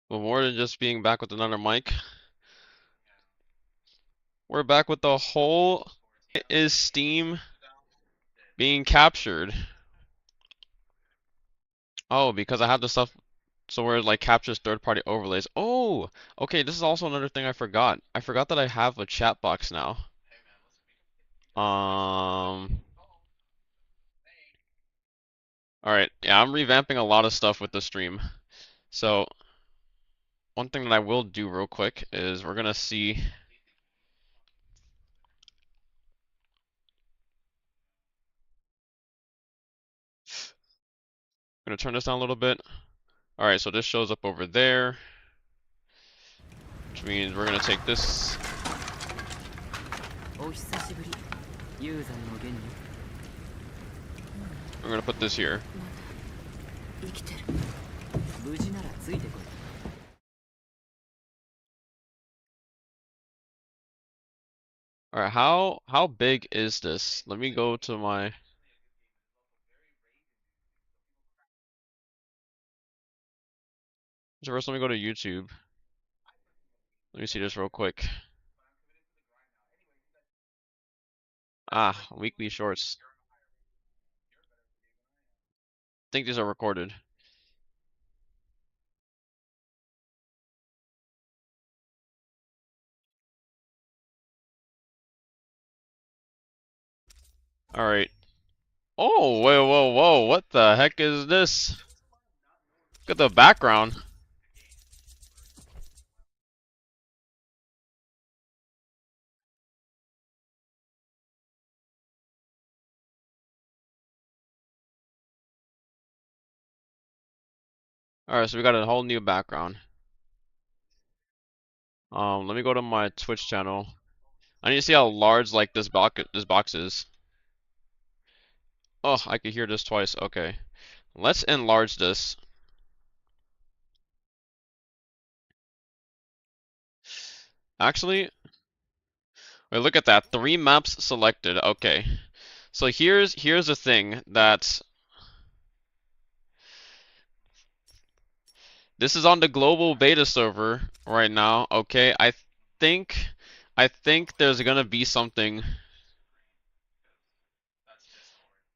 Well, more than just being back with another mic, we're back with the whole is Steam being captured. Oh, because I have the stuff so where it like captures third-party overlays. Oh, okay, this is also another thing I forgot. I forgot that I have a chat box now. Um, all right, yeah, I'm revamping a lot of stuff with the stream. So one thing that I will do real quick is we're gonna see. I'm gonna turn this down a little bit. All right, so this shows up over there, which means we're gonna take this. We're gonna put this here. All right, how big is this? Let me go to my. So first, let me go to YouTube. Let me see this real quick. Ah, weekly shorts. I think these are recorded. All right. Oh, wait, whoa, whoa! What the heck is this? Look at the background. All right, so we got a whole new background. Let me go to my Twitch channel. I need to see how large like this box is. Oh, I could hear this twice. Okay. Let's enlarge this. Actually, wait, look at that. 3 maps selected. Okay. So here's the thing that this is on the global beta server right now. Okay. Think I think there's gonna be something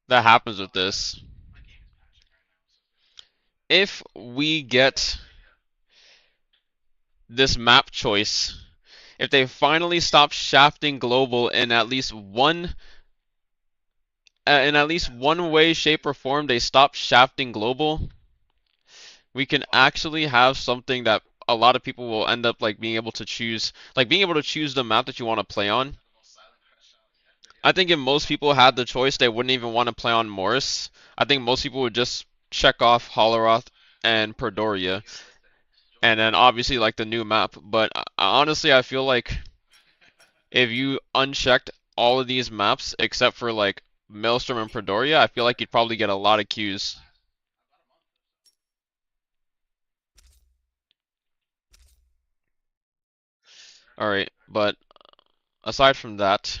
that happens with this. If we get this map choice, if they finally stop shafting global in at least one way, shape, or form, they stop shafting global, we can actually have something that a lot of people will end up like being able to choose the map that you want to play on. I think if most people had the choice, they wouldn't even want to play on Morris. I think most people would just check off Holleroth and Perdoria, and then obviously like the new map. But honestly, I feel like if you unchecked all of these maps except for like Maelstrom and Perdoria, I feel like you'd probably get a lot of queues. Alright, but aside from that,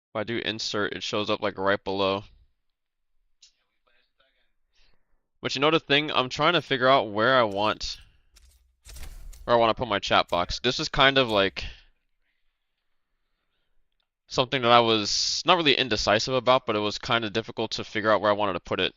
if I do insert, it shows up like right below. But you know the thing, I'm trying to figure out where I want to put my chat box. This is kind of like something that I was not really indecisive about, but it was kind of difficult to figure out where I wanted to put it.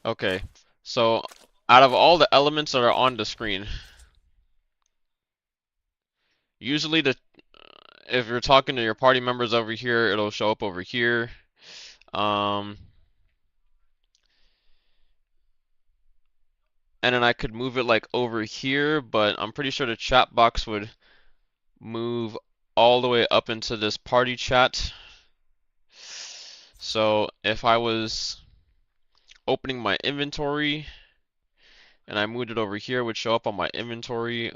Okay, so out of all the elements that are on the screen, usually if you're talking to your party members over here, it'll show up over here. Um, and then I could move it like over here, but I'm pretty sure the chat box would move all the way up into this party chat. So if I was opening my inventory and I moved it over here, it would show up on my inventory.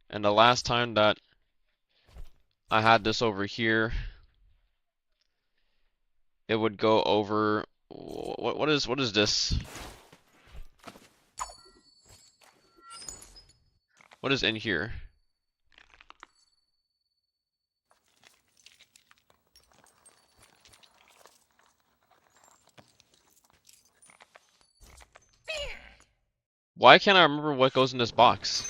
And the last time that I had this over here, it would go over. What is this? What is in here? Why can't I remember what goes in this box?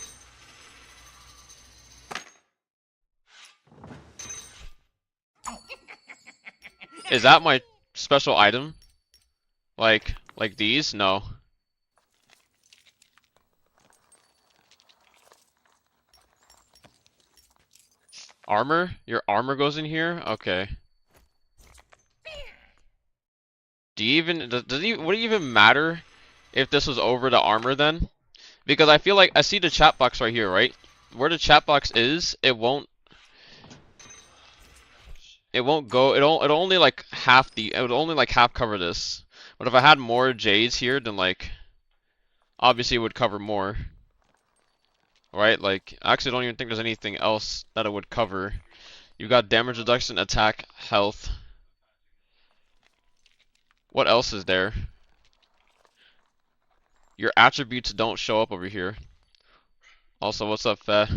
Is that my special item? Like these? No. Armor? Your armor goes in here? Okay. Do you even would it even matter if this was over the armor then? Because I feel like I see the chat box right here, right? Where the chat box is, it won't go. It'll only like it would only like half cover this. But if I had more J's here, then like obviously it would cover more. Right? Like I actually don't even think there's anything else that it would cover. You got damage reduction, attack, health. What else is there? Your attributes don't show up over here. Also, what's up, Fe?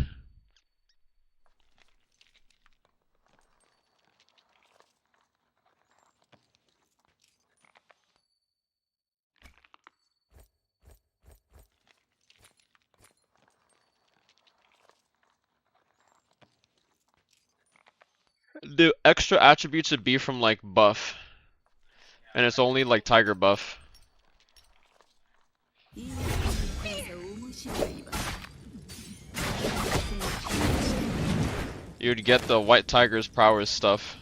The extra attributes should be from like buff. And it's only like tiger buff. You'd get the white tiger's prowess stuff.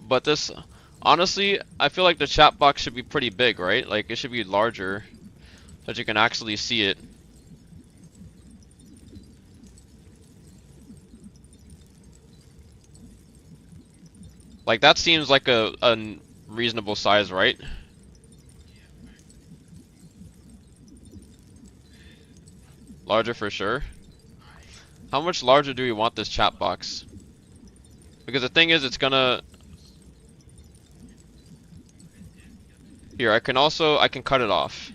But this, honestly, I feel like the chat box should be pretty big, right? Like it should be larger, so that you can actually see it. Like that seems like a reasonable size, right? Larger for sure. How much larger do we want this chat box? Because the thing is, it's gonna... Here, I can cut it off.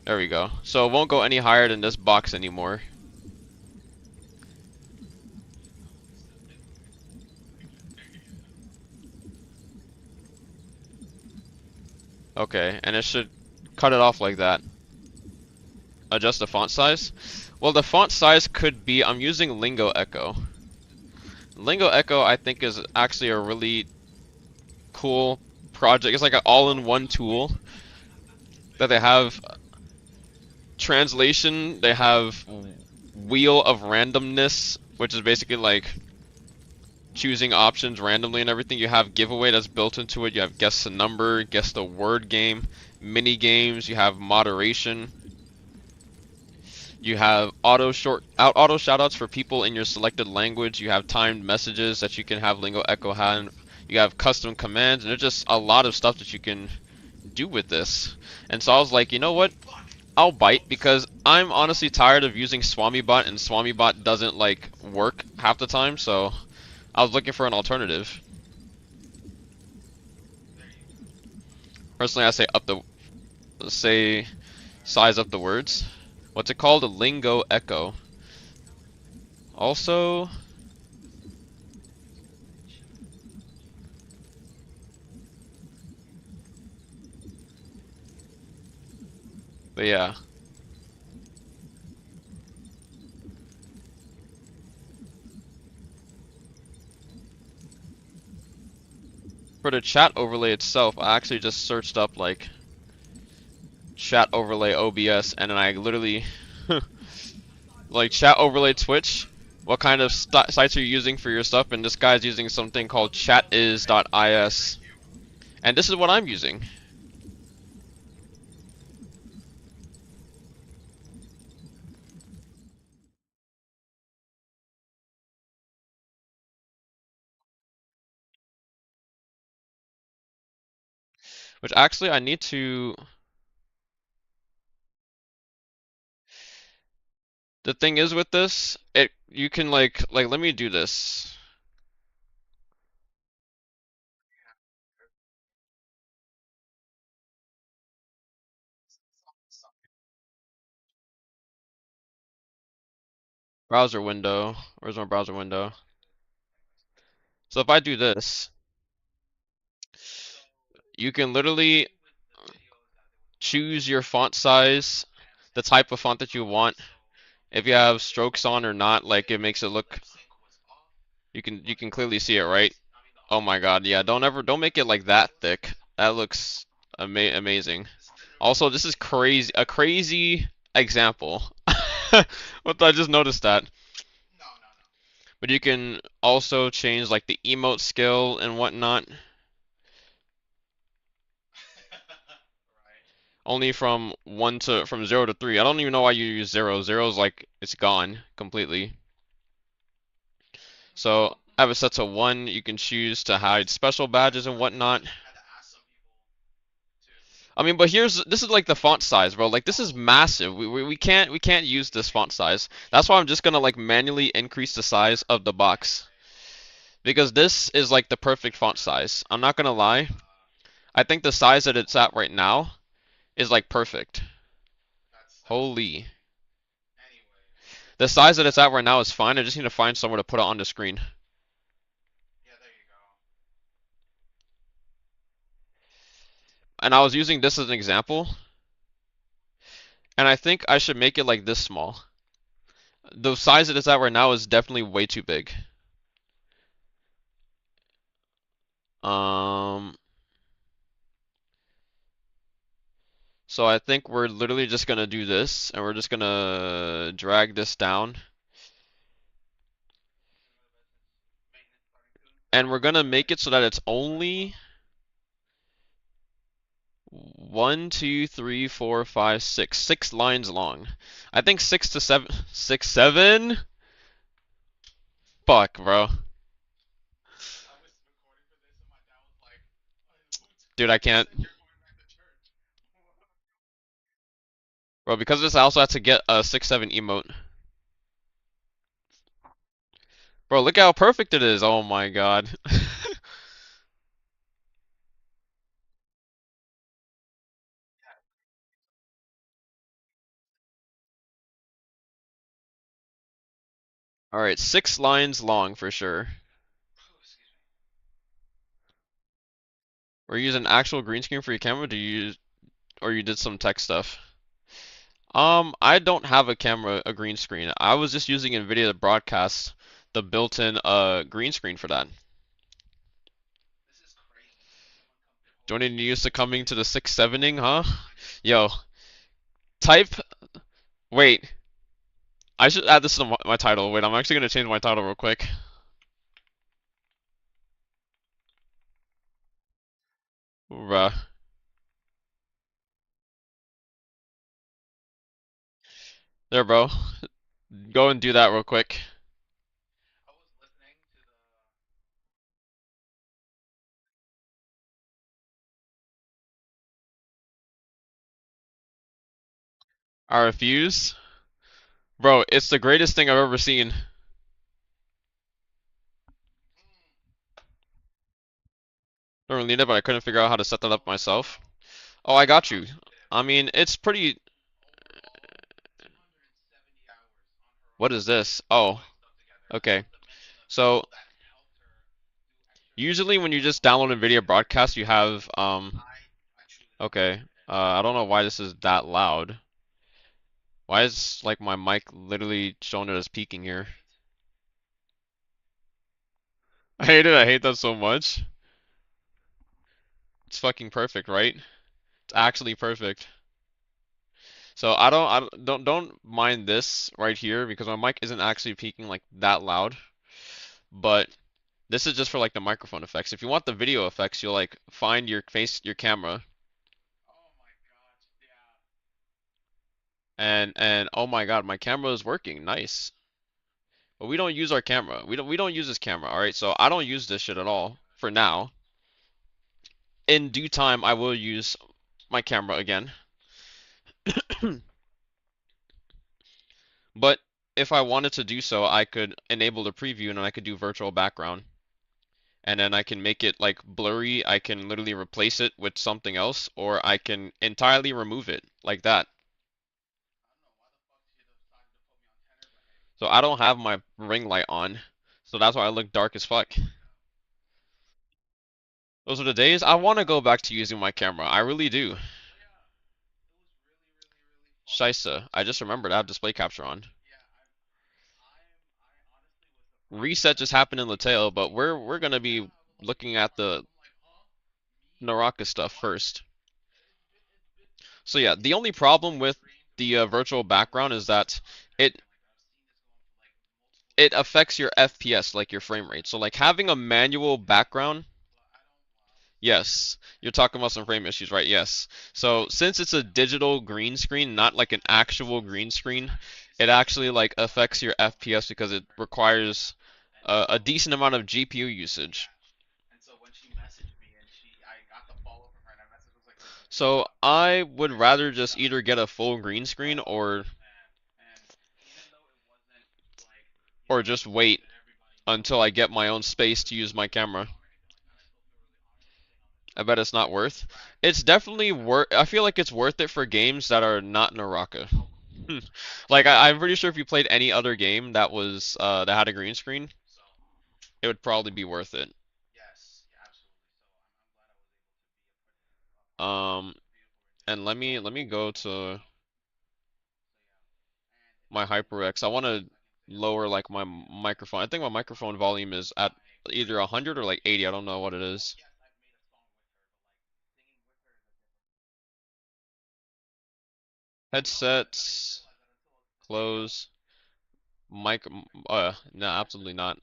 There we go. So it won't go any higher than this box anymore. Okay, and it should cut it off like that. Adjust the font size? Well, the font size could be... I'm using Lingo Echo. Lingo Echo, I think, is actually a really cool project. It's like an all-in-one tool that they have translation, they have wheel of randomness, which is basically like choosing options randomly and everything. You have giveaway that's built into it. You have guess the number, guess the word game, mini games. You have moderation. You have auto shoutouts for people in your selected language. You have timed messages that you can have Lingo Echo have. You have custom commands, and there's just a lot of stuff that you can do with this. And so I was like, you know what? I'll bite because I'm honestly tired of using SwamiBot, and SwamiBot doesn't like work half the time, so I was looking for an alternative. Personally, I say size up the words. What's it called? A Lingo Echo. Also, but yeah. For the chat overlay itself, I actually just searched up like chat overlay OBS, and then I literally like chat overlay Twitch. What kind of sites are you using for your stuff? And this guy's using something called chatiz.is, and this is what I'm using. Which actually I need to. The thing is with this, you can like let me do this. Browser window. Where's my browser window? So if I do this, you can literally choose your font size, the type of font that you want. If you have strokes on or not, like it makes it look. You can clearly see it, right? Oh my God, yeah. Don't make it like that thick. That looks amazing. Also, this is crazy, a crazy example. What I just noticed that. But you can also change like the emote skill and whatnot. Only from 0 to 3. I don't even know why you use 0. 0 is like it's gone completely. So I have it set to 1. You can choose to hide special badges and whatnot. I mean, but this is like the font size, bro. Like this is massive. We can't use this font size. That's why I'm just gonna like manually increase the size of the box. Because this is like the perfect font size. I'm not gonna lie. I think the size that it's at right now is like perfect. Holy. The size that it's at right now is fine. I just need to find somewhere to put it on the screen. And I was using this as an example. And I think I should make it like this small. The size that it's at right now is definitely way too big. Um, so I think we're literally just gonna do this, and we're just gonna drag this down. And we're gonna make it so that it's only 1, 2, 3, 4, 5, 6. 6 lines long. I think 6 to 7. 6, 7? Fuck, bro. Dude, I can't. Bro, because of this, I also had to get a 6, 7 emote. Bro, look how perfect it is. Oh my god. Alright, 6 lines long for sure. Were you using actual green screen for your camera? Or you did some tech stuff? I don't have a green screen. I was just using NVIDIA to broadcast the built-in green screen for that. Joining news to coming to the 6-7ing, huh? Yo, type. Wait, I should add this to my title. Wait, I'm actually gonna change my title real quick. Bruh. There, bro. Go and do that real quick. I refuse. Bro, it's the greatest thing I've ever seen. Don't really need it, but I couldn't figure out how to set that up myself. Oh, I got you. I mean, it's pretty. What is this? Oh, okay. So usually when you just download NVIDIA Broadcast, you have Okay. I don't know why this is that loud. Why is like my mic literally showing it as peaking here? I hate it. I hate that so much. It's fucking perfect, right? It's actually perfect. So I don't mind this right here because my mic isn't actually peaking like that loud. But this is just for like the microphone effects. If you want the video effects, you'll like find your camera, and oh my God, my camera is working. Nice. But we don't use our camera. We don't use this camera, all right? So I don't use this shit at all for now. in due time, I will use my camera again. But if I wanted to do so, I could enable the preview and I could do virtual background. And then I can make it like blurry. I can literally replace it with something else, or I can entirely remove it like that. So I don't have my ring light on, so that's why I look dark as fuck. Those are the days I want to go back to using my camera. I really do. Shisa. I just remembered I have display capture on. Reset just happened in Lateo, but we're gonna be looking at the Naraka stuff first. So yeah, the only problem with the virtual background is that it it affects your FPS, like your frame rate. So like having a manual background, yes, you're talking about some frame issues, right? Yes. So since it's a digital green screen, not like an actual green screen, it actually like affects your FPS because it requires a decent amount of GPU usage. So I would rather just either get a full green screen or just wait until I get my own space to use my camera. I bet it's not worth. It's definitely worth. I feel like it's worth it for games that are not Naraka. Like I'm pretty sure if you played any other game that was that had a green screen, it would probably be worth it. Um, and let me go to my HyperX. I want to lower like my microphone. I think my microphone volume is at either 100 or like 80. I don't know what it is. Headsets, close, mic. No, absolutely not.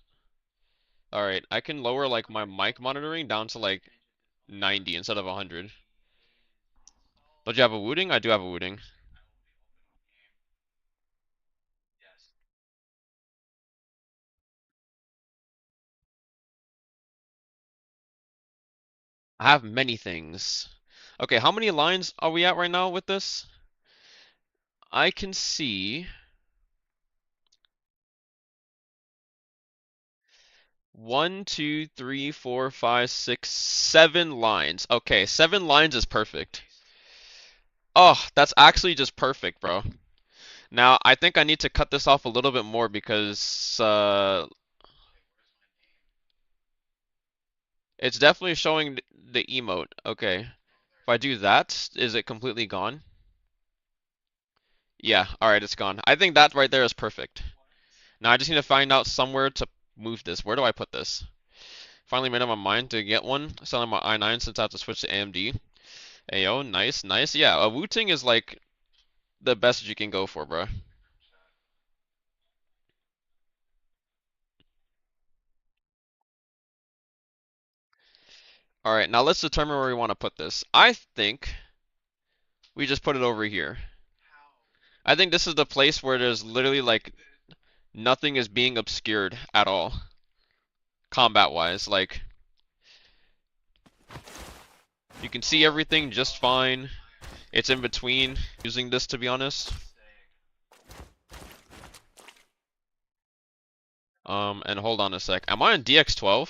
All right, I can lower like my mic monitoring down to like 90 instead of 100. Don't you have a Wooting? I do have a Wooting. I have many things. Okay, how many lines are we at right now with this? I can see 1, 2, 3, 4, 5, 6, 7 lines. Okay, 7 lines is perfect. Oh, that's actually just perfect, bro. Now, I think I need to cut this off a little bit more because it's definitely showing the emote. Okay. If I do that, is it completely gone? Yeah, alright, it's gone. I think that right there is perfect. Now I just need to find out somewhere to move this. Where do I put this? Finally made up my mind to get one. Selling my i9 since I have to switch to AMD. Ayo, nice, nice. Yeah, a Wu-Ting is like the best you can go for, bro. Alright, now let's determine where we want to put this. I think we just put it over here. I think this is the place where there's literally like nothing is being obscured at all. Combat-wise, like you can see everything just fine. It's in between using this, to be honest. And hold on a sec. Am I on DX12?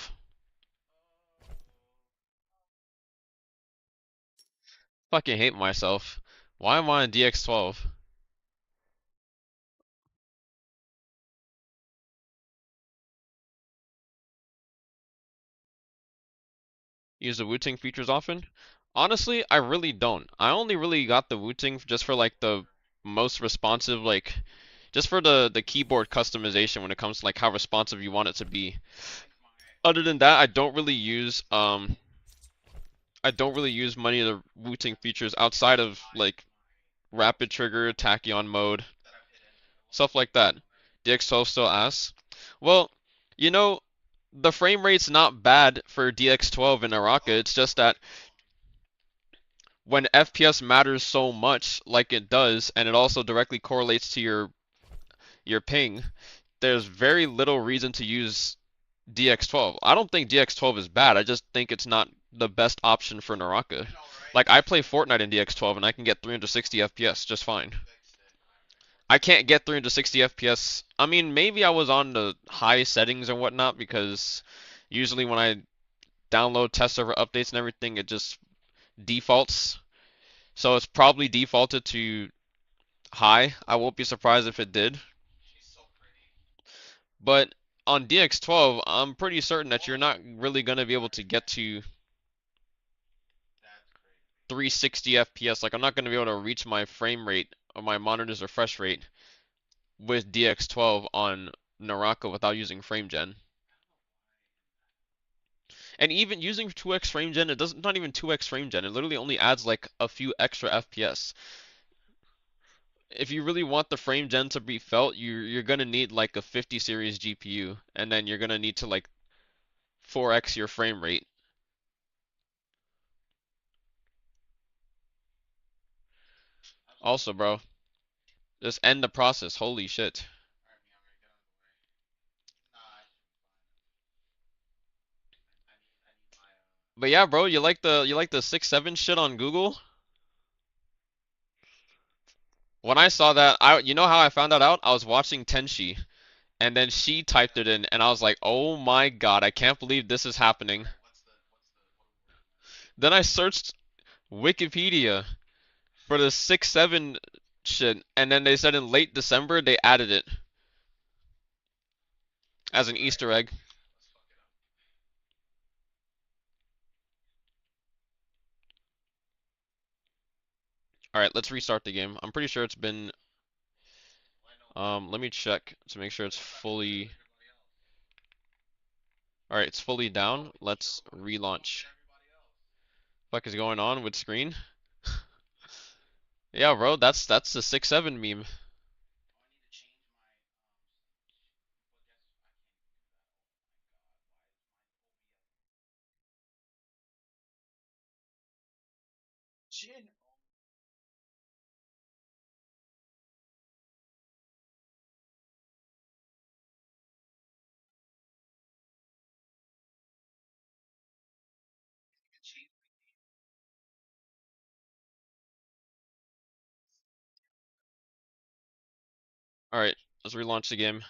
Fucking hate myself. Why am I on DX12? Use the Wu-Ting features often? Honestly, I really don't. I only really got the Wu-Ting just for like the most responsive, like just for the keyboard customization when it comes to like how responsive you want it to be. Other than that, I don't really use many of the Wu-Ting features outside of like rapid trigger, tachyon mode, stuff like that. DX12 still ass. Well, you know, the frame rate's not bad for DX12 in Naraka. It's just that when FPS matters so much, like it does, and it also directly correlates to your ping, there's very little reason to use DX12. I don't think DX12 is bad. I just think it's not the best option for Naraka. Like I play Fortnite in DX12 and I can get 360 FPS just fine. I can't get 360 FPS. I mean, maybe I was on the high settings and whatnot because usually when I download test server updates and everything, it just defaults. So it's probably defaulted to high. I won't be surprised if it did. But on DX12, I'm pretty certain that you're not really going to be able to get to 360 FPS. Like, I'm not going to be able to reach my frame rate or my monitor's refresh rate with DX12 on Naraka without using FrameGen. And even using 2x FrameGen, it doesn't not even 2x FrameGen. It literally only adds like a few extra FPS. If you really want the FrameGen to be felt, you're gonna need like a 50 series GPU, and then you're gonna need to like 4x your frame rate. Also, bro, just end the process. Holy shit. But yeah, bro, you like the 6-7 shit on Google? When I saw that, you know how I found that out? I was watching Tenshi, and then she typed it in, and I was like, oh my god, I can't believe this is happening. Then I searched Wikipedia for the 6-7 shit, and then they said in late December they added it as an Easter egg. Alright, let's restart the game. I'm pretty sure it's been. Let me check to make sure it's fully. Alright, it's fully down. Let's relaunch. Fuck is going on with screen? Yeah, bro, that's the 6-7 meme. Alright, let's relaunch the game.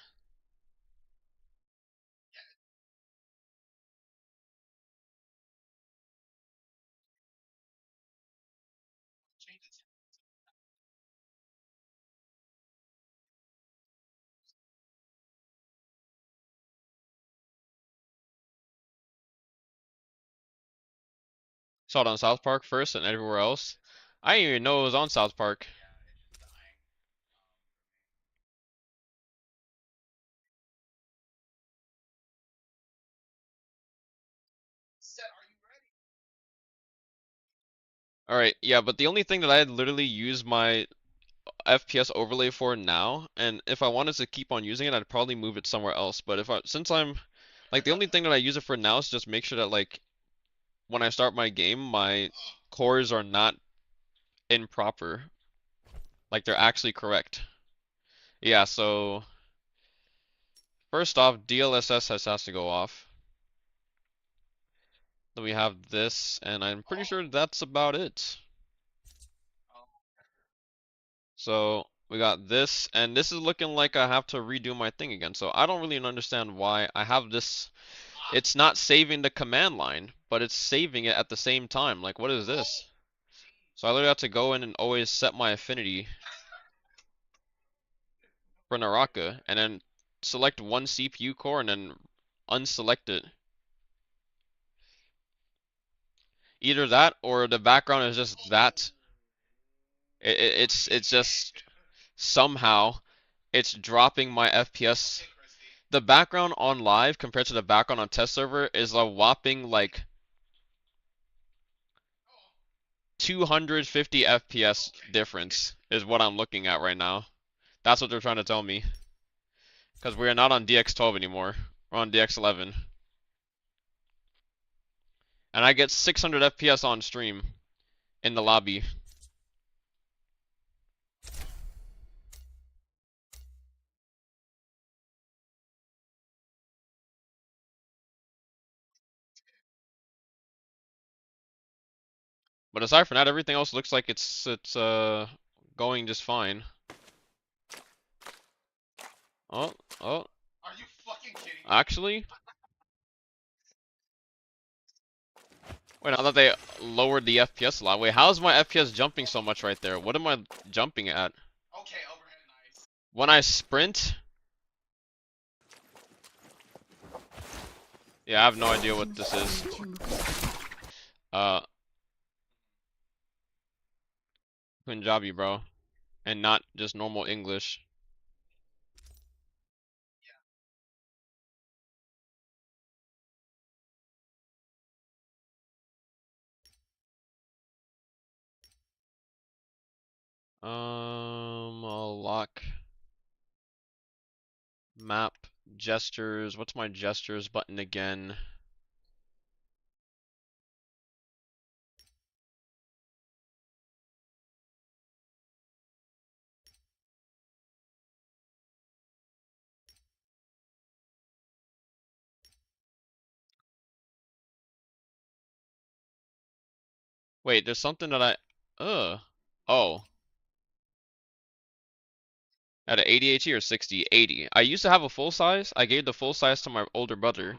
Saw it on South Park first and everywhere else. I didn't even know it was on South Park. Alright, yeah, but the only thing that I literally use my FPS overlay for now, and if I wanted to keep on using it, I'd probably move it somewhere else. But since I'm, like, the only thing that I use it for now is just make sure that, like, when I start my game, my cores are not improper. Like, they're actually correct. Yeah, so, first off, DLSS has to go off. Then we have this, and I'm pretty sure that's about it. So we got this, and this is looking like I have to redo my thing again. So I don't really understand why I have this. It's not saving the command line, but it's saving it at the same time. Like, what is this? So I literally have to go in and always set my affinity for Naraka, and then select one CPU core and then unselect it. Either that or the background is just that. It's just somehow it's dropping my FPS. The background on live compared to the background on test server is a whopping like 250 FPS difference is what I'm looking at right now. That's what they're trying to tell me. Because we are not on DX12 anymore. We're on DX11. And I get 600 FPS on stream in the lobby. But aside from that, everything else looks like it's going just fine. Oh, oh. Are you fucking kidding me? Actually, wait, I thought they lowered the FPS a lot. Wait, how's my FPS jumping so much right there? What am I jumping at? Okay, overhead nice. When I sprint? Yeah, I have no idea what this is. Punjabi, bro. And not just normal English. Lock. Map. Gestures. What's my gestures button again? Wait, there's something that Oh. At an 80 HE or 60? 80. I used to have a full size. I gave the full size to my older brother.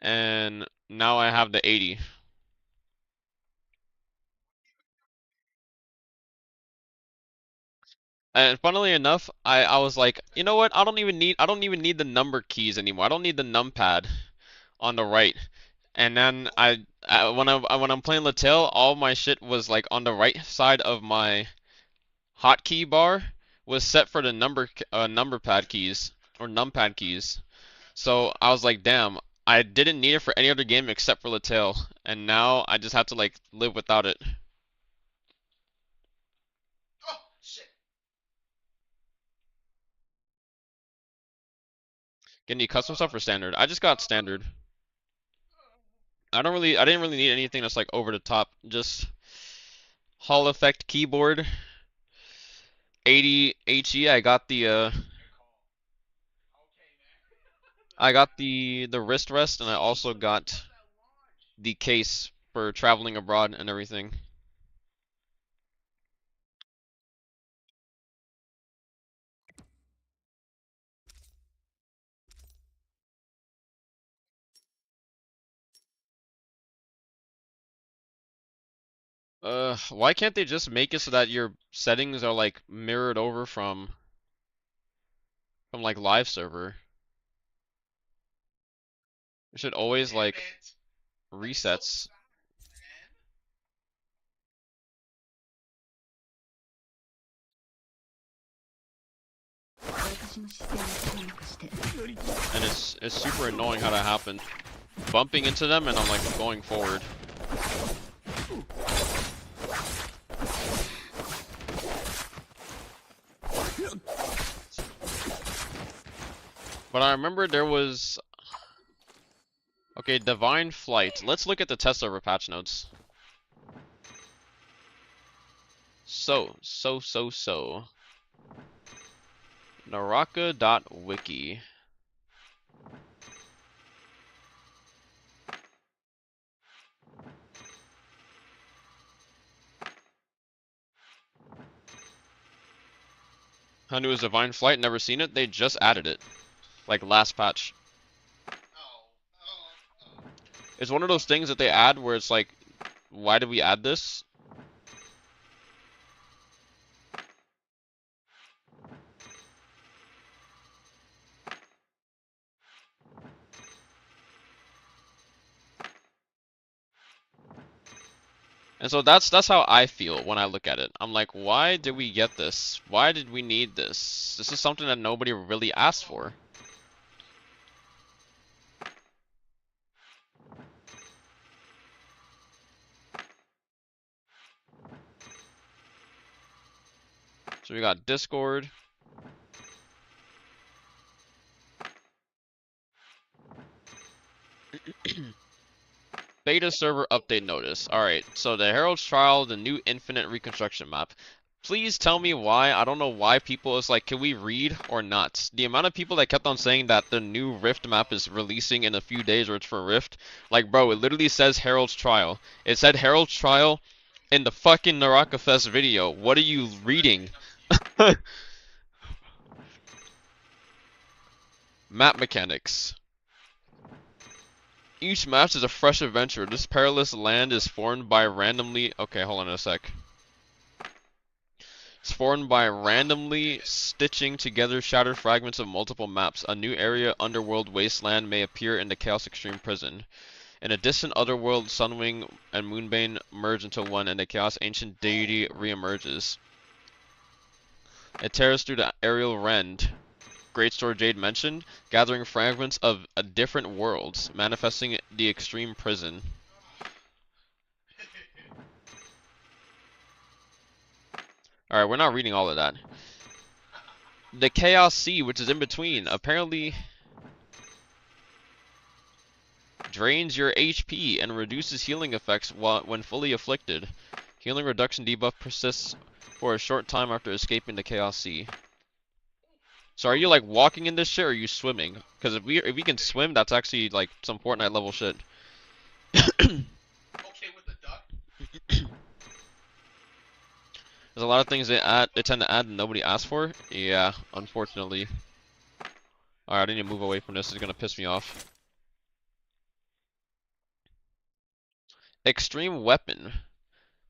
And now I have the 80. And funnily enough, I was like, you know what? I don't even need the number keys anymore. I don't need the numpad on the right. And then when I'm playing Latil, all my shit was like on the right side of my hotkey bar was set for the number pad keys or numpad keys. So I was like, damn, I didn't need it for any other game except for Latil, and now I just have to like live without it. Oh shit. Get any custom stuff or standard? I just got standard. I didn't really need anything that's like over the top. Just Hall effect keyboard, 80 HE. I got the wrist rest, and I also got the case for traveling abroad and everything. Why can't they just make it so that your settings are like mirrored over from like live server? It should always Damn like it. resets. And it's super annoying how that happened. Bumping into them and I'm like going forward. But I remember there was... Okay, Divine Flight. Let's look at the test server patch notes. So. Naraka.wiki. How new is Divine Flight? Never seen it. They just added it. Like last patch. It's one of those things that they add where it's like, why did we add this? And so that's how I feel when I look at it. I'm like, why did we get this? Why did we need this? This is something that nobody really asked for. So we got Discord. Beta server update notice. Alright, so the Herald's Trial, the new Infinite Reconstruction map. Please tell me why. I don't know why people is like, can we read or not? The amount of people that kept on saying that the new Rift map is releasing in a few days or it's for Rift. Like, bro, it literally says Herald's Trial. It said Herald's Trial in the fucking Naraka Fest video. What are you reading? Map mechanics. Each match is a fresh adventure. This perilous land is formed by randomly... Okay, hold on a sec. It's formed by randomly stitching together shattered fragments of multiple maps. A new area, Underworld Wasteland, may appear in the Chaos Extreme Prison. In a distant Otherworld, Sunwing and Moonbane merge into one, and the Chaos Ancient Deity reemerges. It tears through the aerial rend. Great Store Jade mentioned, gathering fragments of different worlds, manifesting the Extreme Prison. Alright, we're not reading all of that. The Chaos Sea, which is in between, apparently drains your HP and reduces healing effects when fully afflicted. Healing reduction debuff persists for a short time after escaping the Chaos Sea. So are you like walking in this shit or are you swimming? Because if we can swim, that's actually like some Fortnite level shit. Okay with the duck? There's a lot of things they tend to add and nobody asked for. Yeah, unfortunately. Alright, I need to move away from this. It's gonna piss me off. Extreme Weapon.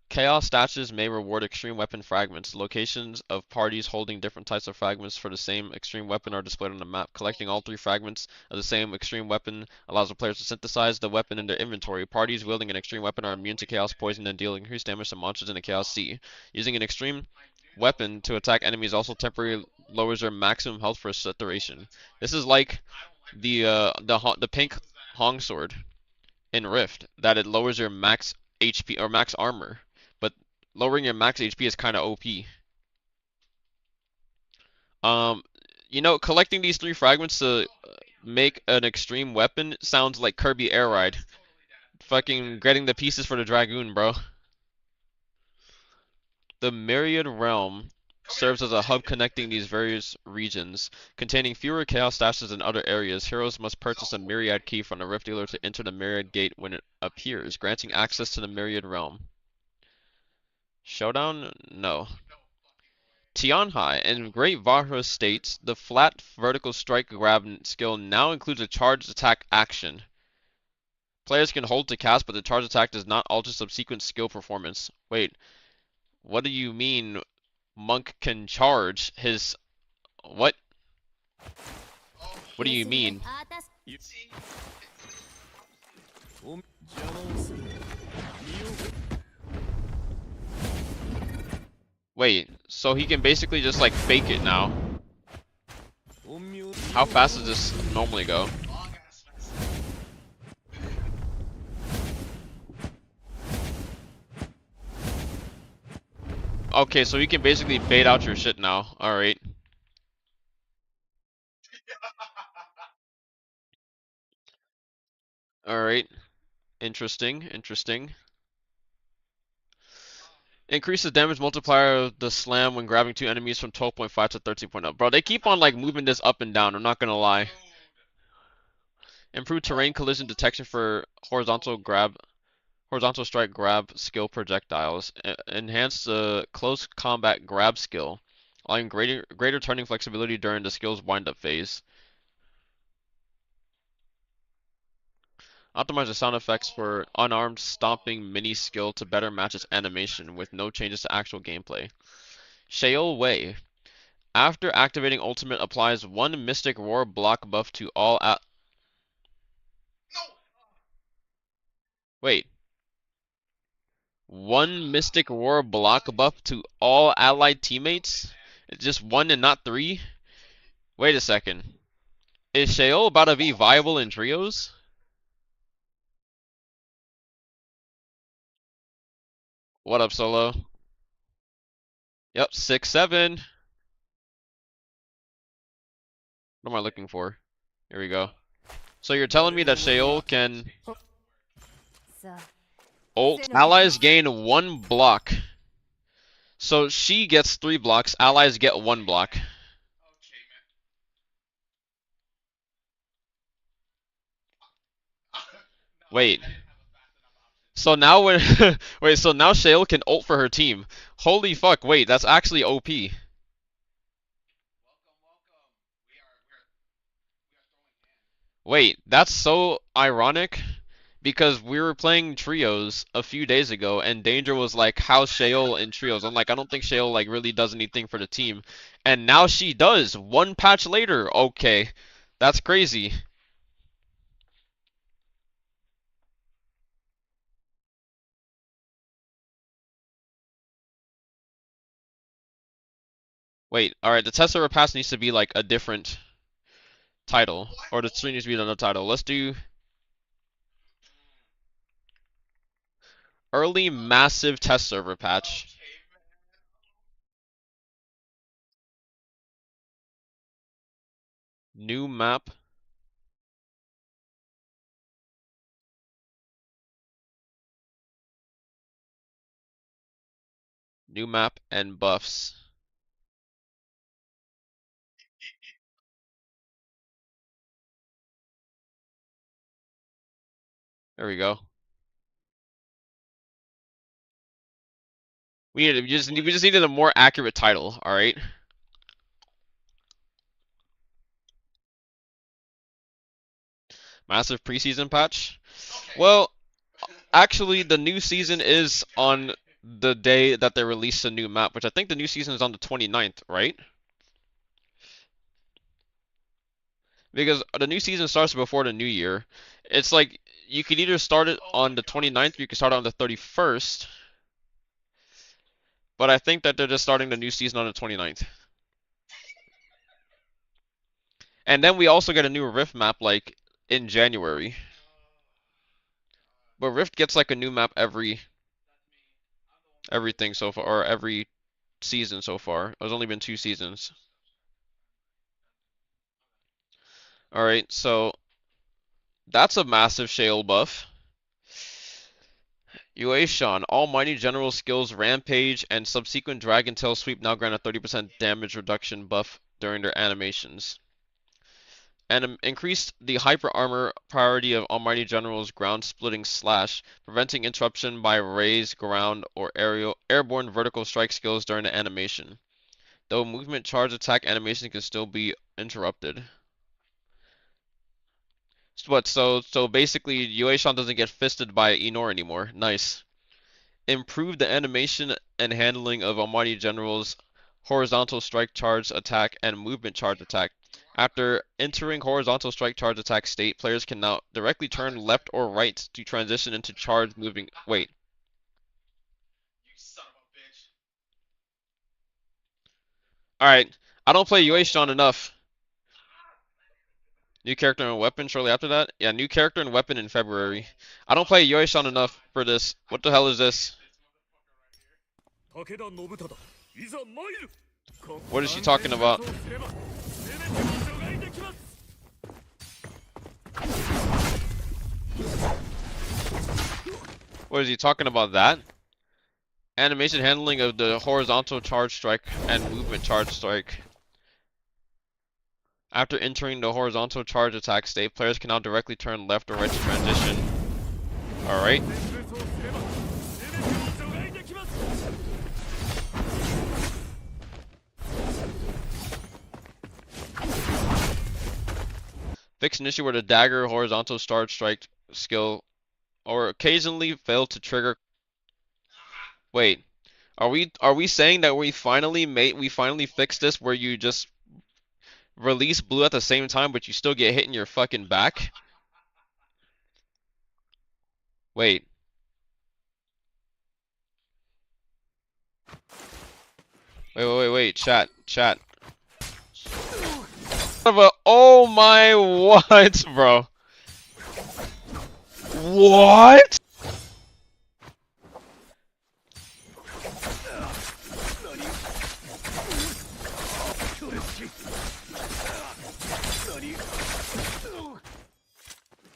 Chaos stashes may reward extreme weapon fragments. Locations of parties holding different types of fragments for the same extreme weapon are displayed on the map. Collecting all 3 fragments of the same extreme weapon allows the players to synthesize the weapon in their inventory. Parties wielding an extreme weapon are immune to chaos poison and deal increased damage to monsters in the Chaos Sea. Using an extreme weapon to attack enemies also temporarily lowers their maximum health for a set duration. This is like the pink Hong sword in Rift, that it lowers your max HP or max armor. But lowering your max HP is kind of OP. You know, collecting these 3 fragments to make an extreme weapon sounds like Kirby Air Ride. Fucking getting the pieces for the Dragoon, bro. The Myriad Realm serves as a hub connecting these various regions. Containing fewer chaos stashes than other areas, heroes must purchase a Myriad key from the Rift dealer to enter the Myriad Gate when it appears, granting access to the Myriad Realm. Showdown? No. Tianhai in Great Vahra states, the flat vertical strike grab skill now includes a charged attack action. Players can hold to cast, but the charged attack does not alter subsequent skill performance. Wait, what do you mean Monk can charge his... What? What do you mean? See? Wait, so he can basically just like fake it now. How fast does this normally go? Long ass mess. Okay, so he can basically bait out your shit now. Alright. Alright. Interesting, interesting. Increases damage multiplier of the slam when grabbing 2 enemies from 12.5 to 13.0. Bro, they keep on like moving this up and down, I'm not gonna lie. Improved terrain collision detection for horizontal strike grab skill projectiles. Enhance the close combat grab skill, allowing greater turning flexibility during the skill's wind-up phase. Optimize the sound effects for unarmed stomping mini skill to better match its animation with no changes to actual gameplay. Sheol Wei. After activating ultimate applies 1 Mystic Roar block buff to all No! Wait. 1 Mystic Roar block buff to all allied teammates? Just 1 and not 3? Wait a second. Is Sheol about to be viable in trios? What up, Solo? Yep, 6-7. What am I looking for? Here we go. So you're telling me that Sheol can ult allies gain 1 block So she gets 3 blocks, allies get 1 block. Okay, man. No, Wait. I didn't have a fast enough option. So now when wait, so now Shale can ult for her team. Holy fuck, wait, that's actually OP. Welcome, welcome. We are throwing hands. Wait, that's so ironic because we were playing trios a few days ago and Danger was like, how's Shale in trios? I'm like, I don't think Shale like really does anything for the team. And now she does. 1 patch later. Okay. That's crazy. Wait, alright, the test server pass needs to be like a different title. What? Or the stream needs to be another title. Let's do early massive test server patch. Okay, man. New map. New map and buffs. There we go. We just needed a more accurate title, alright? Massive preseason patch. Okay. Well, actually the new season is on the day that they release a new map, which I think the new season is on the 29th, right? Because the new season starts before the new year. It's like you could either start it Oh my on the god. 29th or you could start it on the 31st. But I think that they're just starting the new season on the 29th. And then we also get a new Rift map like in January. But Rift gets like a new map everything so far, or every season so far. There's only been 2 seasons. Alright, so that's a massive Shale buff. Yuashan, Almighty General skills Rampage and subsequent Dragon Tail Sweep now grant a 30% damage reduction buff during their animations. And increased the hyper armor priority of Almighty General's ground splitting slash, preventing interruption by raise, ground, or airborne vertical strike skills during the animation. Though movement charge attack animation can still be interrupted. So basically Yuashan doesn't get fisted by Enor anymore. Nice. Improve the animation and handling of Almighty General's horizontal strike charge attack and movement charge attack. After entering horizontal strike charge attack state, players can now directly turn left or right to transition into charge moving. Wait. You son of a bitch. Alright. I don't play Yuashan enough. New character and weapon shortly after that? Yeah, new character and weapon in February. I don't play Yuashan enough for this. What the hell is this? This motherfucker right here. What is she talking about? What is he talking about that? Animation handling of the horizontal charge strike and movement charge strike. After entering the horizontal charge attack state, players can now directly turn left or right to transition. Alright. Fix an issue where the dagger horizontal charge strike skill or occasionally fail to trigger. Wait. Are we saying that we finally fixed this where you just release blue at the same time but you still get hit in your fucking back? Wait. Wait, chat. Oh my what, bro? What?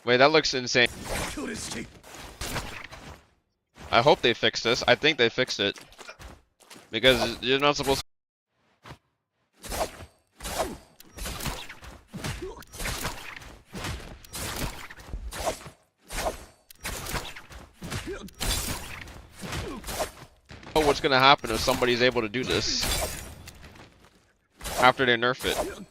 Wait, that looks insane. I hope they fixed this. I think they fixed it. Because you're not supposed to know what's gonna happen if somebody's able to do this after they nerf it.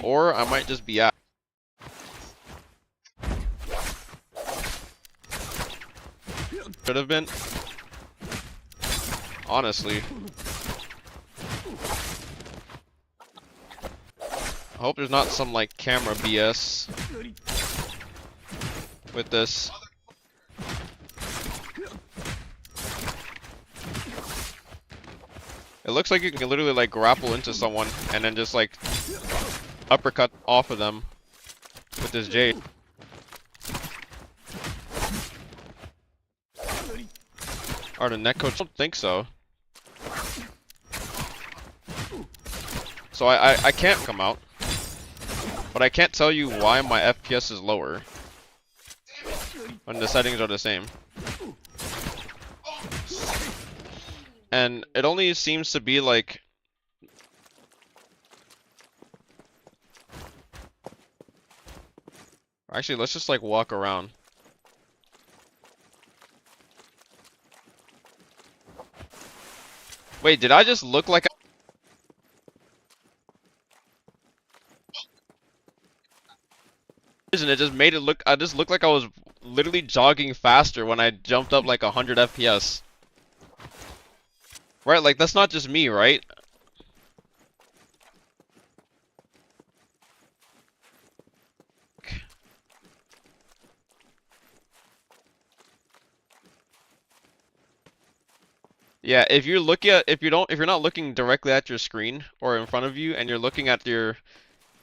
Or I might just be out. Could have been. Honestly. I hope there's not some like camera BS with this. It looks like you can literally like grapple into someone and then just like uppercut off of them with this Jade. Or the netcode? I don't think so. So I can't come out. But I can't tell you why my FPS is lower when the settings are the same. And it only seems to be like actually, let's just like walk around. Wait, did I just look like and it just made it look I just looked like I was literally jogging faster when I jumped up like 100 FPS. Right, like that's not just me, right? Yeah, if you're not looking directly at your screen or in front of you and you're looking at the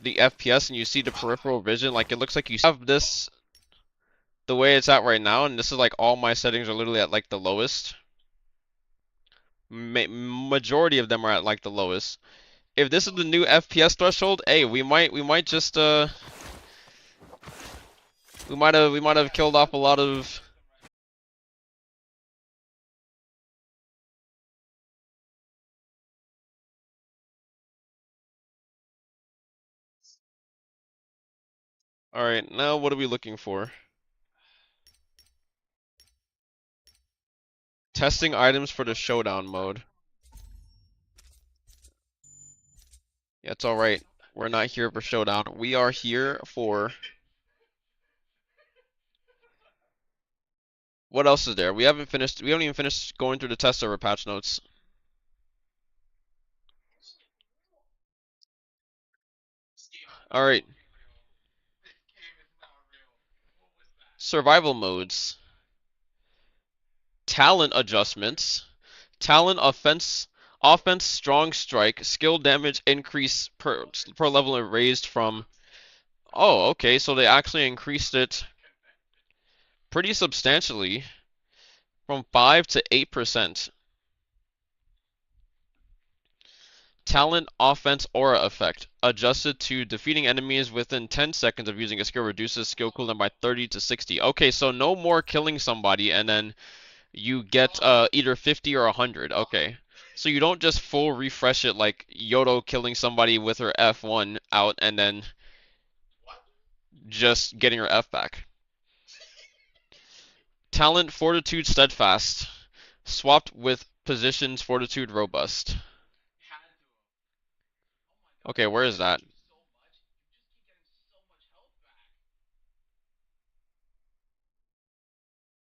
FPS and you see the peripheral vision, like it looks like you have this the way it's at right now, and this is like all my settings are literally at like the lowest. Majority of them are at like the lowest. If this is the new FPS threshold, hey, we might just we might have killed off a lot of. All right, now what are we looking for? Testing items for the showdown mode. Yeah, it's all right. We're not here for showdown. We are here for. What else is there? We haven't even finished going through the test server patch notes. All right. Survival modes. Talent adjustments. Talent offense strong strike, skill damage increase per level raised from. Oh, okay, so they actually increased it pretty substantially from 5 to 8%. Talent offense aura effect. Adjusted to defeating enemies within 10 seconds of using a skill reduces skill cooldown by 30 to 60. Okay, so no more killing somebody and then you get either 50 or 100. Okay. So you don't just full refresh it like Yodo killing somebody with her F1 out and then just getting her F back. Talent Fortitude Steadfast. Swapped with positions Fortitude Robust. Okay, where is that?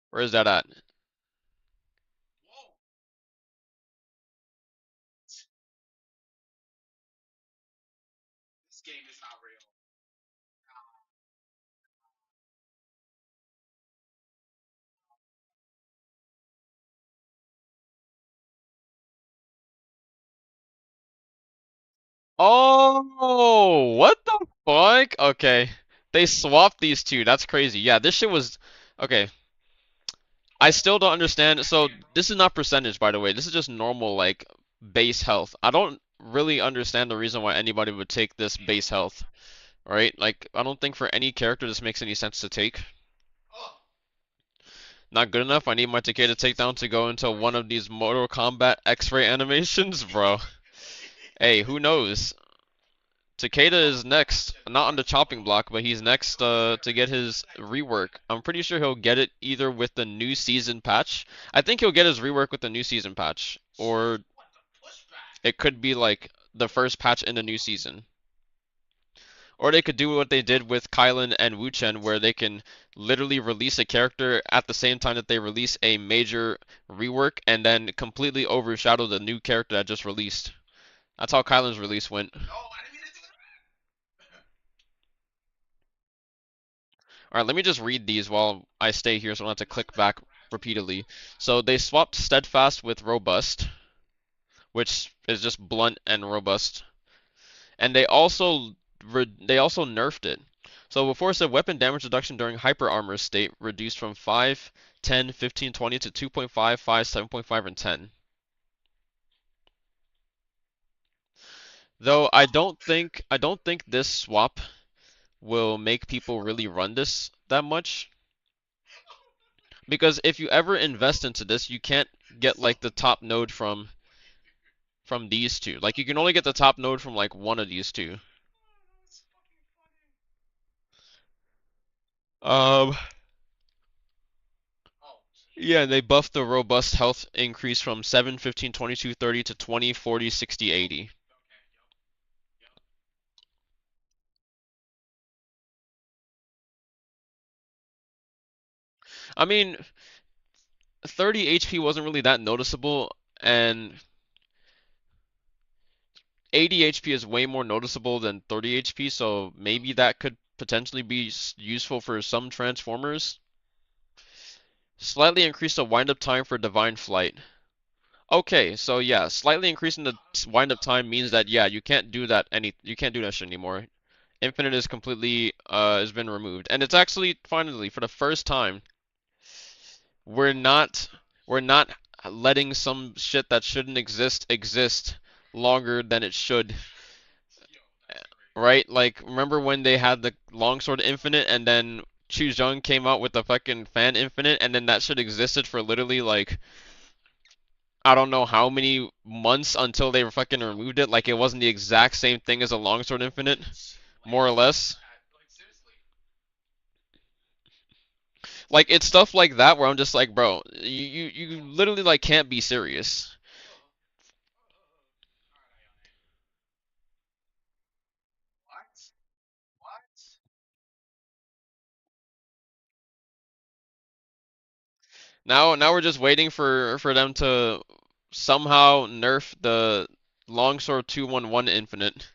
Where is that at? This game is not real. Oh, what the fuck? Okay. They swapped these two. That's crazy. Yeah, this shit was okay. I still don't understand. So this is not percentage, by the way. This is just normal like base health. I don't really understand the reason why anybody would take this base health. right? Like, I don't think for any character this makes any sense to take. Oh, Not good enough. I need my Takeda takedown to go into one of these Mortal Kombat X-ray animations, bro. Hey, who knows? Takeda is next, not on the chopping block, but he's next to get his rework. I'm pretty sure he'll get it either with the new season patch. I think he'll get his rework with the new season patch, or what the pushback? it could be like the first patch in the new season. Or they could do what they did with Kylan and Wu Chen, where they can literally release a character at the same time that they release a major rework and then completely overshadow the new character that just released. That's how Kylan's release went. No, I didn't mean to do that. Alright, let me just read these while I stay here so I don't have to click back repeatedly. So they swapped Steadfast with Robust, which is just blunt and robust. And they also nerfed it. So before it said weapon damage reduction during hyper armor state reduced from 5, 10, 15, 20 to 2.5, 5, 7.5, and 10. Though I don't think this swap will make people really run this that much. Because if you ever invest into this, you can't get like the top node from these two. Like you can only get the top node from like one of these two. That's fucking Um, funny. Oh, yeah, they buffed the robust health increase from 7, 15, 22, 30 to 20, 40, 60, 80. okay, yep. I mean, 30 HP wasn't really that noticeable, and 80 HP is way more noticeable than 30 HP, so maybe that could potentially be useful for some Transformers. Slightly increase the wind-up time for Divine Flight. Okay, so yeah, slightly increasing the wind-up time means that yeah, you can't do that shit anymore. Infinite is completely has been removed. And it's actually finally for the first time we're not we're not letting some shit that shouldn't exist longer than it should. Yo, that's crazy. Right? Like, remember when they had the Longsword Infinite and then Chu Jung came out with the fucking Fan Infinite and then that shit existed for literally like I don't know how many months until they fucking removed it. Like it wasn't the exact same thing as a Longsword Infinite, Like, more or less. like seriously. Like it's stuff like that where I'm just like, bro, you literally like can't be serious. Alright, Ayane. What? What? Now we're just waiting for them to somehow nerf the Longsword 211 Infinite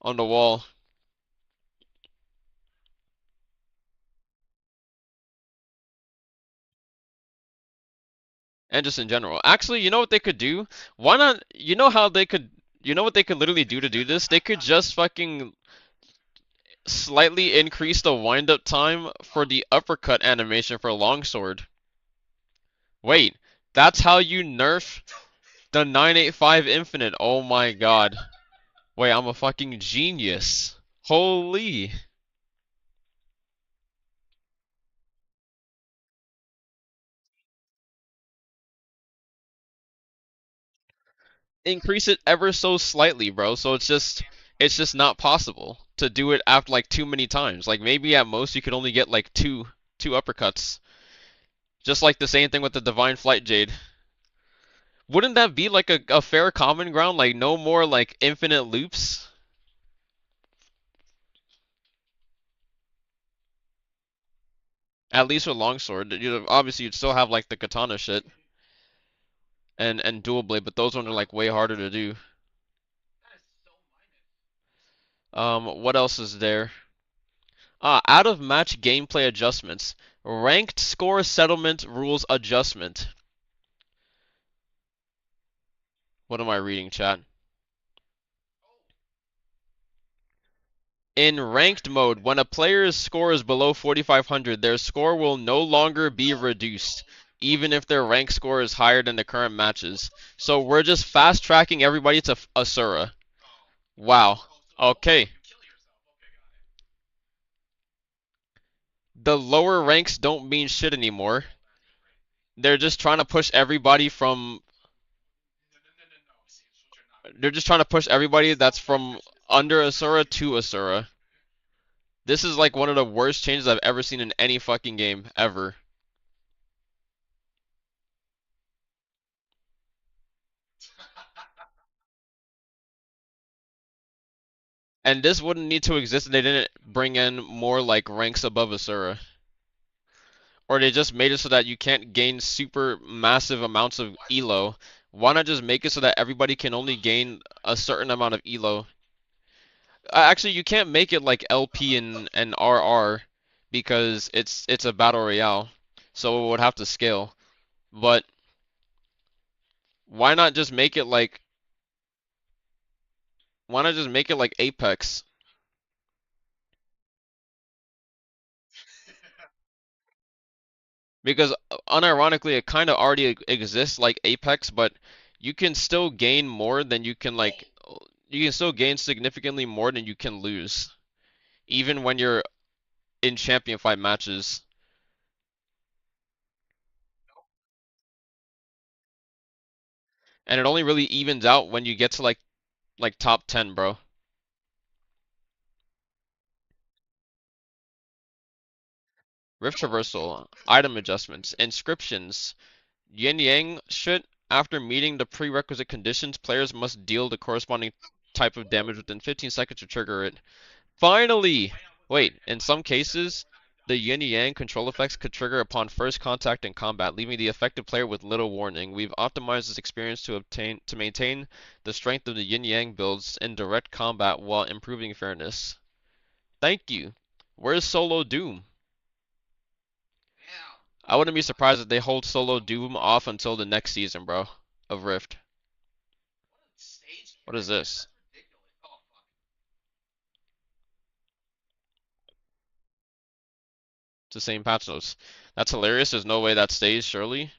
on the wall. And just in general. Actually, you know what they could do? Why not? You know what they could literally do to do this? They could just fucking slightly increase the wind-up time for the uppercut animation for Longsword. Wait, that's how you nerf the 985 Infinite. Oh my god. Wait, I'm a fucking genius. Holy. Increase it ever so slightly, bro. So it's just not possible to do it after like too many times. Like maybe at most you could only get like two uppercuts. Just like the same thing with the Divine Flight Jade. Wouldn't that be like a fair common ground? Like no more like infinite loops? At least with Longsword. Obviously you'd still have like the katana shit and dual blade, but those ones are like way harder to do. That is so minus. What else is there? Out of match gameplay adjustments. Ranked score settlement rules adjustment. What am I reading, chat? Oh, In ranked mode, when a player's score is below 4,500, their score will no longer be reduced, even if their rank score is higher than the current matches. So we're just fast tracking everybody to Asura. oh. Wow. Oh, so Okay. you kill yourself. Okay, the lower ranks don't mean shit anymore. They're just trying to push everybody from. No. See, soldier not. They're just trying to push everybody that's from under Asura to Asura. This is like one of the worst changes I've ever seen in any fucking game ever. And this wouldn't need to exist if they didn't bring in more like ranks above Asura. Or they just made it so that you can't gain super massive amounts of elo. Why not just make it so that everybody can only gain a certain amount of elo? Actually, you can't make it like LP and RR because it's a battle royale, so it would have to scale. But why not just make it like why not just make it like Apex? Because unironically, it kind of already exists like Apex, but you can still gain more than you can still gain significantly more than you can lose, even when you're in champion fight matches. And it only really evens out when you get to like top 10, bro. Rift traversal, item adjustments, inscriptions, yin yang shit. After meeting the prerequisite conditions, players must deal the corresponding type of damage within 15 seconds to trigger it. Finally! Wait, in some cases, the yin yang control effects could trigger upon first contact in combat, leaving the affected player with little warning. We've optimized this experience to maintain the strength of the yin yang builds in direct combat while improving fairness. Thank you. Where's Solo Doom? Yeah. I wouldn't be surprised if they hold Solo Doom off until the next season, bro, of Rift. What a stage What is character. this? That's ridiculous. Oh fuck. It's the same patch notes. That's hilarious. There's no way that stays, surely.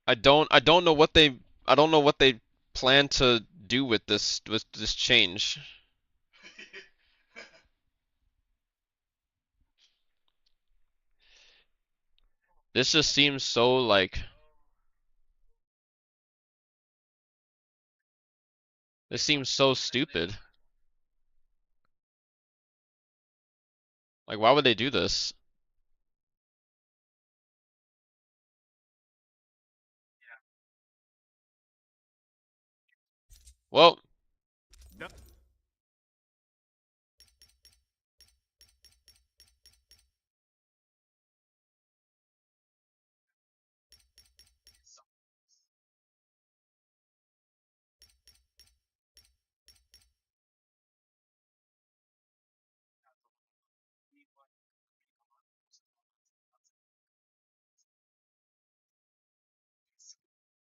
I don't know what they plan to do with this change. This just seems so like this seems so stupid. Like why would they do this? Well,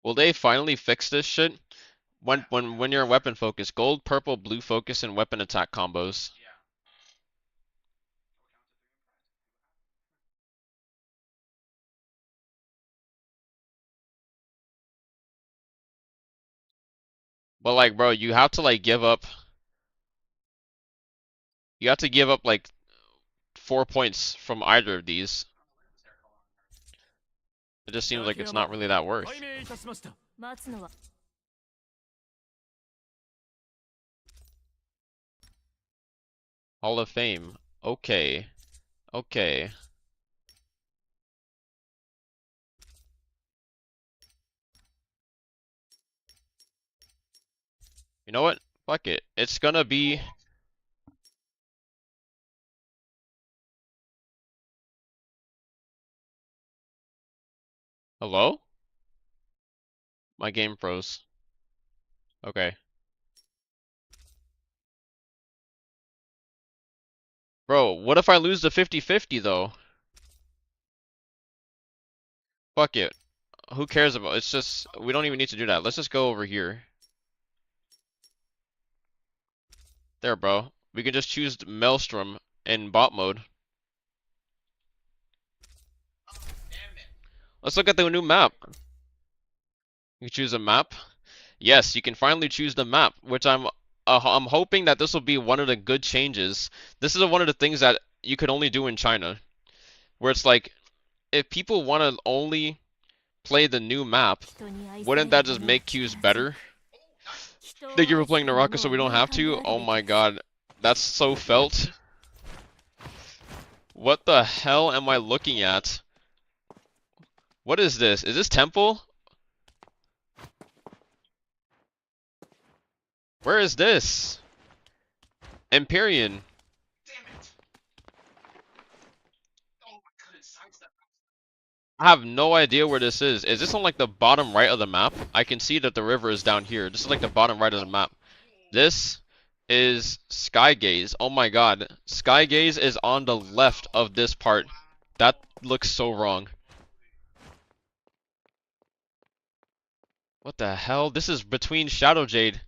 will they finally fix this shit? When you're in weapon focus, gold, purple, blue focus, and weapon attack combos. Yeah. But like, bro, you have to give up like 4 points from either of these. It just seems like it's not really that worth. Hall of Fame. Okay. Okay. You know what? Fuck it. It's gonna be. Hello? My game froze. Okay. Bro, what if I lose the 50-50 though? Fuck it. Who cares about it's just we don't even need to do that. Let's just go over here. There, bro. We can just choose Maelstrom in bot mode. Oh, damn it. Let's look at the new map. You can choose a map. Yes, you can finally choose the map, which I'm hoping that this will be one of the good changes. This is one of the things that you could only do in China, where it's like if people want to only play the new map, wouldn't that just make queues better? Thank you for playing Naraka so we don't have to. Oh my god, that's so felt. What the hell am I looking at? What is this? Is this Temple? Where is this? Empyrean. Damn it! Oh, I couldn't sidestep. I have no idea where this is. Is this on like the bottom right of the map? I can see that the river is down here. This is like the bottom right of the map. This is Skygaze. Oh my god. Skygaze is on the left of this part. That looks so wrong. What the hell? This is between Shadow Jade.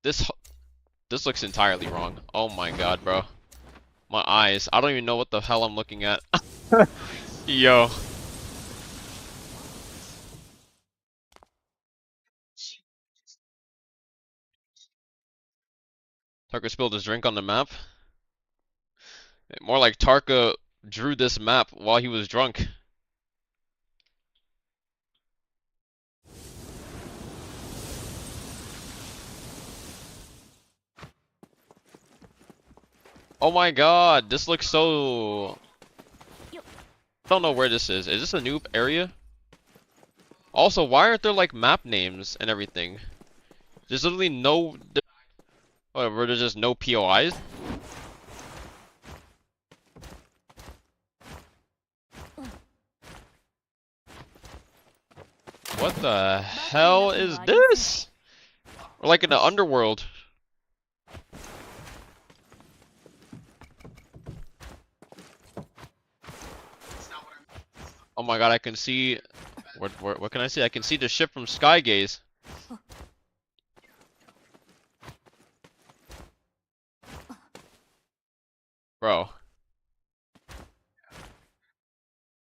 This looks entirely wrong. Oh my god, bro. My eyes. I don't even know what the hell I'm looking at. Yo. Tarka spilled his drink on the map. More like Tarka drew this map while he was drunk. Oh my god, this looks so... I don't know where this is. Is this a new area? Also, why aren't there like map names and everything? There's literally no... Whatever, there's just no POIs? What the hell is this? We're like in the underworld. Oh my god, I can see... What can I see? I can see the ship from Skygaze. Bro.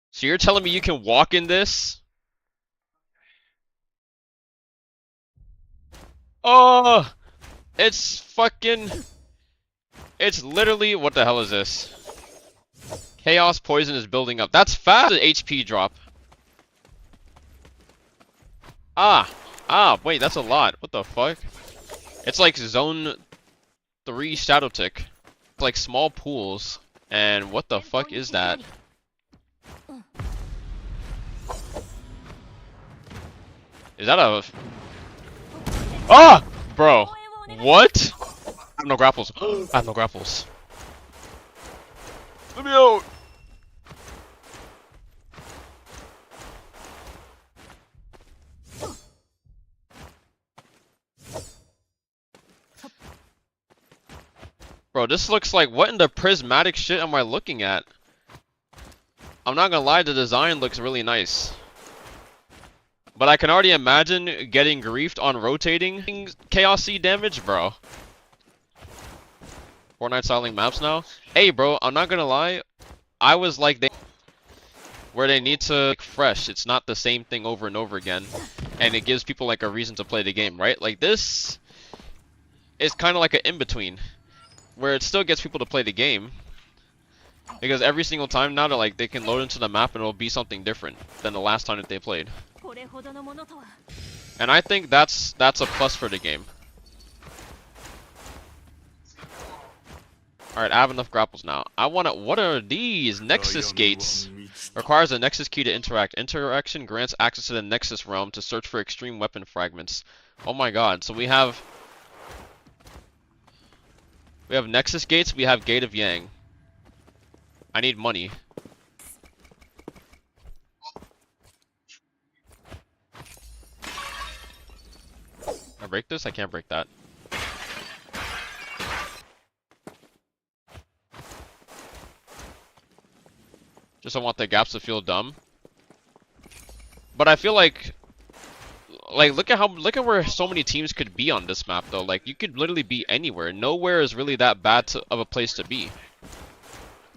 So you're telling me you can walk in this? Oh! It's fucking... It's literally... What the hell is this? Chaos Poison is building up. That's fast HP drop. Wait, that's a lot. What the fuck? It's like Zone 3 Shadow Tick. It's like small pools. And what the fuck is that? Is that a... Ah! Bro. What? I have no grapples. I have no grapples. Let me out! Bro, this looks like, what in the prismatic shit am I looking at? I'm not gonna lie, the design looks really nice. But I can already imagine getting griefed on rotating Chaos Sea damage, bro. Fortnite styling maps now? Hey bro, I'm not gonna lie, I was like where they need to like, fresh. It's not the same thing over and over again. And it gives people like a reason to play the game, right? Like this is kind of like an in-between. Where it still gets people to play the game. Because every single time now like they can load into the map and it'll be something different than the last time that they played. And I think that's a plus for the game. Alright, I have enough grapples now. I wanna... What are these? Nexus gates. Requires a Nexus key to interact. Interaction grants access to the Nexus realm to search for extreme weapon fragments. Oh my god, so we have Nexus gates, we have Gate of Yang. I need money. Can I break this? I can't break that. Just don't want the gaps to feel dumb. But I feel like look at where so many teams could be on this map though. Like you could literally be anywhere. Nowhere is really that bad of a place to be.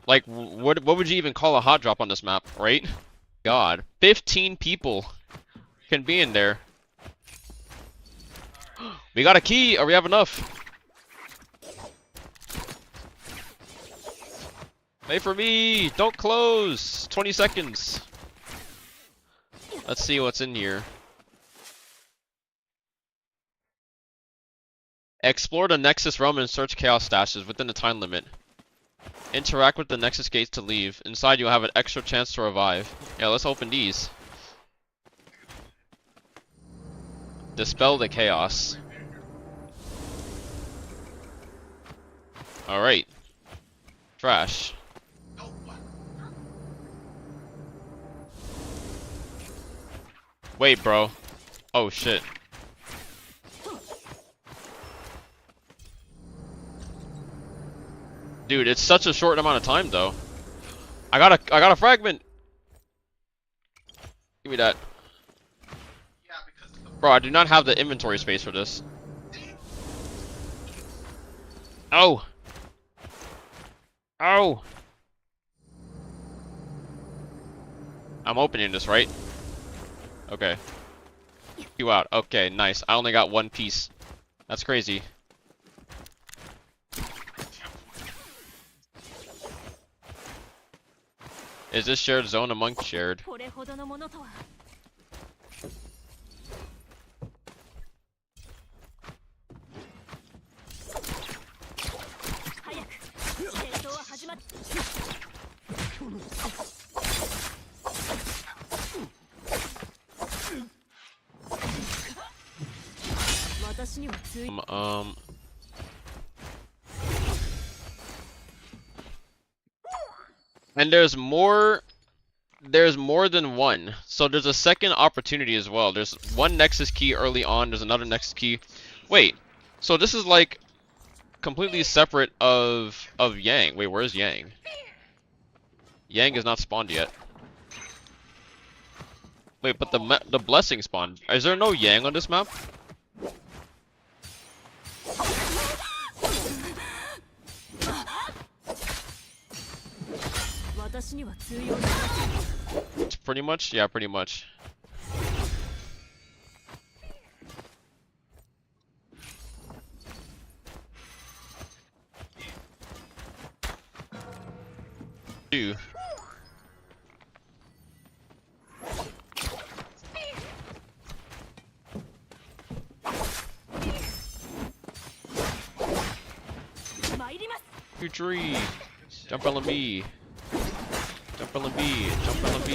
Like what would you even call a hot drop on this map, right? God, 15 people can be in there. We got a key, or we have enough. Wait for me! Don't close! 20 seconds! Let's see what's in here. Explore the Nexus realm and search Chaos stashes within the time limit. Interact with the Nexus gates to leave. Inside you'll have an extra chance to revive. Yeah, let's open these. Dispel the Chaos. Alright. Trash. Wait, bro. Oh shit. Dude, it's such a short amount of time though. I got a fragment. Give me that. Yeah, because the Bro, I do not have the inventory space for this. Oh. Oh. I'm opening this, right? Okay. You out. Okay, nice. I only got one piece. That's crazy. Is this shared zone among shared? これほどのものとは。早く戦闘は始まっ。私には強い。And there's more than one. So there's a second opportunity as well. There's one Nexus key early on, there's another Nexus key. Wait, so this is like completely separate of Yang. Wait, where's Yang? Yang is not spawned yet. Wait, but the blessing spawned. Is there no Yang on this map? It's pretty much? Yeah, pretty much. Two. Tree. Jump LMB. Jump LMB. Jump LMB.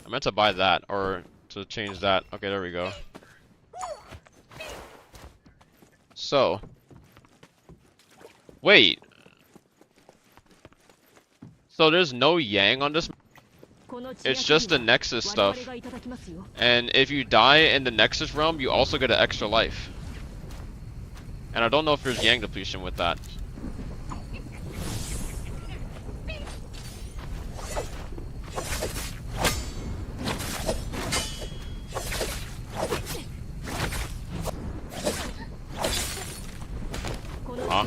I meant to buy that or to change that. Okay, there we go. So. Wait. So there's no Yang on this? It's just the Nexus stuff. And if you die in the Nexus realm, you also get an extra life. And I don't know if there's Yang depletion with that. Huh?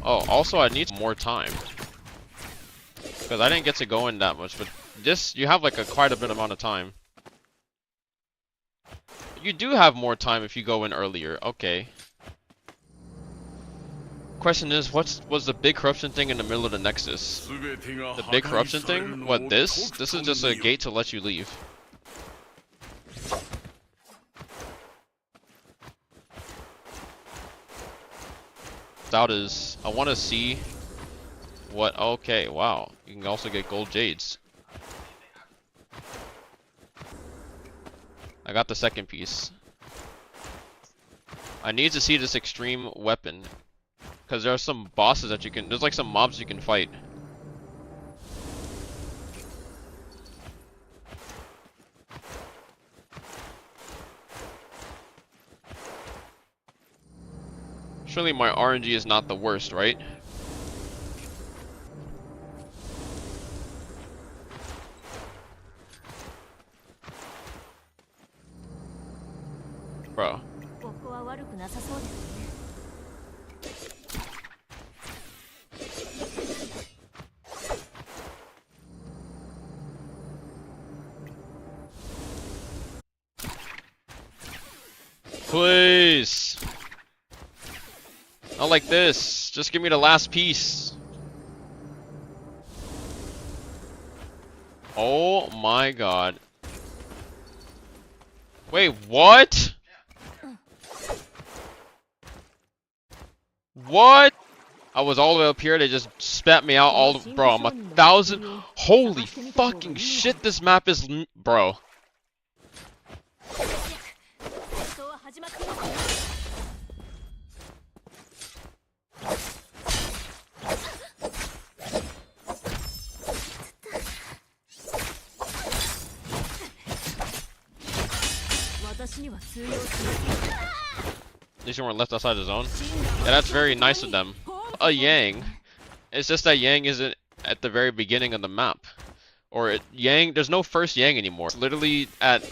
Oh, also I need more time. Because I didn't get to go in that much, but this, you have like quite a bit amount of time. You do have more time if you go in earlier, okay. Question is, what was the big corruption thing in the middle of the Nexus? The big corruption thing? What, this? This is just a gate to let you leave. Doubt is, I want to see what, okay, wow. You can also get gold jades. I got the second piece. I need to see this extreme weapon. Because there are some bosses that you can, there's like some mobs you can fight. Surely my RNG is not the worst, right? Please. Not like this. Just give me the last piece. Oh my god. Wait, what? What? I was all the way up here, they just spat me out all bro, I'm 1,000. Holy fucking shit, this map is bro. 戦闘は始まっています。 私には通用しません。 At least you weren't left outside the zone. Yeah, that's very nice of them. A Yang. It's just that Yang isn't at the very beginning of the map. Or Yang, there's no first Yang anymore. It's literally at...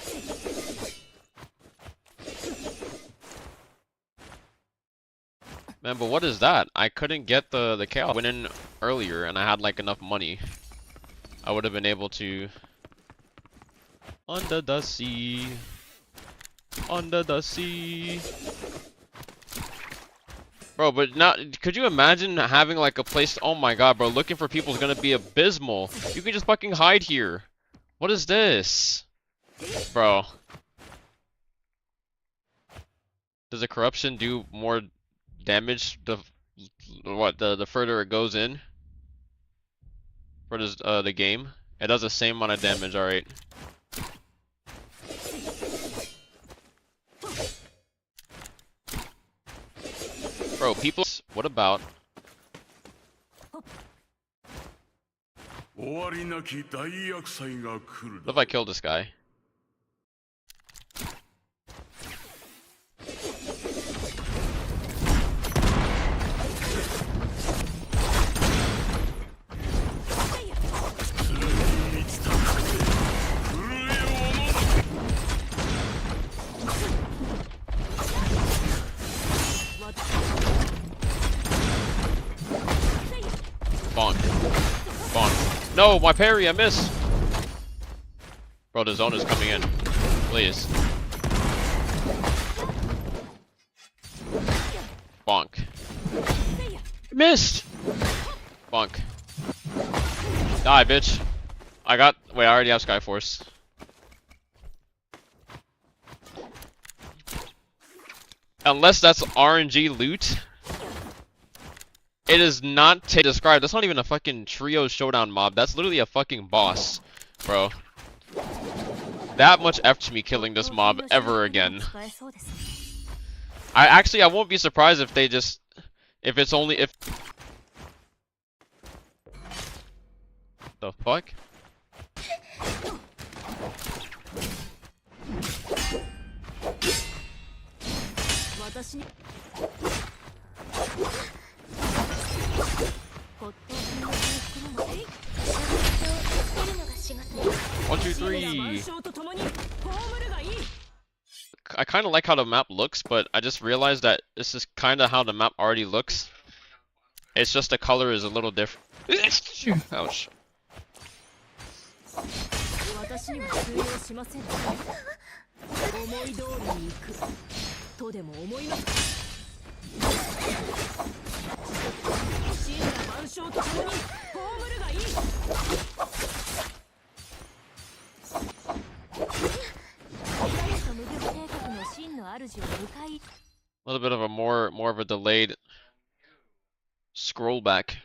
Man, but what is that? I couldn't get the chaos. Went in earlier and I had like enough money. I would have been able to... Under the sea. Under the sea. Bro, but not. Could you imagine having like a place? Oh my god, bro, looking for people is gonna be abysmal. You can just fucking hide here. What is this? Bro. Does the corruption do more damage the further it goes in? For this, the game? It does the same amount of damage, alright. Bro, people. What about? What if I kill this guy? Bonk. Bonk. No, my parry, I missed. Bro, the zone is coming in. Please. Bonk. Missed! Bonk. Die, bitch. I got... Wait, I already have Skyforce. Unless that's RNG loot. It is not described. That's not even a fucking trio showdown mob. That's literally a fucking boss, bro. That much effed me killing this mob ever again. I won't be surprised if they just, if it's only if. The fuck? One, two, three. I kind of like how the map looks, but I just realized that this is kind of how the map already looks. It's just the color is a little different. Ouch. A little bit of a more of a delayed scroll back.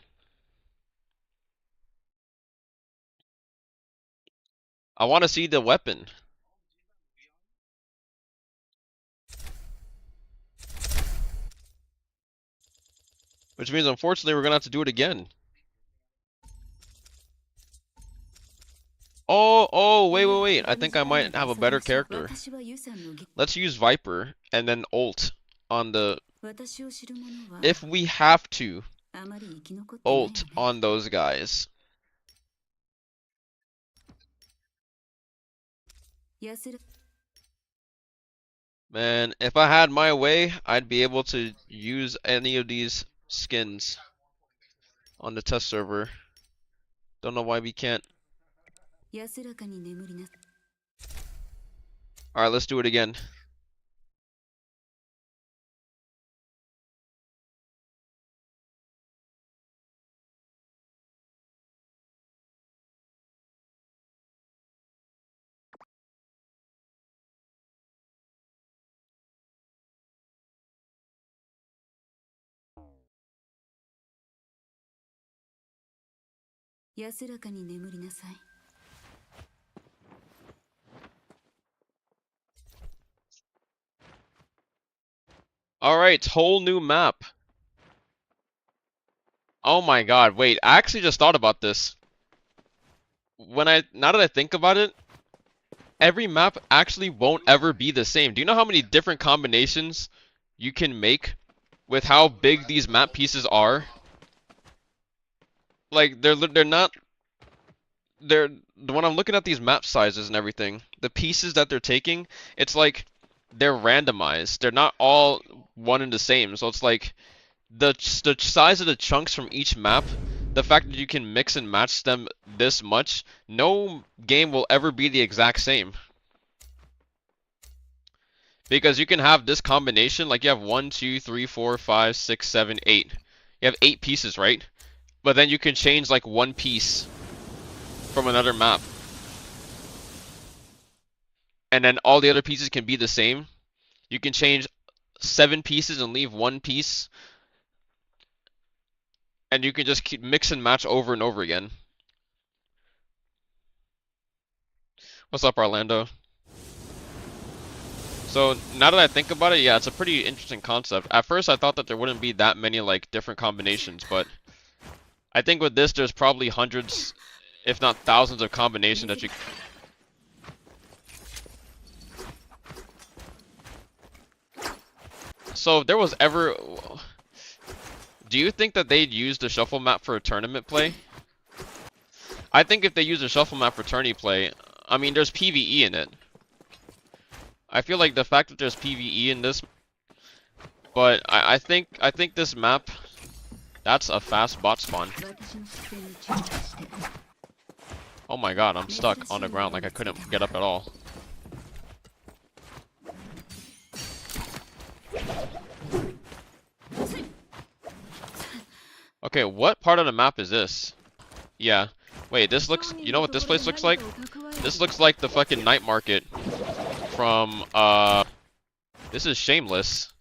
I want to see the weapon. Which means unfortunately we're gonna have to do it again. Oh, wait. I think I might have a better character. Let's use Viper and then ult on the... If we have to, ult on those guys. Man, if I had my way, I'd be able to use any of these skins on the test server. Don't know why we can't. Alright, let's do it again. 安らかに眠りなさい。Alright, whole new map. Oh my god, wait, I actually just thought about this. Now that I think about it, every map actually won't ever be the same. Do you know how many different combinations you can make with how big these map pieces are? Like, they're not, when I'm looking at these map sizes and everything, the pieces that they're taking, it's like they're randomized. They're not all one and the same. So it's like the size of the chunks from each map, the fact that you can mix and match them this much, no game will ever be the exact same. Because you can have this combination, like you have 1, 2, 3, 4, 5, 6, 7, 8. You have 8 pieces, right? But then you can change like one piece from another map. And then all the other pieces can be the same. You can change 7 pieces and leave 1 piece. And you can just keep mix and match over and over again. What's up, Orlando? So now that I think about it, yeah, it's a pretty interesting concept. At first I thought that there wouldn't be that many like different combinations, but I think with this there's probably hundreds, if not thousands of combinations that you... So if there was ever... Do you think that they'd use the shuffle map for a tournament play? I think if they use the shuffle map for tourney play, I mean there's PvE in it. I feel like the fact that there's PvE in this, but I think this map, that's a fast bot spawn. Oh my god, I'm stuck on the ground like I couldn't get up at all. Okay, what part of the map is this? Yeah. Wait, this looks, you know what this place looks like? This looks like the fucking night market from, this is Shameless.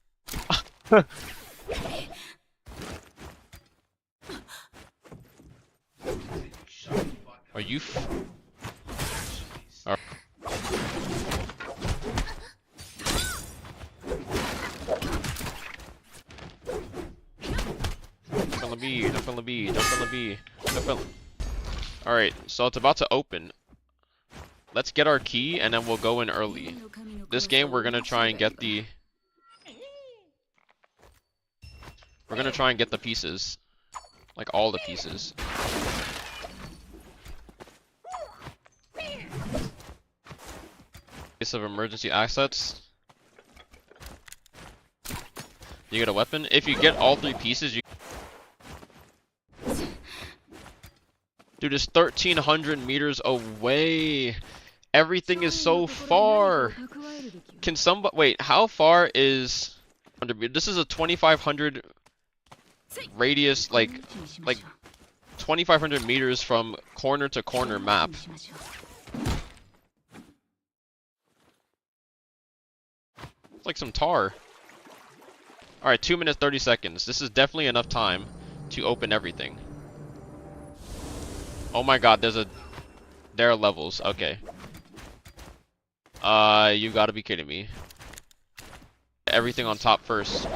Are you Alright, so it's about to open. Let's get our key and then we'll go in early. This game we're gonna try and get the... We're gonna try and get the pieces. Like all the pieces. Case of emergency assets. You get a weapon. If you get all 3 pieces, you... Dude, it's 1,300 meters away. Everything is so far. Can somebody... Wait, how far is... This is a 2,500 radius, like 2,500 meters from corner to corner map. It's like some tar. Alright, 2 minutes 30 seconds. This is definitely enough time to open everything. Oh my god, there are levels. Okay. You gotta be kidding me. Everything on top first.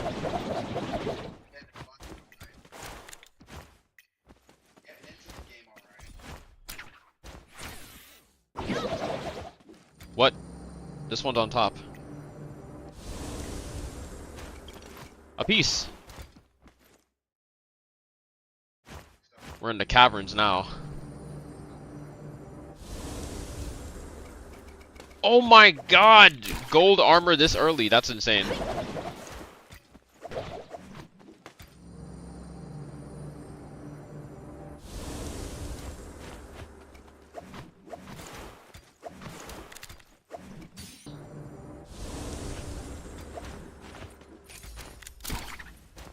What? This one's on top. A piece. We're in the caverns now. Oh my god! Gold armor this early, that's insane.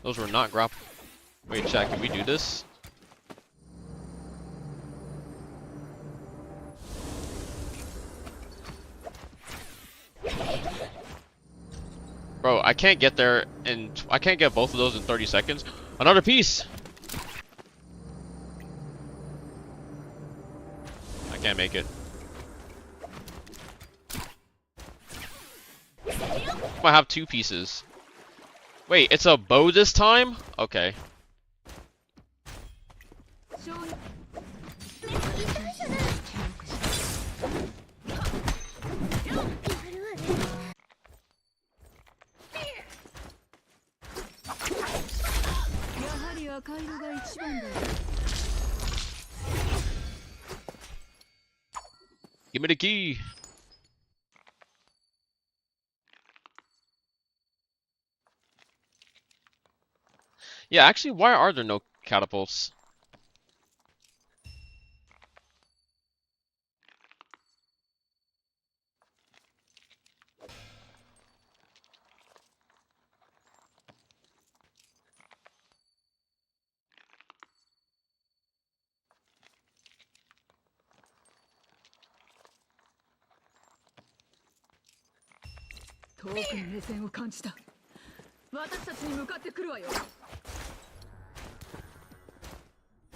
Those were not grapple. Wait, chat, can we do this? Bro, I can't get there and I can't get both of those in 30 seconds. Another piece! can't make it. I have 2 pieces. Wait, it's a bow this time? Okay. 勝利 やはり赤色が一番だよ Give me the key. Yeah, actually, why are there no catapults?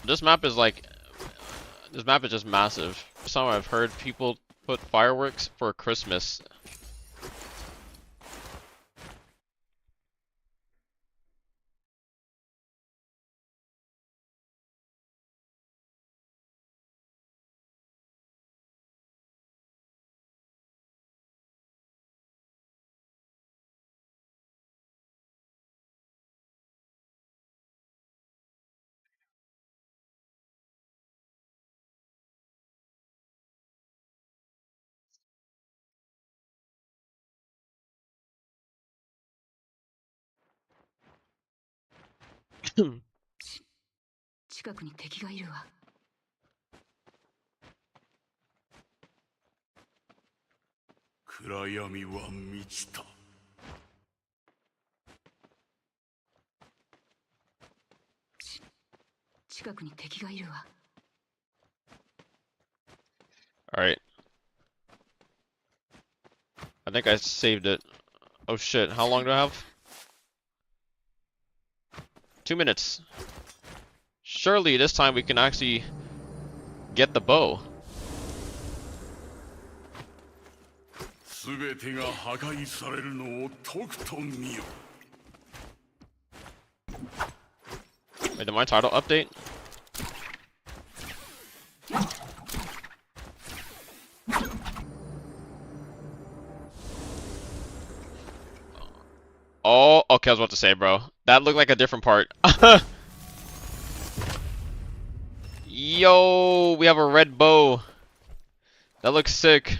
This map is like, this map is just massive. First time I've heard people put fireworks for Christmas. Alright. I think I saved it. Oh shit, how long do I have? 2 minutes. Surely this time we can actually get the bow. Wait, did my title update? Oh, okay, I was about to say, bro. That looked like a different part. Yo, we have a red bow. That looks sick.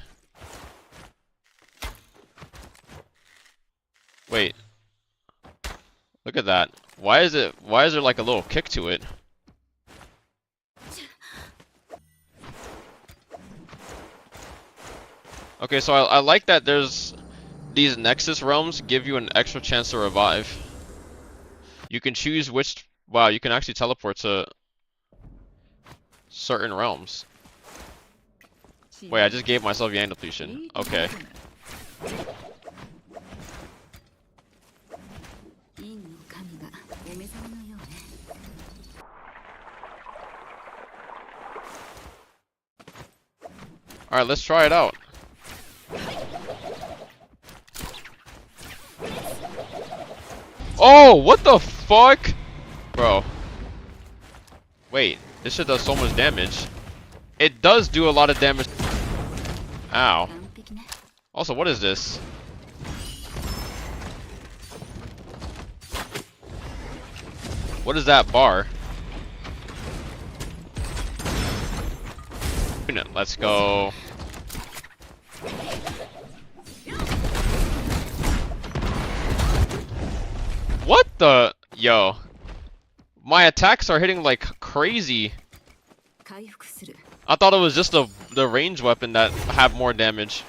Wait. Look at that. Why is there like a little kick to it? Okay, so I like that there's these Nexus realms give you an extra chance to revive. You can choose which, wow, you can actually teleport to certain realms. Wait, I just gave myself Yang depletion. Okay. Alright, let's try it out. Oh, what the fuck? Bro. Wait, this shit does so much damage. It does do a lot of damage. Ow. Also, what is this? What is that bar? Let's go. What the? Yo. My attacks are hitting like crazy. I thought it was just the range weapon that had more damage.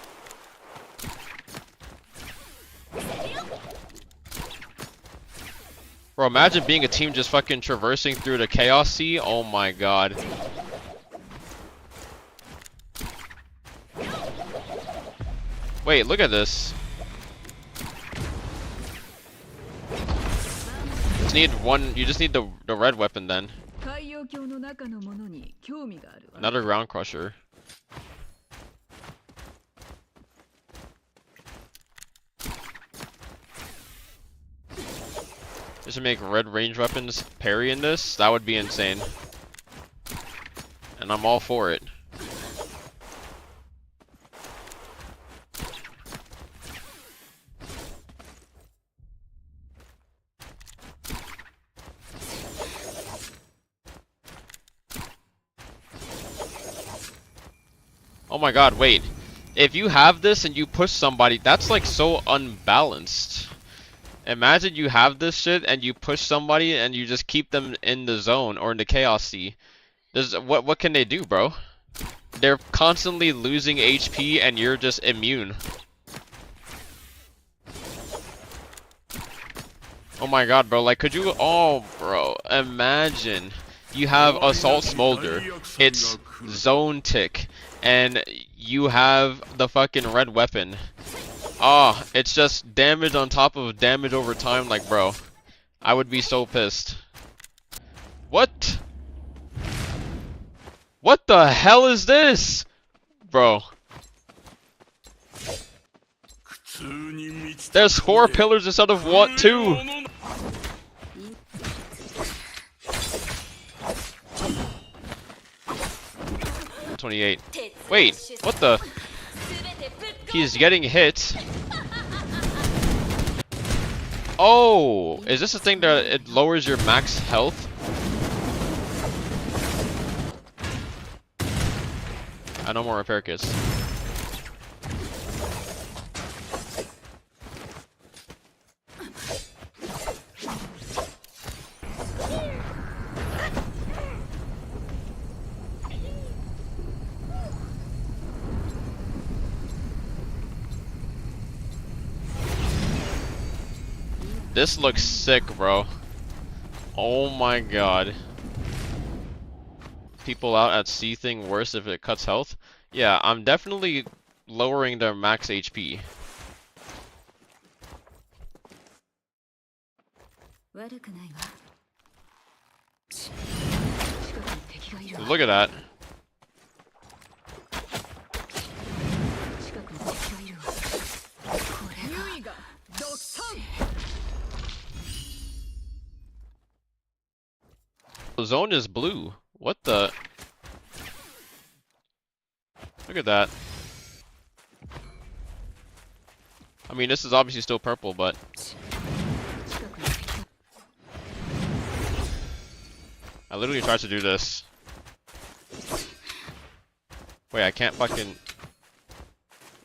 Bro, imagine being a team just fucking traversing through the Chaos Sea. Oh my god. Wait, look at this. You just need the red weapon then. Another ground crusher. Just to make red range weapons parry in this, that would be insane. And I'm all for it. Oh my god, wait. If you have this and you push somebody, that's like so unbalanced. Imagine you have this shit and you push somebody and you just keep them in the zone or in the Chaos Sea. What can they do, bro? They're constantly losing HP and you're just immune. Oh my god, bro, like could you bro, imagine you have Assault Smolder, it's zone tick, and you have the fucking red weapon. It's just damage on top of damage over time, like bro. I would be so pissed. What? What the hell is this? Bro. There's 4 pillars instead of what? 2. $28. Wait, what the? He's getting hit. Oh, is this a thing that it lowers your max health? No more repair kits. This looks sick, bro. Oh my god. People out at sea thing worse if it cuts health? Yeah, I'm definitely lowering their max HP. Look at that. The zone is blue. What the? Look at that. I mean, this is obviously still purple, but... I literally tried to do this. Wait, I can't fucking...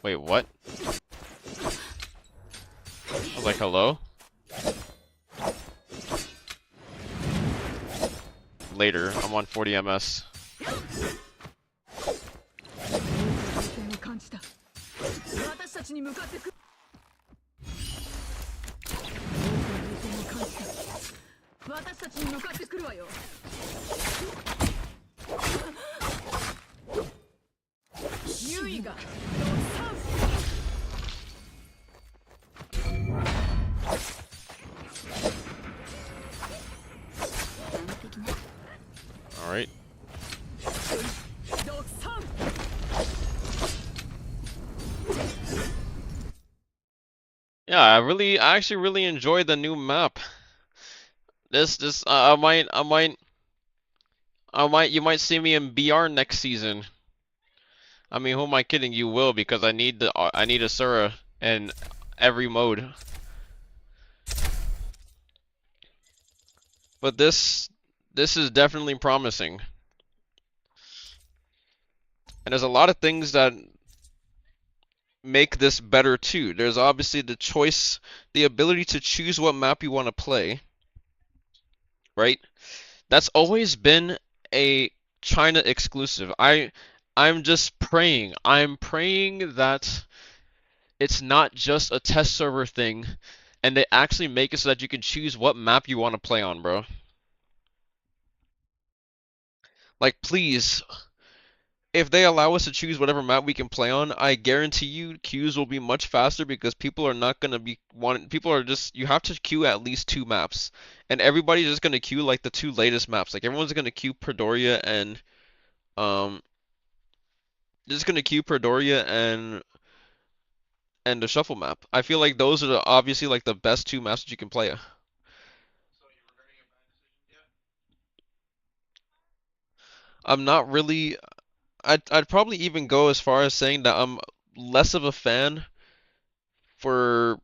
Wait, what? I was like, hello? Later, I'm on 40 MS. Alright. Yeah, I actually really enjoyed the new map. You might see me in BR next season. I mean, who am I kidding? You will, because I need Asura in every mode. But this is definitely promising. And there's a lot of things that make this better too. There's obviously the choice, the ability to choose what map you want to play. Right? That's always been a China exclusive. I'm just praying. I'm praying that it's not just a test server thing and they actually make it so that you can choose what map you want to play on, bro. Like, please, if they allow us to choose whatever map we can play on, I guarantee you queues will be much faster because people are not going to be people are just, you have to queue at least 2 maps. And everybody's just going to queue like the 2 latest maps. Like everyone's going to queue Predoria and just gonna queue Perdoria and the shuffle map. I feel like those are obviously like the best two maps that you can play. So you regretting a bad decision yet? I'm not really. I'd probably even go as far as saying that I'm less of a fan for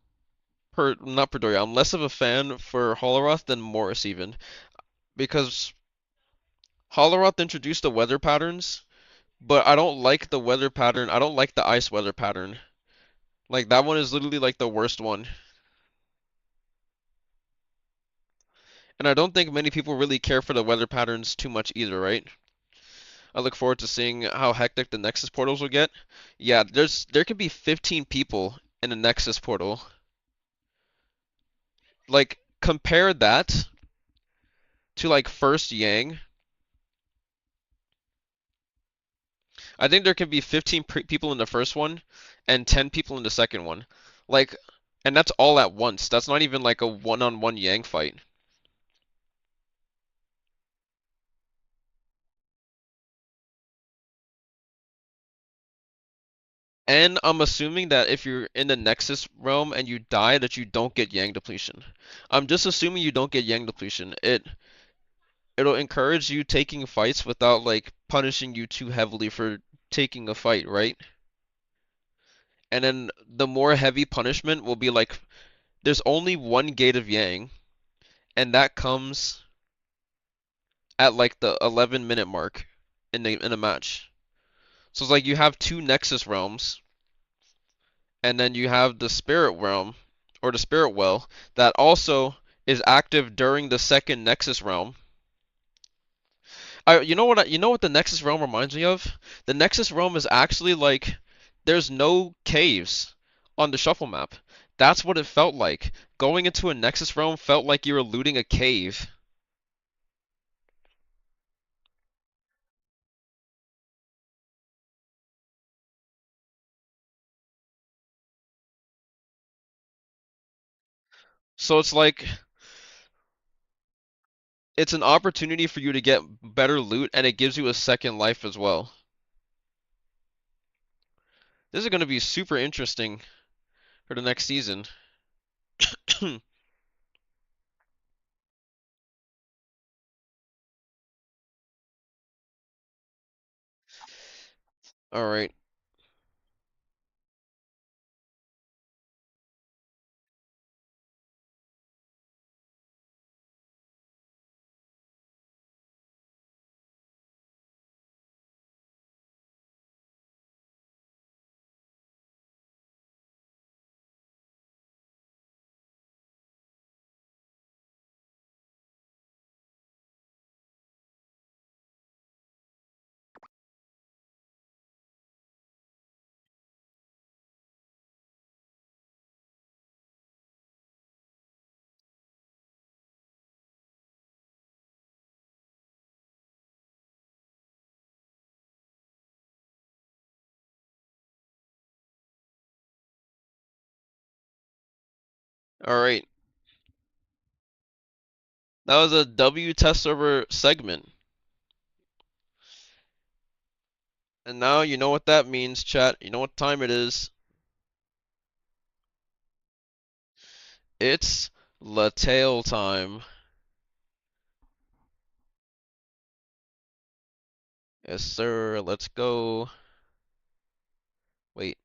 not Perdoria. I'm less of a fan for Holoroth than Morris even because Holoroth introduced the weather patterns, but I don't like the weather pattern. I don't like the ice weather pattern. Like that one is literally like the worst one. And I don't think many people really care for the weather patterns too much either, right? I look forward to seeing how hectic the Nexus portals will get. Yeah, there could be 15 people in a Nexus portal. Like compare that to like first Yang. I think there can be 15 people in the first one and 10 people in the second one. Like, and that's all at once. That's not even like a one-on-one Yang fight. And I'm assuming that if you're in the Nexus realm and you die, that you don't get Yang depletion. I'm just assuming you don't get Yang depletion. It'll encourage you taking fights without like punishing you too heavily for taking a fight, right? And then the more heavy punishment will be like there's only one gate of Yang, and that comes at like the 11-minute mark in a match. So it's like you have two Nexus realms, and then you have the Spirit realm or the Spirit Well that also is active during the second Nexus realm. You know what the Nexus realm reminds me of? The Nexus realm is actually like there's no caves on the shuffle map. That's what it felt like. Going into a Nexus realm felt like you were looting a cave. So it's like it's an opportunity for you to get better loot and it gives you a second life as well. This is going to be super interesting for the next season. All right. All right. That was a W test server segment. And now you know what that means, chat. You know what time it is. It's Latail time. Yes, sir. Let's go. Wait.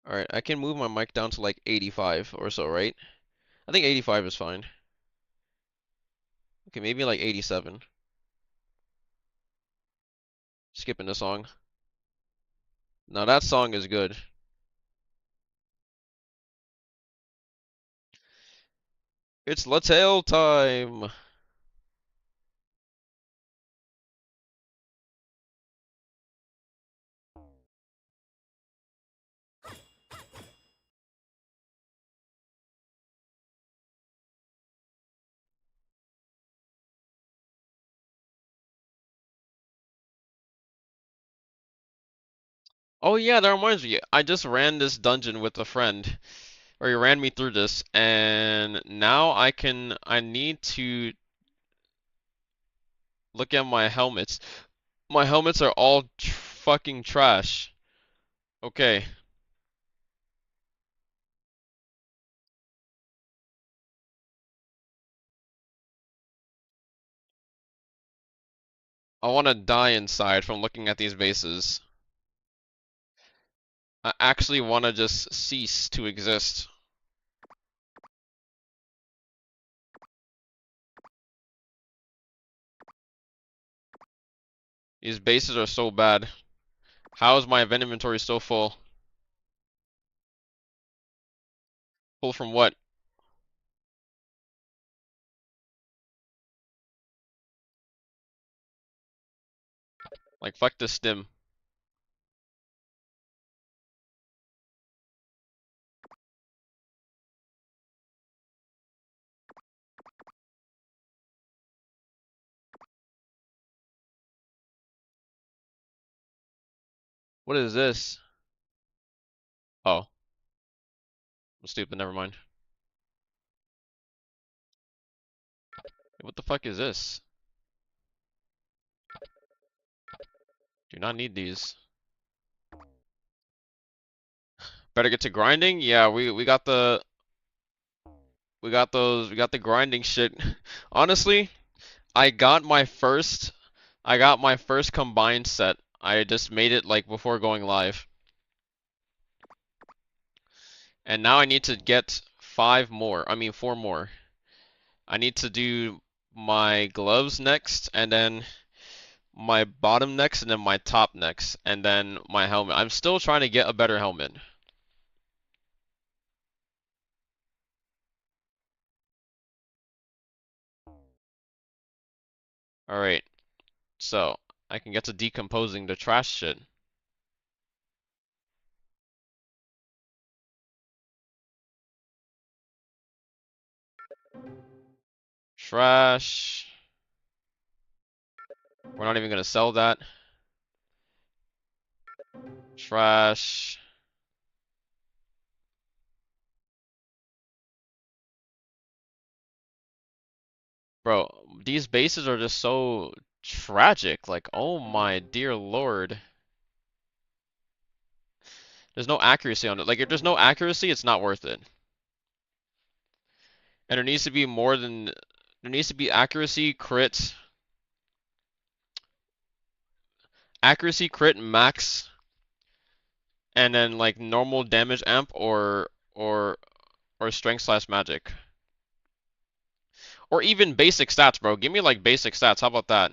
All right, I can move my mic down to like 85 or so, right? I think 85 is fine. Okay, maybe like 87. Skipping the song. Now that song is good. It's Latail time. Oh yeah, that reminds me. I just ran this dungeon with a friend, or he ran me through this, and now I need to look at my helmets. My helmets are all fucking trash. Okay. I want to die inside from looking at these bases. I actually want to just cease to exist. These bases are so bad. How is my event inventory so full? Full from what? Like, fuck this stim. What is this? Oh. I'm stupid, never mind. What the fuck is this? Do not need these. Better get to grinding? Yeah, we got the we got the grinding shit. Honestly, I got my first combined set. I just made it like before going live. And now I need to get 4 more. I need to do my gloves next, and then my bottom next, and then my top next, and then my helmet. I'm still trying to get a better helmet. Alright, so I can get to decomposing the trash shit. Trash. We're not even gonna sell that. Trash. Bro, these bases are just so tragic. Like, oh my dear lord. There's no accuracy on it. Like, if there's no accuracy, it's not worth it. And there needs to be more than... There needs to be accuracy, crit... Accuracy, crit, max... And then, like, normal damage amp or strength slash magic. Or even basic stats, bro. Give me, like, basic stats. How about that?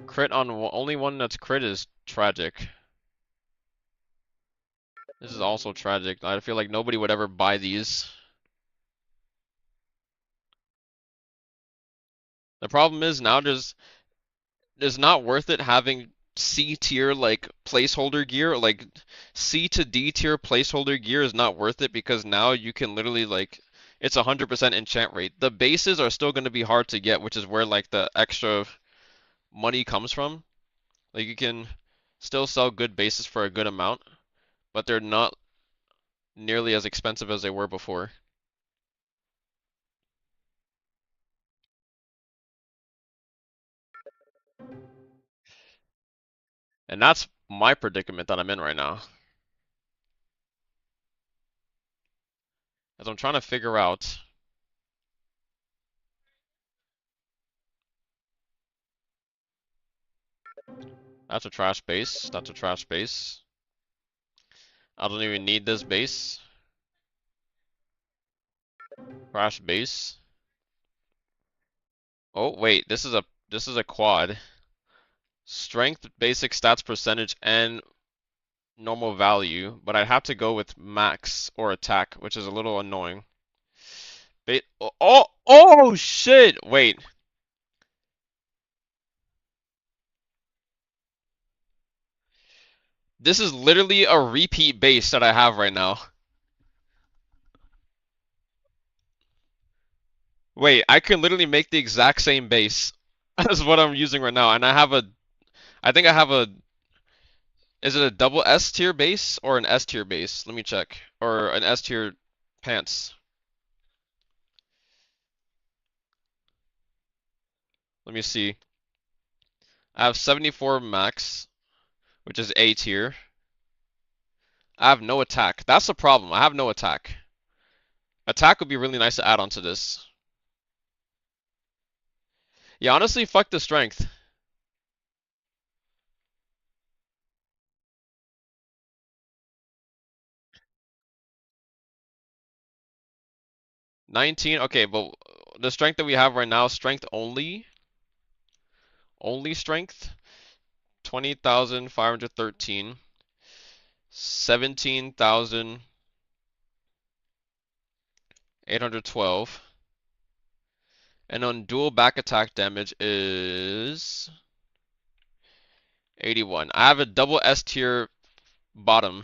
Crit on... Only one that's crit is tragic. This is also tragic. I feel like nobody would ever buy these. The problem is now there's not worth it having C tier like placeholder gear. Like C to D tier placeholder gear is not worth it because now you can literally like it's 100% enchant rate. The bases are still going to be hard to get, which is where like the extra money comes from. Like you can still sell good bases for a good amount, but they're not nearly as expensive as they were before. And that's my predicament that I'm in right now. As I'm trying to figure out. That's a trash base. That's a trash base. I don't even need this base. Trash base. Oh wait, this is a quad. Strength, basic stats percentage, and normal value, but I'd have to go with max or attack, which is a little annoying. Oh shit! Wait. This is literally a repeat base that I have right now. Wait, I can literally make the exact same base. That's what I'm using right now, and I think I have a, is it a double S tier base or an S tier base? Let me check. Or an S tier pants. Let me see. I have 74 max, which is A tier. I have no attack. That's the problem. I have no attack. Attack would be really nice to add onto this. Yeah, honestly, fuck the strength. 19. Okay, but the strength that we have right now, strength only. Only strength. 20,513. 17,812. And on dual back attack damage is 81. I have a double S tier bottom.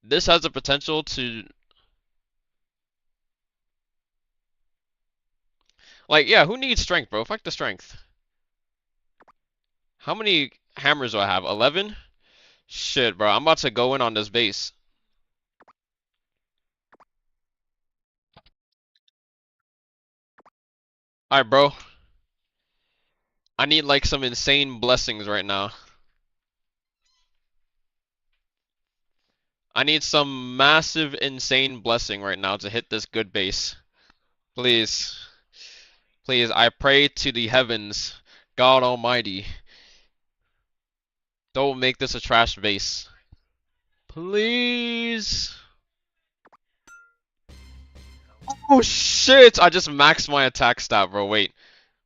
This has the potential to, like, yeah, who needs strength, bro? Fuck the strength. How many hammers do I have? 11? Shit, bro. I'm about to go in on this base. Alright, bro. I need like some insane blessings right now. I need some massive, insane blessing right now to hit this good base. Please. Please, I pray to the heavens, God Almighty. Don't make this a trash base. Please. Oh shit! I just maxed my attack stat, bro. Wait.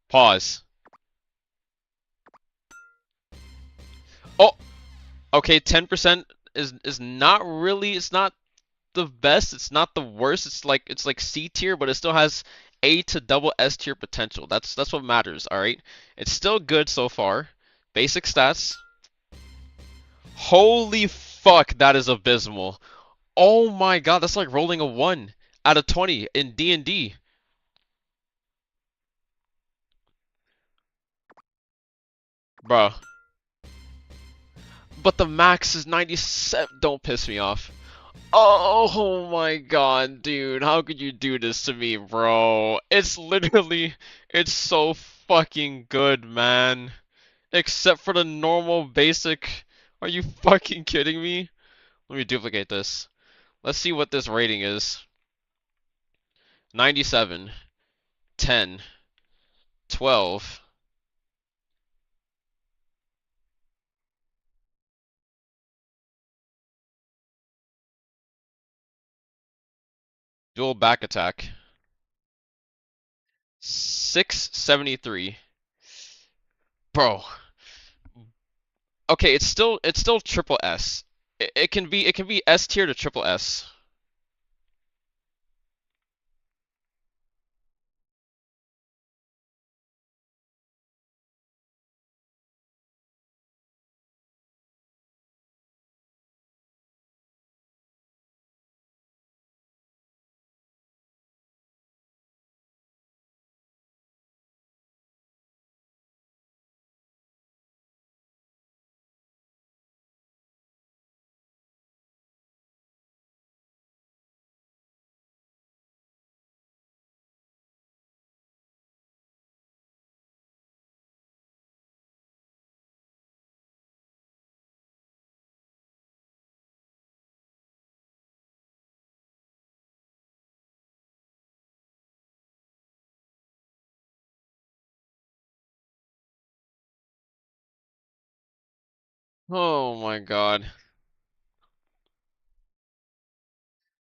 Pause. Oh, okay, 10% is not really, it's not the best, it's not the worst. It's like C tier, but it still has A to double S tier potential. That's what matters, all right? It's still good so far. Basic stats. Holy fuck, that is abysmal. Oh my god, that's like rolling a 1 out of 20 in D&D. Bro. But the max is 97. Don't piss me off. Oh my god, dude. How could you do this to me, bro? It's literally, it's so fucking good, man. Except for the normal basic. Are you fucking kidding me? Let me duplicate this. Let's see what this rating is. 97, 10, 12. Dual back attack. 673. Bro. Okay, it's still triple S. It can be S tier to triple S. Oh my god.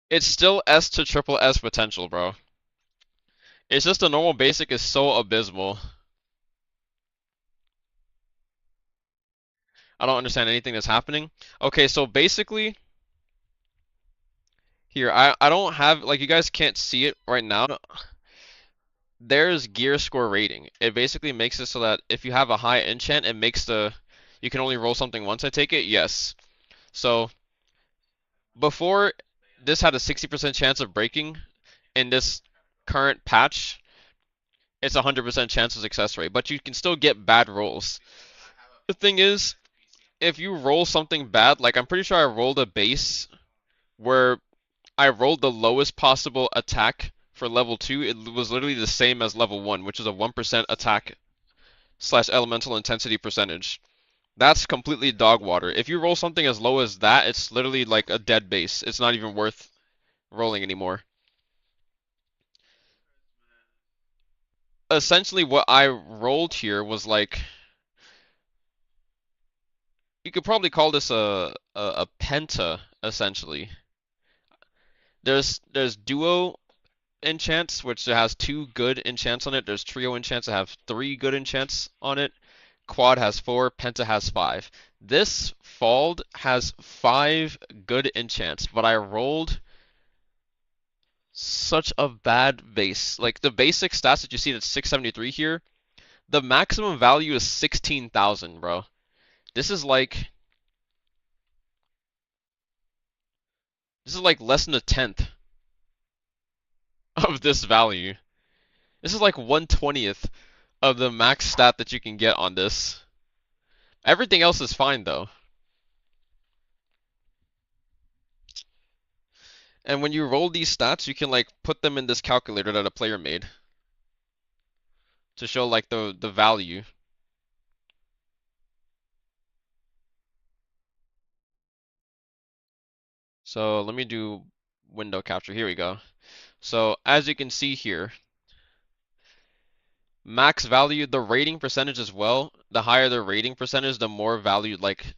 It's still S to triple S potential, bro. It's just the normal basic is so abysmal. I don't understand anything that's happening. Okay, so basically, here, I don't have, like, you guys can't see it right now. There's gear score rating. It basically makes it so that if you have a high enchant, it makes you can only roll something once, I take it? Yes. So, before, this had a 60% chance of breaking. In this current patch, it's 100% chance of success rate, but you can still get bad rolls. The thing is, if you roll something bad, like I'm pretty sure I rolled a base where I rolled the lowest possible attack for level 2, it was literally the same as level 1, which is a 1% attack / elemental intensity percentage. That's completely dog water. If you roll something as low as that, it's literally like a dead base. It's not even worth rolling anymore. Essentially, what I rolled here was like, you could probably call this a penta, essentially. There's duo enchants, which has 2 good enchants on it. There's trio enchants that have 3 good enchants on it. Quad has 4, Penta has 5. This Fald has 5 good enchants, but I rolled such a bad base. Like the basic stats that you see that's 673 here, the maximum value is 16,000, bro. This is like less than a tenth of this value. This is like 1/20th of the max stat that you can get on this. Everything else is fine though. And when you roll these stats, you can like put them in this calculator that a player made to show like the value. So let me do window capture. Here we go. So as you can see here, max value, the rating percentage as well. The higher the rating percentage, the more value like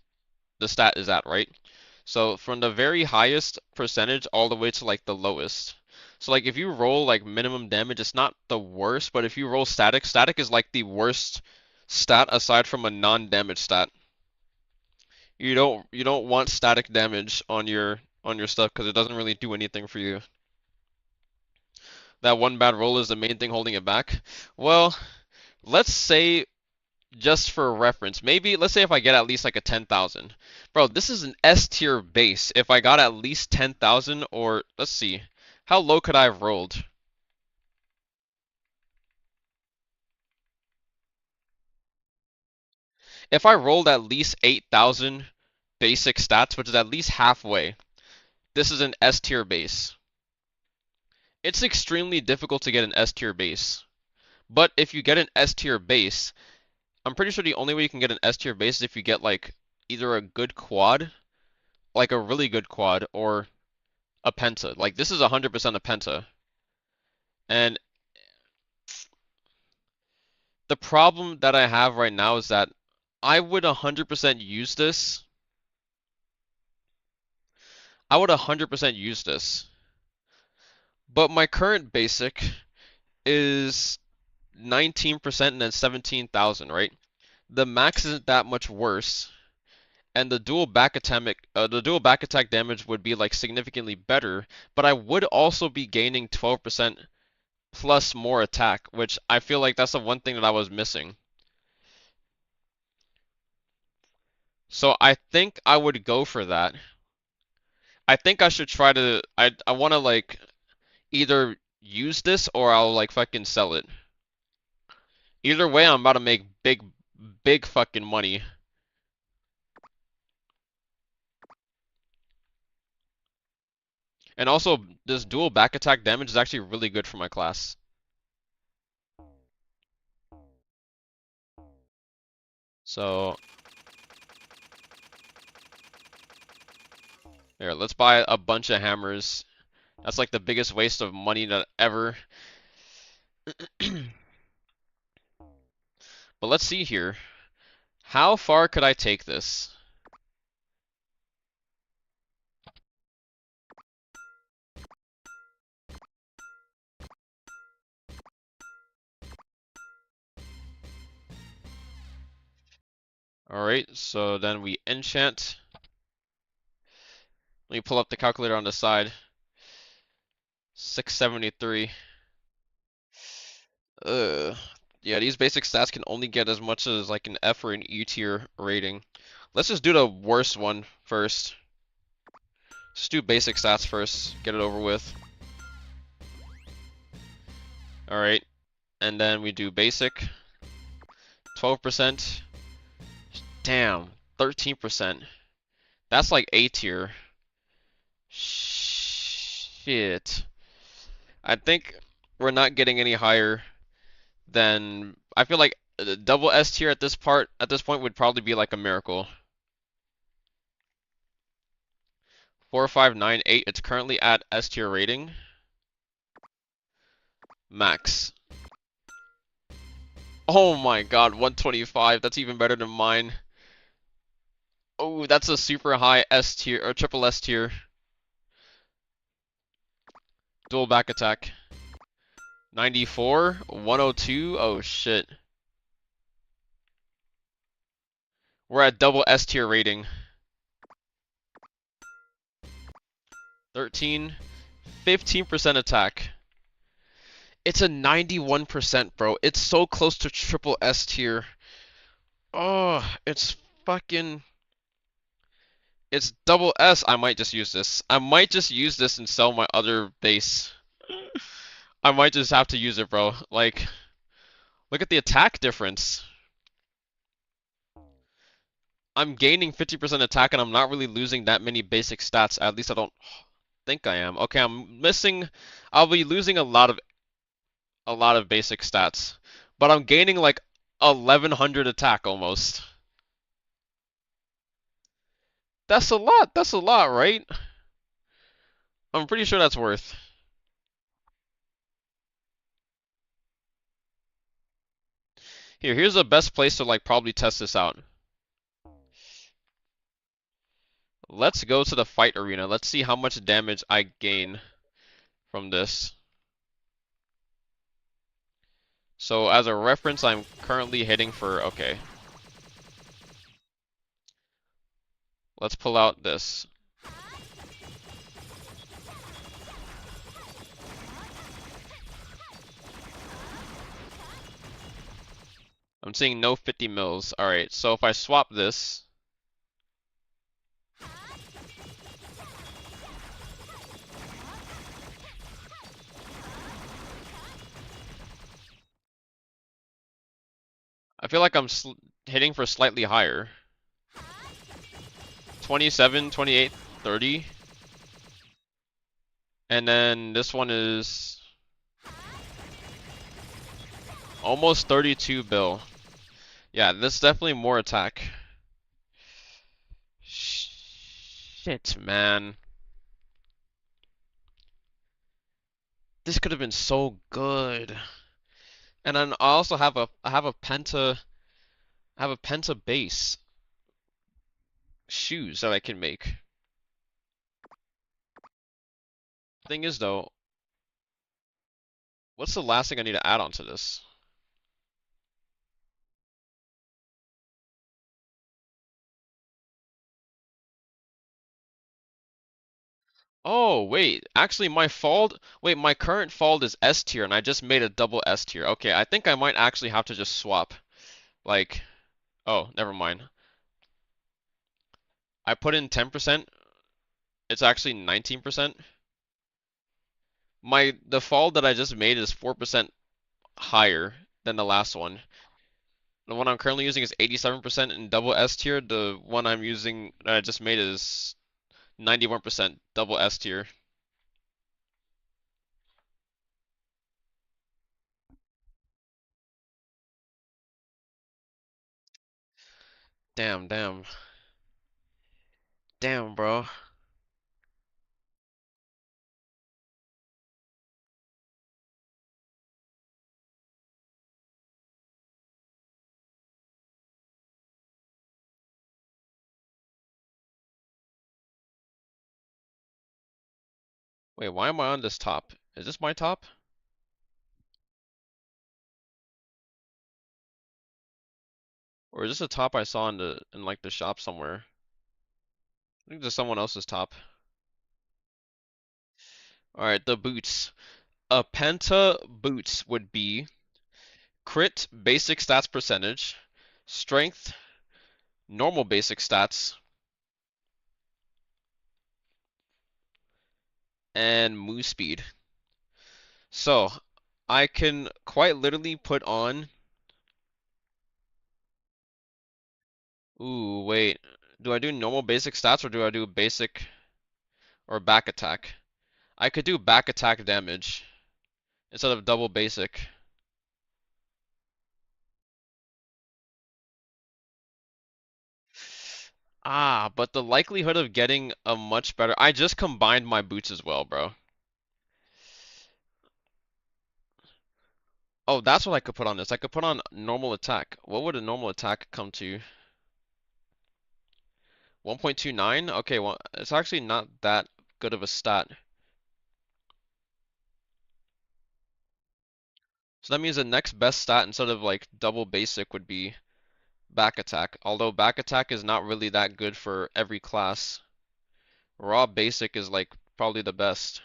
the stat is at, right? So from the very highest percentage all the way to like the lowest. So like if you roll like minimum damage, it's not the worst, but if you roll static, static is like the worst stat aside from a non-damage stat. You don't want static damage on your stuff because it doesn't really do anything for you. That one bad roll is the main thing holding it back. Well, let's say just for reference, maybe let's say if I get at least like a 10,000. Bro, this is an S tier base. If I got at least 10,000 or let's see. How low could I have rolled? If I rolled at least 8,000 basic stats, which is at least halfway, this is an S tier base. It's extremely difficult to get an S tier base. But if you get an S tier base, I'm pretty sure the only way you can get an S tier base is if you get like either a good quad, like a really good quad, or a penta. Like this is 100% a penta. And the problem that I have right now is that I would 100% use this. I would 100% use this. But my current basic is 19% and then 17,000, right? The max isn't that much worse, and the dual back attack damage would be like significantly better, but I would also be gaining 12% plus more attack, which I feel like that's the one thing that I was missing. So I think I would go for that. I think I should try to I want to like either use this or I'll like fucking sell it. Either way, I'm about to make big fucking money. And also, this dual back attack damage is actually really good for my class. So, here, let's buy a bunch of hammers. That's like the biggest waste of money that ever. But let's see here. How far could I take this? Alright, so then we enchant. Let me pull up the calculator on the side. 673. Yeah, these basic stats can only get as much as like an F or an E tier rating. Let's just do the worst one first. Let's do basic stats first. Get it over with. Alright. and then we do basic, 12%. Damn, 13%. That's like A tier. Shit. I think we're not getting any higher than. I feel like double S tier at this point would probably be like a miracle. 4598. It's currently at S tier rating. Max. Oh my god, 125. That's even better than mine. Oh, that's a super high S tier or triple S tier. Dual back attack. 94, 102. Oh shit. We're at double S tier rating. 13, 15% attack. It's a 91%, bro. It's so close to triple S tier. Oh, it's fucking. It's double S. I might just use this. I might just use this and sell my other base. I might just have to use it, bro. Like, look at the attack difference. I'm gaining 50% attack and I'm not really losing that many basic stats. At least I don't think I am. Okay, I'll be losing a lot of basic stats. But I'm gaining like 1100 attack almost. That's a lot, right? I'm pretty sure that's worth. Here's the best place to like probably test this out. Let's go to the fight arena. Let's see how much damage I gain from this. So as a reference, I'm currently hitting for, okay. Let's pull out this. I'm seeing no 50 mils. Alright, so if I swap this. I feel like I'm hitting for slightly higher. 27, 28, 30. And then this one is almost 32 bill. Yeah, this is definitely more attack. Shit, man. This could have been so good. And then I also have a penta base shoes that I can make. Thing is though, what's the last thing I need to add onto this? Oh, wait. Actually, my current fold is S tier, and I just made a double S tier. Okay, I think I might actually have to just swap. Like, oh, never mind. I put in 10%. It's actually 19%. The fold that I just made is 4% higher than the last one. The one I'm currently using is 87% in double S tier. The one I'm using that I just made is 91% double S tier. Damn, damn. Damn, bro. Wait, why am I on this top? Is this my top? Or is this a top I saw in like the shop somewhere? I think there's someone else's top. Alright, the boots. A penta boots would be crit basic stats percentage, strength, normal basic stats, and move speed. So, I can quite literally put on. Ooh, wait. Do I do normal basic stats or do I do basic or back attack? I could do back attack damage instead of double basic. Ah, but the likelihood of getting a much better. I just combined my boots as well, bro. Oh, that's what I could put on this. I could put on normal attack. What would a normal attack come to? 1.29? Okay, well, it's actually not that good of a stat. So that means the next best stat instead of like double basic would be back attack. Although back attack is not really that good for every class. Raw basic is like probably the best.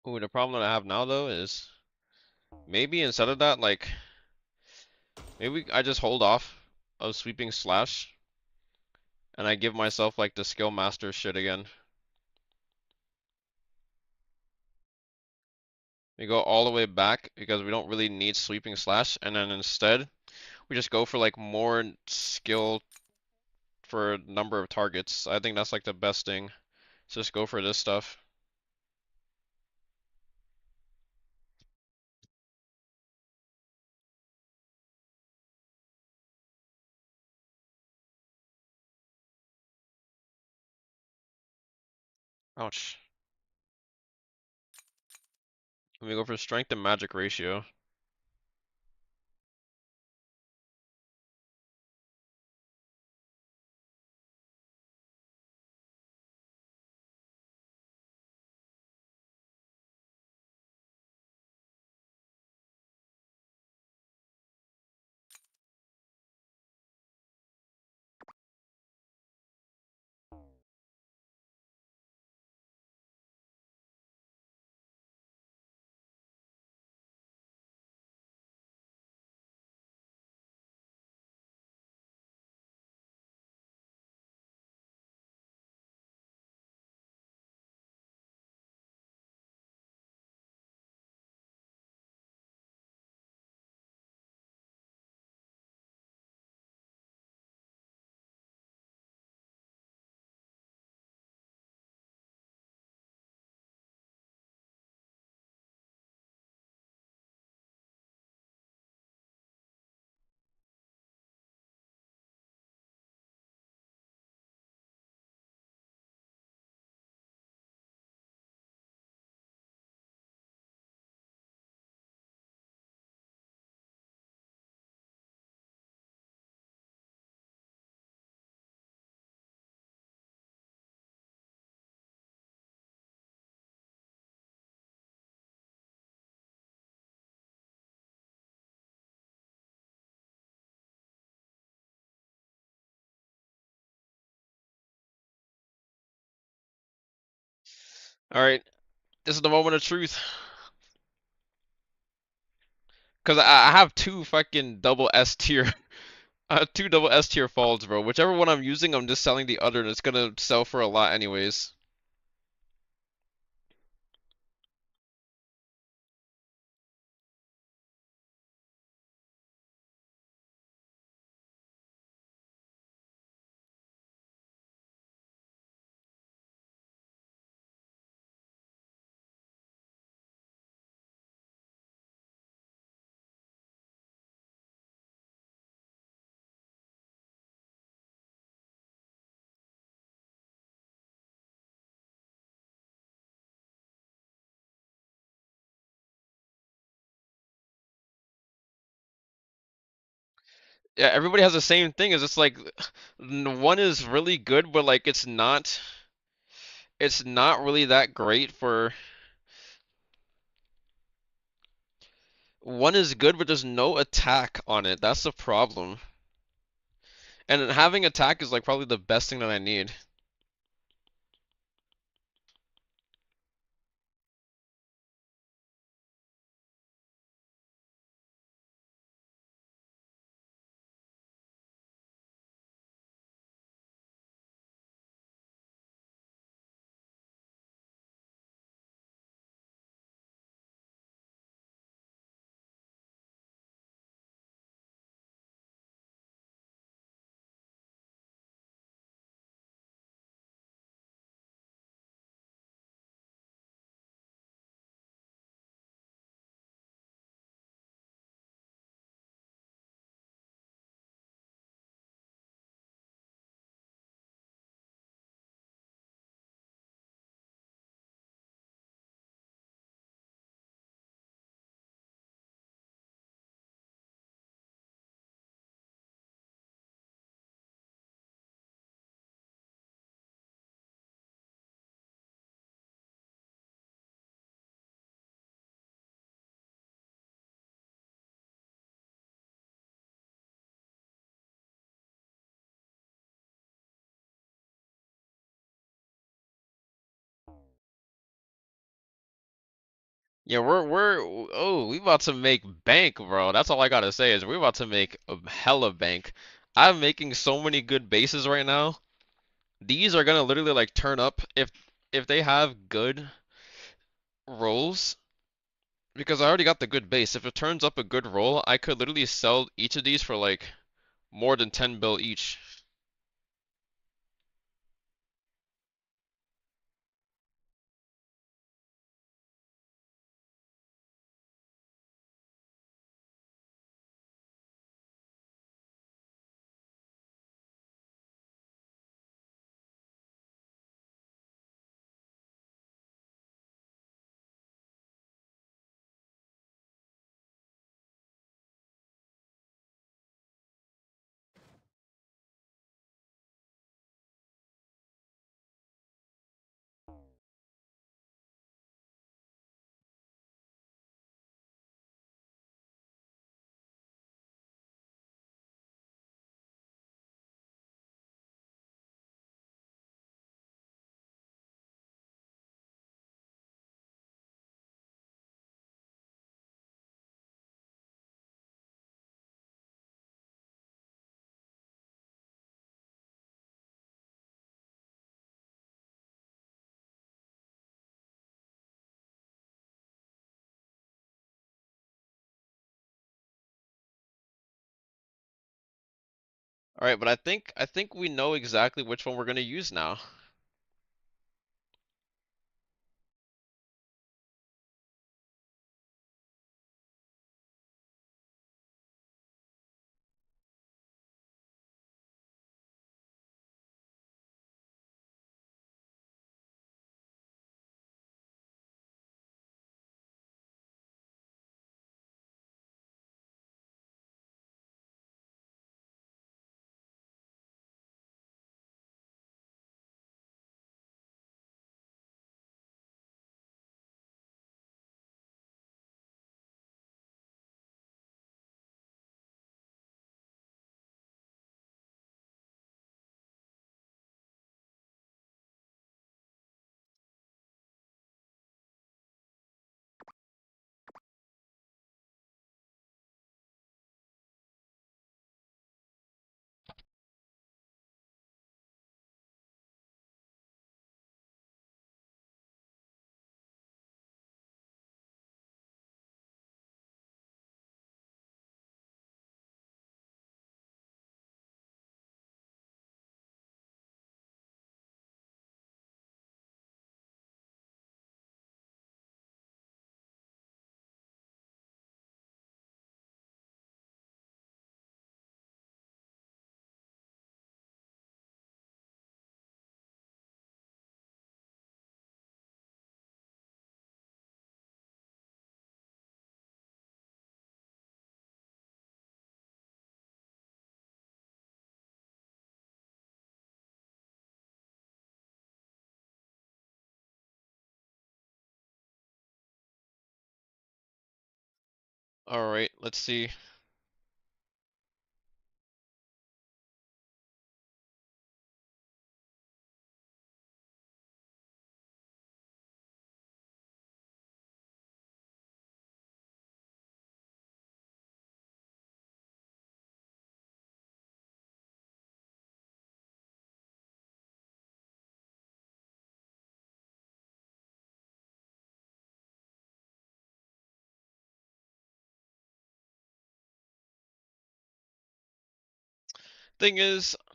Ooh, the problem that I have now though is maybe instead of that, like maybe I just hold off of sweeping slash and I give myself like the skill master shit again. We go all the way back because we don't really need sweeping slash, and then instead we just go for like more skill for number of targets. I think that's like the best thing. Just go for this stuff. Ouch. Let me go for strength and magic ratio. All right, this is the moment of truth. Cause I have two fucking double S tier, two double S tier falls, bro. Whichever one I'm using, I'm just selling the other, and it's gonna sell for a lot anyways. Yeah, everybody has the same thing. Is it's like one is really good, but like it's not really that great for one is good, but there's no attack on it. That's the problem. And then having attack is like probably the best thing that I need. Yeah, we about to make bank, bro. That's all I gotta say is we're about to make a hella bank. I'm making so many good bases right now. These are gonna literally like turn up if they have good rolls because I already got the good base. If it turns up a good roll, I could literally sell each of these for like more than 10 bill each. All right, but I think we know exactly which one we're gonna use now. Alright, let's see. Thing is, I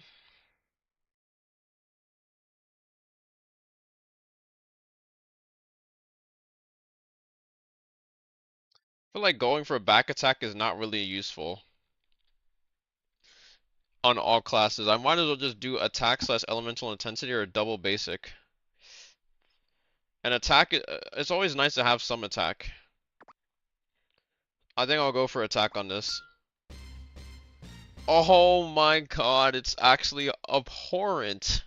feel like going for a back attack is not really useful on all classes. I might as well just do attack slash elemental intensity or double basic. And attack, it's always nice to have some attack. I think I'll go for attack on this. Oh my god, it's actually abhorrent.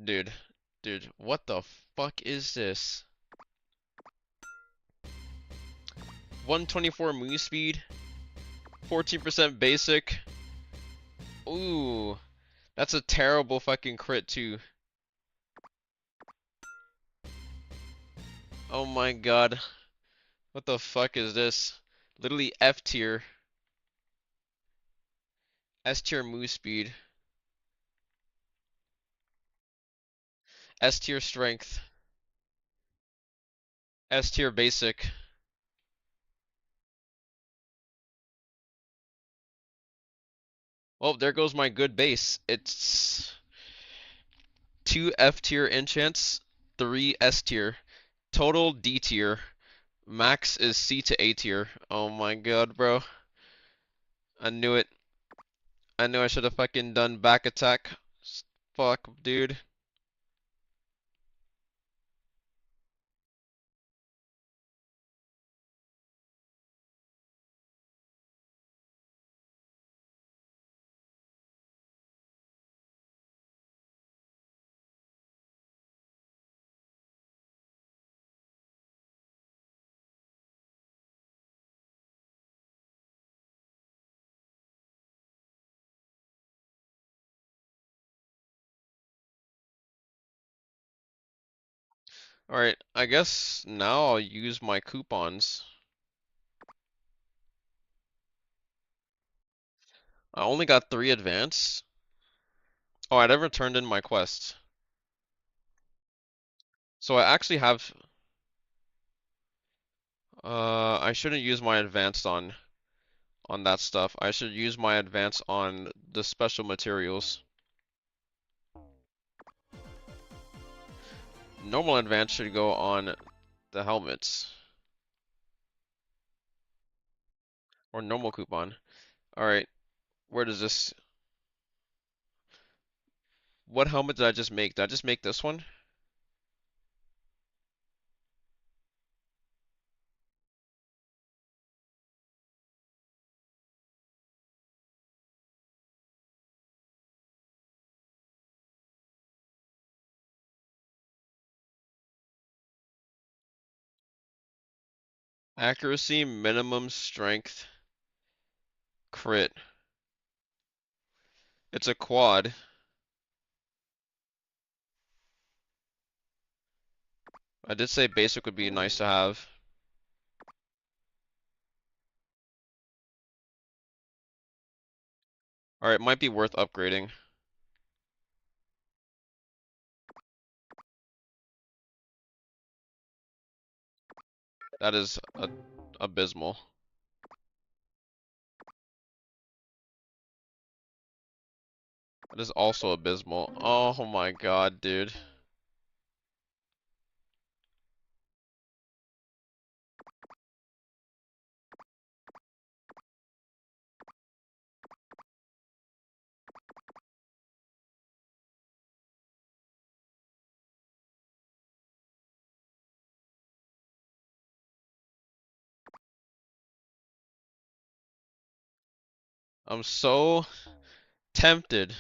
Dude, what the fuck is this? 124 move speed, 14% basic. Ooh, that's a terrible fucking crit too. Oh my god. What the fuck is this? Literally F tier. S tier move speed. S tier strength. S tier basic. Well, there goes my good base. It's 2 F tier enchants, 3 S tier. Total D tier. Max is C to A tier. Oh my god, bro. I knew it. I knew I should have fucking done back attack. Fuck, dude. Alright, I guess now I'll use my coupons. I only got 3 advance. Oh, I never turned in my quest. So I actually have... I shouldn't use my advanced on that stuff. I should use my advance on the special materials. Normal advance should go on the helmets. Or normal coupon. Alright, where does this... What helmet did I just make? Did I just make this one? Accuracy, minimum strength, crit. It's a quad. I did say basic would be nice to have. Alright, might be worth upgrading. That is abysmal. That is also abysmal. Oh my god, dude. I'm so tempted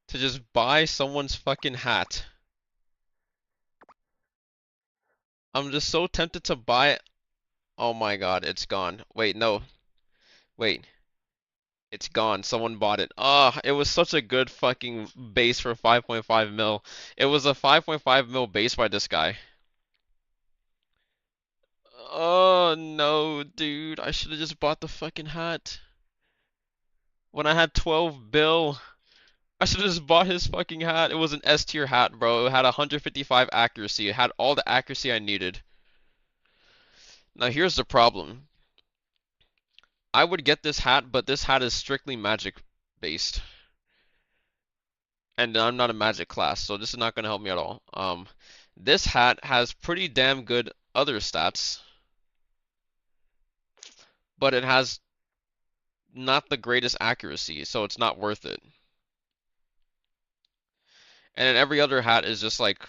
to just buy someone's fucking hat. I'm just so tempted to buy it. Oh my God, it's gone. Wait, no. Wait. It's gone. Someone bought it. Ah, it was such a good fucking base for 5.5 mil. It was a 5.5 mil base by this guy. Oh no, dude. I should have just bought the fucking hat. When I had 12 bill, I should have just bought his fucking hat. It was an S tier hat, bro. It had 155 accuracy. It had all the accuracy I needed. Now here's the problem. I would get this hat, but this hat is strictly magic based. And I'm not a magic class, so this is not going to help me at all. This hat has pretty damn good other stats, but it has not the greatest accuracy, so it's not worth it. And then every other hat is just like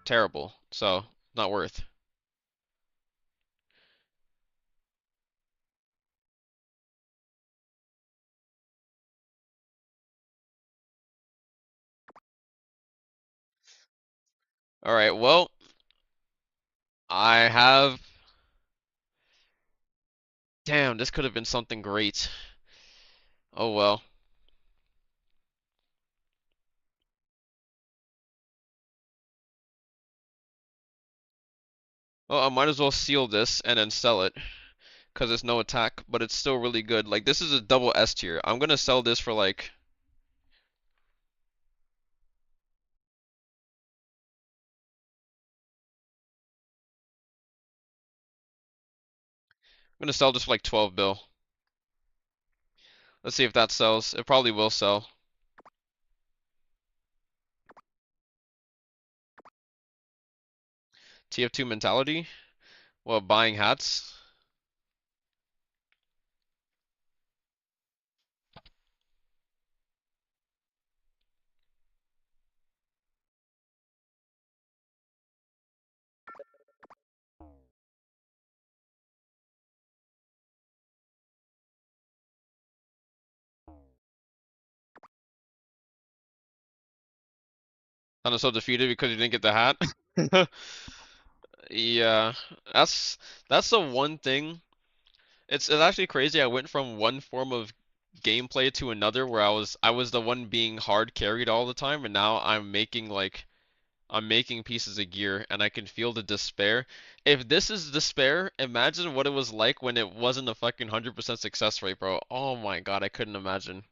terrible, so not worth. All right, well, I have. Damn, this could have been something great. Oh well. Well, I might as well seal this and then sell it, because it's no attack, but it's still really good. Like, this is a double S tier. I'm gonna sell this for like. I'm gonna sell this for like 12 bill. Let's see if that sells. It probably will sell. TF2 mentality? Well, buying hats. I'm so defeated because you didn't get the hat. Yeah, that's that's the one thing. It's actually crazy. I went from one form of gameplay to another where I was the one being hard carried all the time, and now I'm making pieces of gear, and I can feel the despair. If this is despair, imagine what it was like when it wasn't a fucking 100% success rate, bro. Oh my God, I couldn't imagine.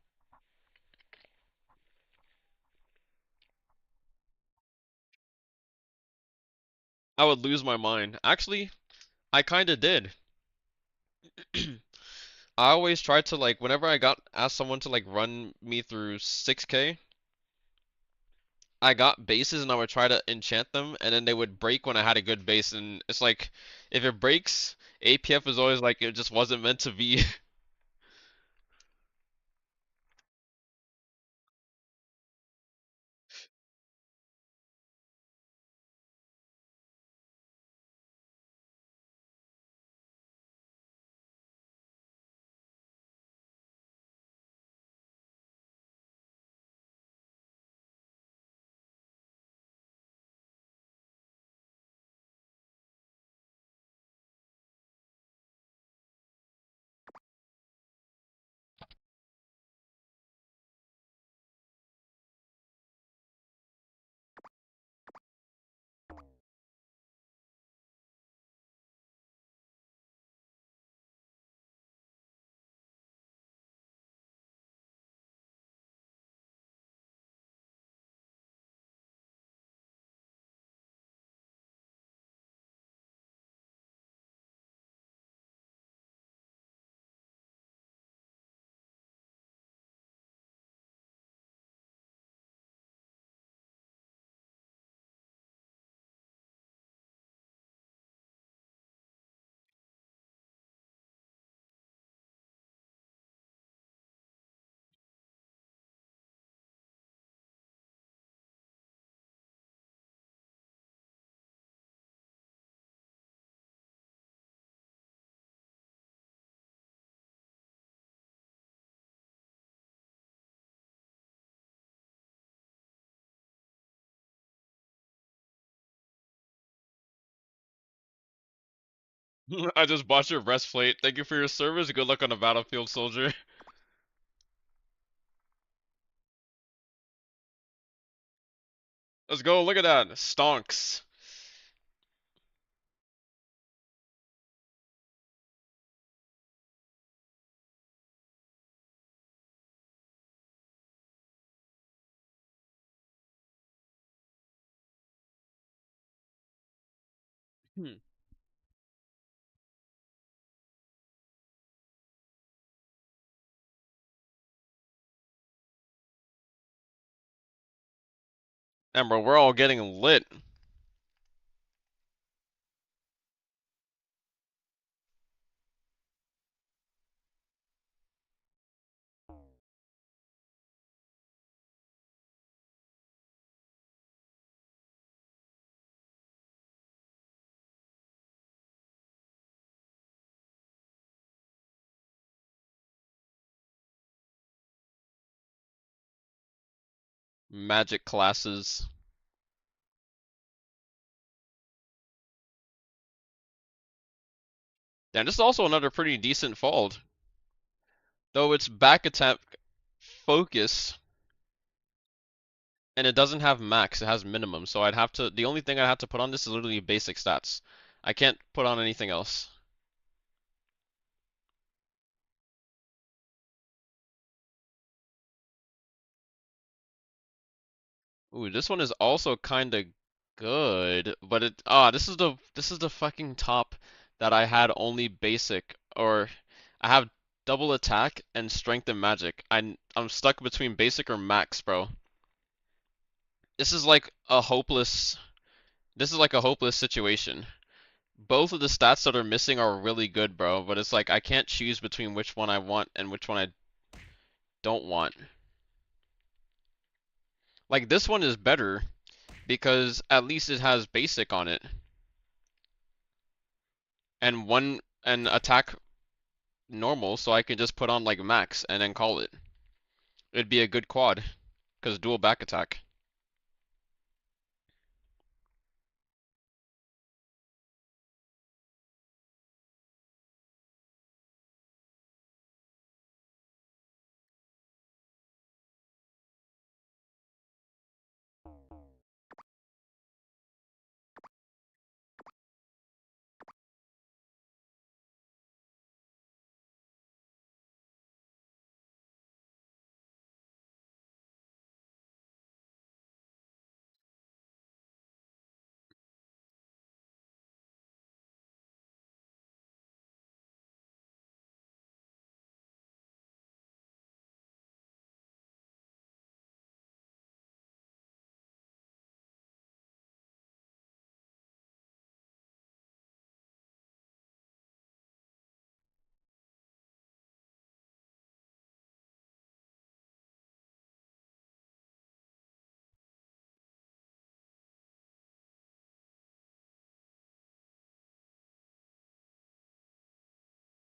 I would lose my mind. Actually, I kinda did. I always tried to like whenever I got asked someone to like run me through 6K, I got bases and I would try to enchant them and then they would break when I had a good base and it's like if it breaks, APF is always like it just wasn't meant to be. I just bought your breastplate. Thank you for your service. Good luck on the battlefield, soldier. Let's go. Look at that. Stonks. Hmm. And bro, we're all getting lit. Magic classes. And this is also another pretty decent fold. Though it's back attack focus, and it doesn't have max, it has minimum. So I'd have to, the only thing I'd have to put on this is literally basic stats. I can't put on anything else. Ooh, this one is also kinda good, but this is the fucking top that I had only basic, or I have double attack and strength and magic. I'm stuck between basic or max, bro. This is like a hopeless this is like a hopeless situation. Both of the stats that are missing are really good, bro, but it's like I can't choose between which one I want and which one I don't want. Like this one is better because at least it has basic on it and attack normal, so I can just put on like max and then call it. It'd be a good quad because dual back attack.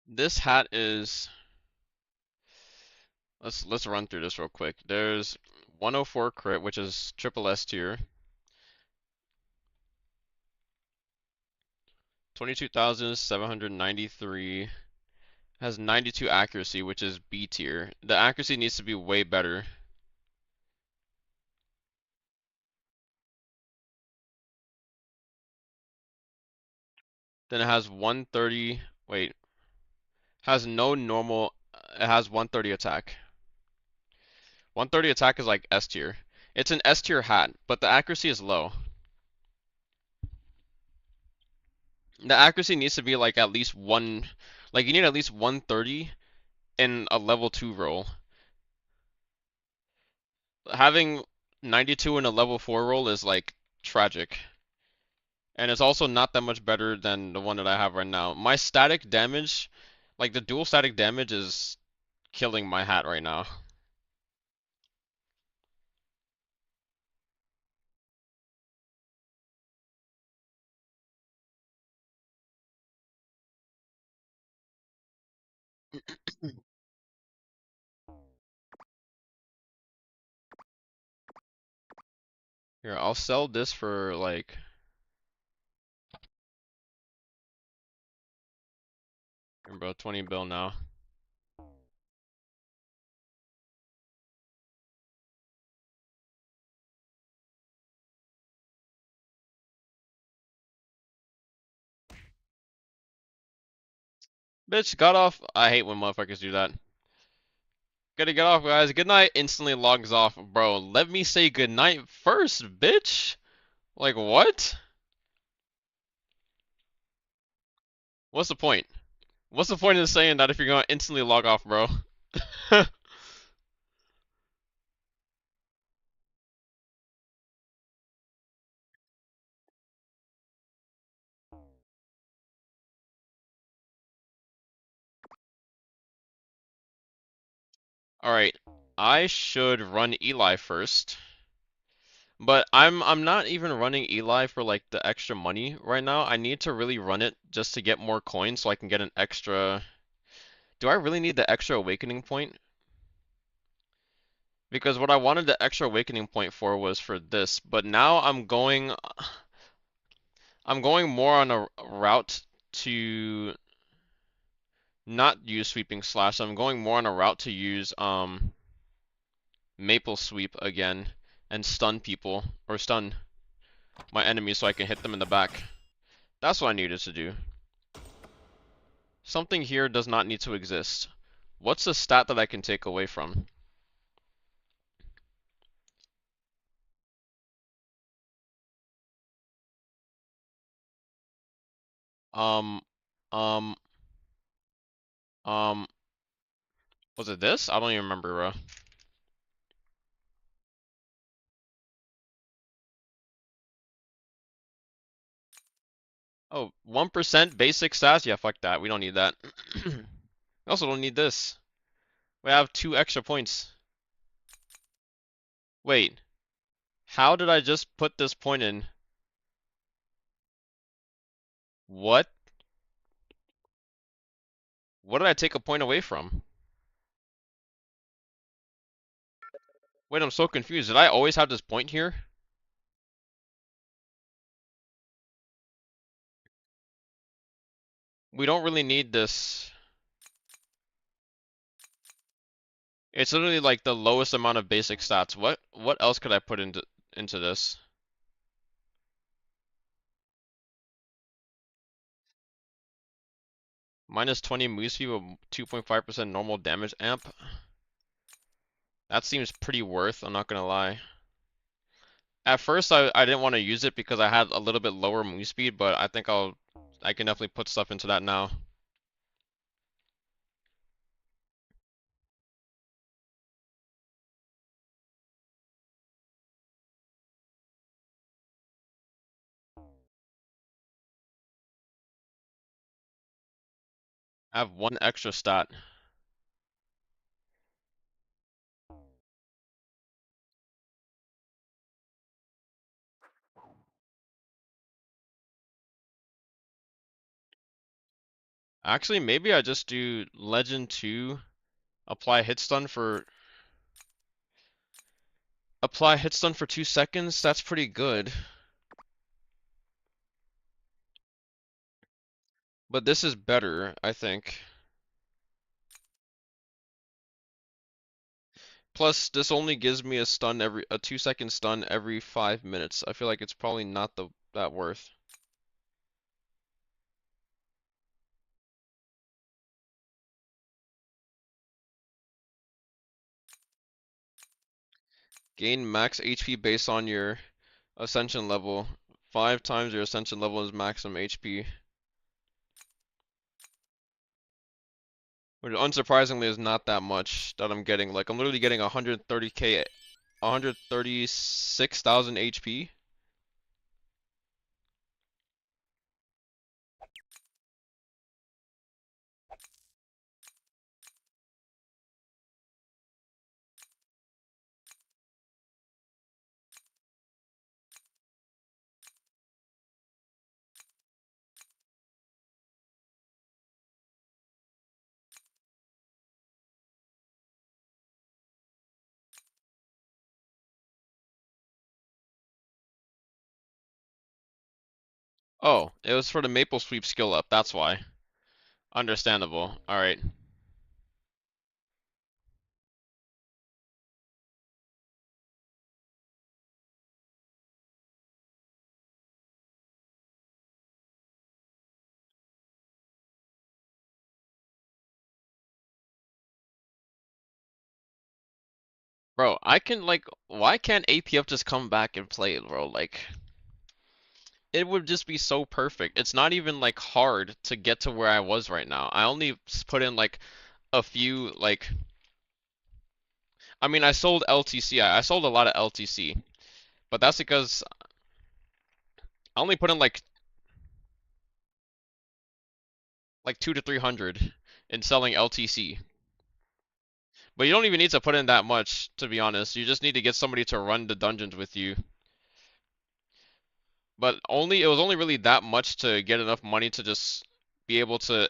This hat is let's run through this real quick. There's 104 crit, which is triple S tier. 22,793 has 92 accuracy, which is B tier. The accuracy needs to be way better. Then it has 130, wait, has no normal, it has 130 attack. 130 attack is like S tier. It's an S tier hat, but the accuracy is low. The accuracy needs to be like at least one, like you need at least 130 in a level 2 roll. Having 92 in a level 4 roll is like tragic. And it's also not that much better than the one that I have right now. My static damage, like the dual static damage is killing my hat right now. Here, I'll sell this for like bro, 20 bill now. Bitch, got off. I hate when motherfuckers do that. Gotta get off, guys. Good night. Instantly logs off. Bro, let me say good night first, bitch. Like, what? What's the point? What's the point in saying that if you're gonna instantly log off, bro? Alright. I should run Eli first. But I'm not even running Eli for like the extra money right now. I need to really run it just to get more coins so I can get an extra. Do I really need the extra awakening point? Because what I wanted the extra awakening point for was for this, but now I'm going more on a route to not use sweeping slash. I'm going more on a route to use maple sweep again and stun people or stun my enemies so I can hit them in the back. That's what I needed to do. Something here does not need to exist. What's a stat that I can take away from? Um, um, um, was it this? I don't even remember, bro. Oh, 1% basic stats? Yeah, fuck that. We don't need that. We also don't need this. We have 2 extra points. Wait, how did I just put this point in? What? What did I take a point away from? Wait, I'm so confused. Did I always have this point here? We don't really need this. It's literally like the lowest amount of basic stats. What else could I put into this? Minus 20 move speed with 2.5% normal damage amp. That seems pretty worth, I'm not gonna lie. At first I didn't want to use it because I had a little bit lower move speed, but I think I can definitely put stuff into that now. I have 1 extra stat. Actually, maybe I just do Legend 2, apply hit stun for 2 seconds. That's pretty good. But this is better, I think. Plus, this only gives me a 2-second stun every 5 minutes. I feel like it's probably not that worth. Gain max HP based on your ascension level. 5 times your ascension level is maximum HP. Which unsurprisingly is not that much that I'm getting. Like, I'm literally getting 130k, 136,000 HP. Oh, it was for the Maple Sweep skill up, that's why. Understandable. All right. Bro, I can like, why can't APF just come back and play it, bro? Like, it would just be so perfect. It's not even like hard to get to where I was right now. I only put in like a few like, I mean, I sold LTC. I sold a lot of LTC, but that's because I only put in like 2 to 300 in selling LTC. But you don't even need to put in that much, to be honest. You just need to get somebody to run the dungeons with you. But only it was only really that much to get enough money to just be able to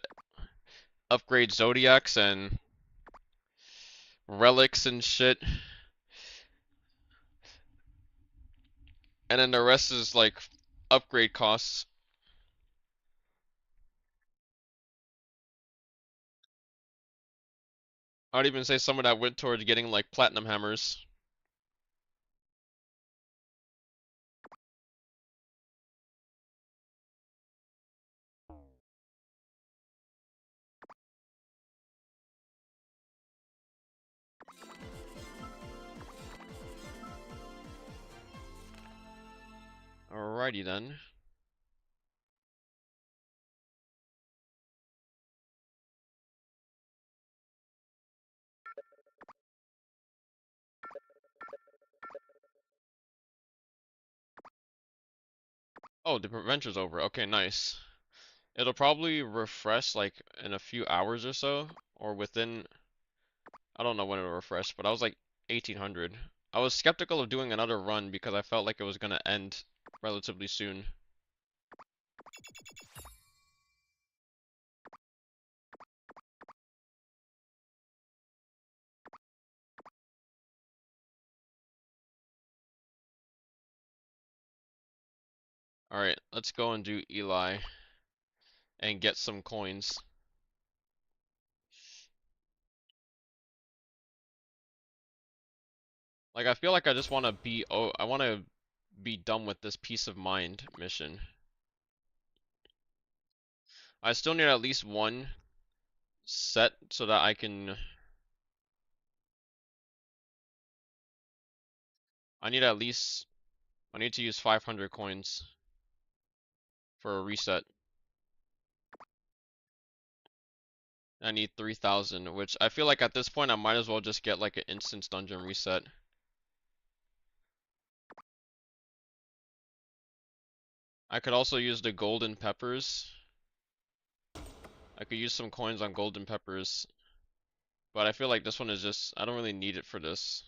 upgrade Zodiacs and relics and shit. And then the rest is like upgrade costs. I would even say some of that went towards getting like platinum hammers. Alrighty then. Oh, the adventure's over. Okay, nice. It'll probably refresh like in a few hours or so, or within, I don't know when it'll refresh, but I was like 1800. I was skeptical of doing another run because I felt like it was gonna end relatively soon. Alright, let's go and do Eli and get some coins. Like I feel like I just want to be I want to be done with this peace of mind mission. I still need at least one set so that I need at least I need to use 500 coins for a reset. I need 3,000, which I feel like at this point I might as well just get like an instance dungeon reset. I could also use the golden peppers. I could use some coins on golden peppers, but I feel like this one is just, I don't really need it for this.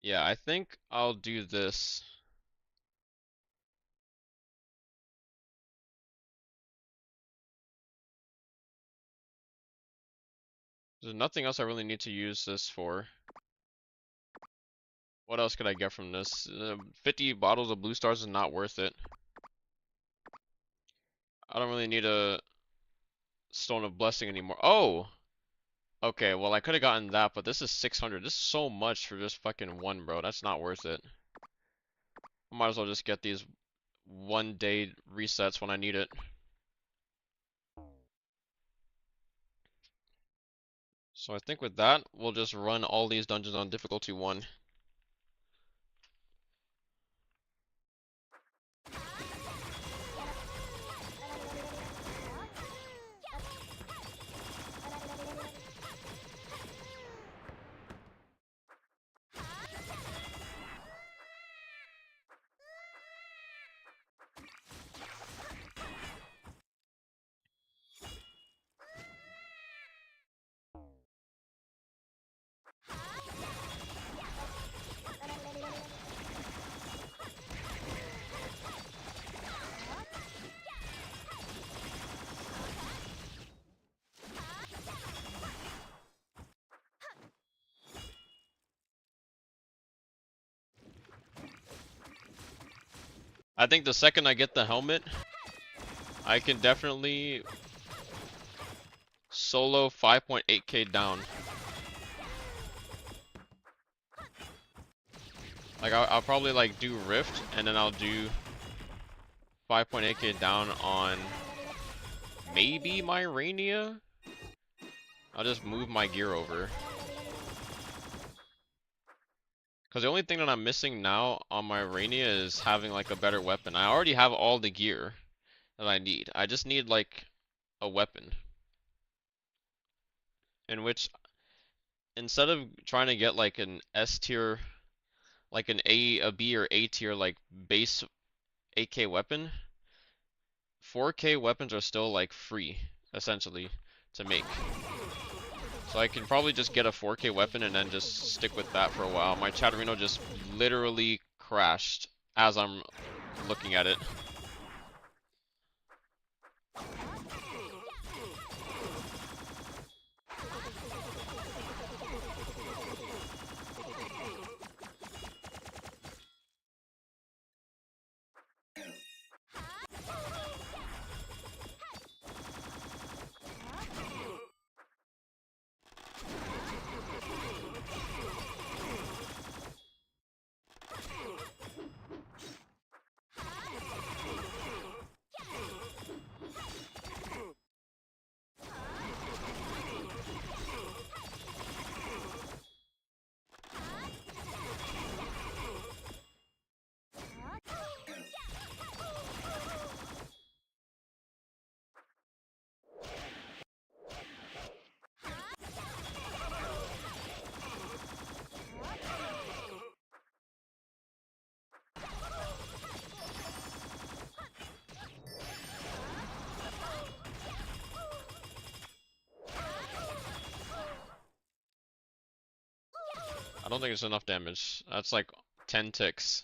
Yeah, I think I'll do this. There's nothing else I really need to use this for. What else could I get from this? 50 bottles of blue stars is not worth it. I don't really need a stone of blessing anymore. Oh! Okay, well I could have gotten that, but this is 600. This is so much for just fucking one, bro. That's not worth it. I might as well just get these 1 day resets when I need it. So I think with that, we'll just run all these dungeons on difficulty 1. I think the second I get the helmet, I can definitely solo 5.8k down. Like I'll probably like do Rift and then I'll do 5.8k down on maybe my Rainia. I'll just move my gear over. Because the only thing that I'm missing now on my Rainia is having like a better weapon. I already have all the gear that I need. I just need like a weapon. In which, instead of trying to get like an S tier, like an a B or A tier like base 8k weapon, 4k weapons are still like free, essentially, to make. So I can probably just get a 4k weapon and then just stick with that for a while. My Chatterino just literally crashed as I'm looking at it. I don't think it's enough damage. That's like 10 ticks.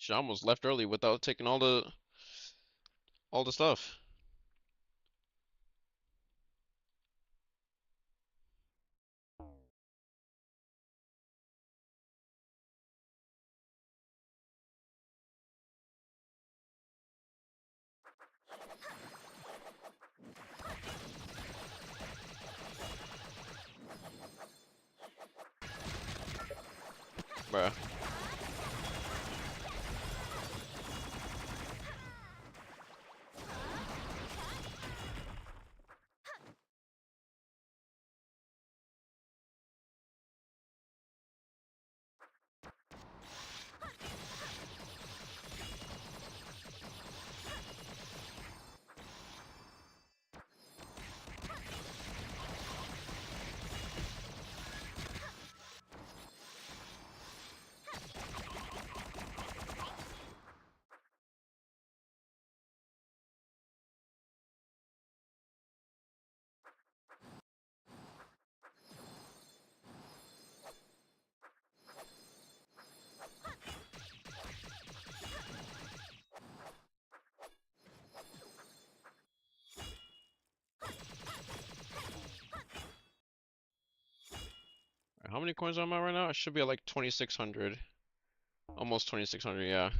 Shit, I almost left early without taking all the stuff. Bruh. How many coins am I right now? I should be at like 2,600. Almost 2,600, yeah.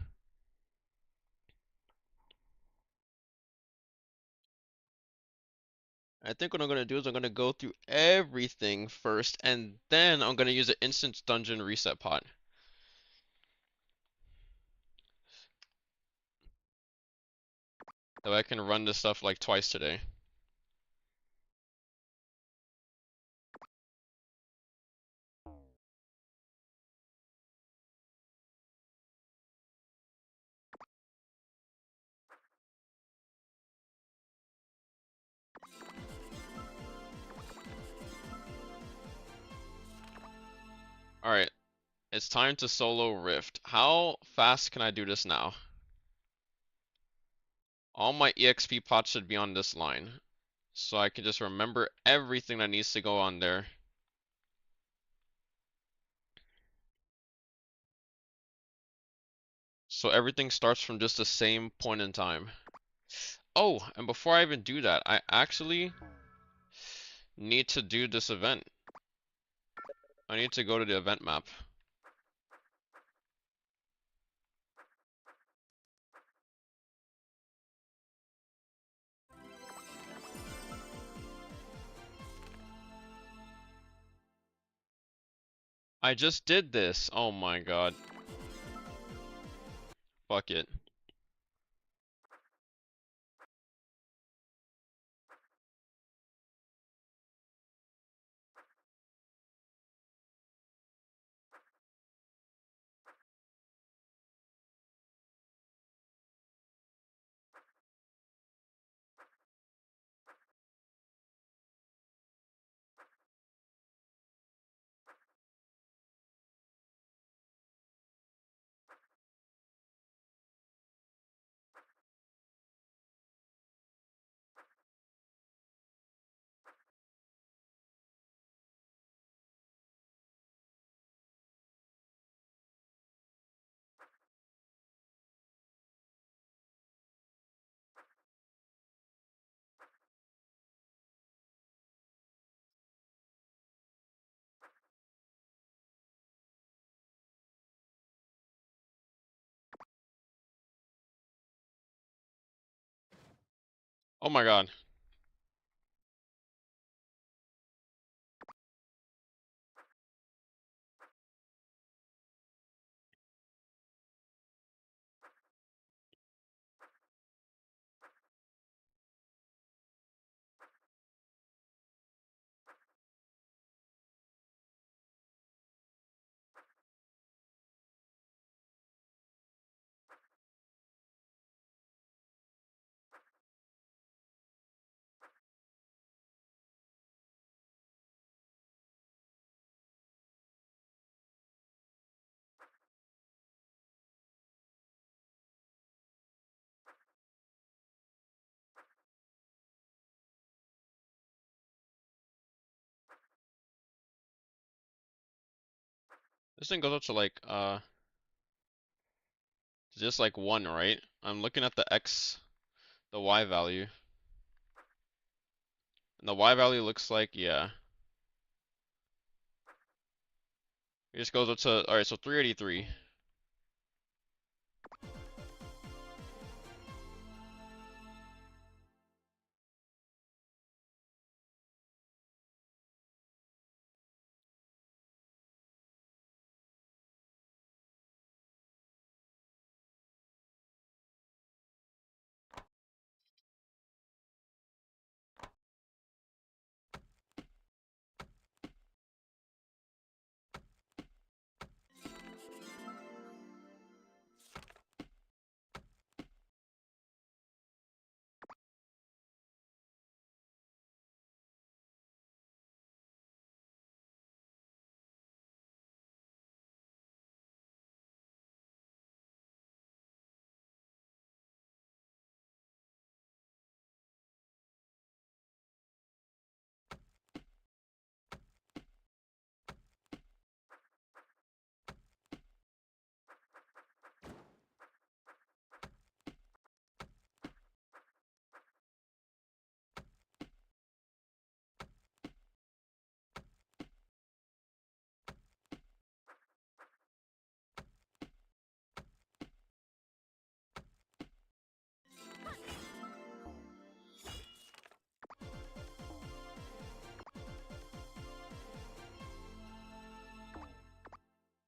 I think what I'm gonna do is I'm gonna go through everything first, and then I'm gonna use an instant dungeon reset pot. That way I can run this stuff like twice today. Alright, it's time to solo Rift. How fast can I do this now? All my EXP pots should be on this line. So I can just remember everything that needs to go on there. So everything starts from just the same point in time. Oh, and before I even do that, I actually need to do this event. I need to go to the event map. I just did this. Oh my god. Fuck it. Oh my god. This thing goes up to like, just like 1, right? I'm looking at the Y value. And the Y value looks like, yeah. It just goes up to, alright, so 383.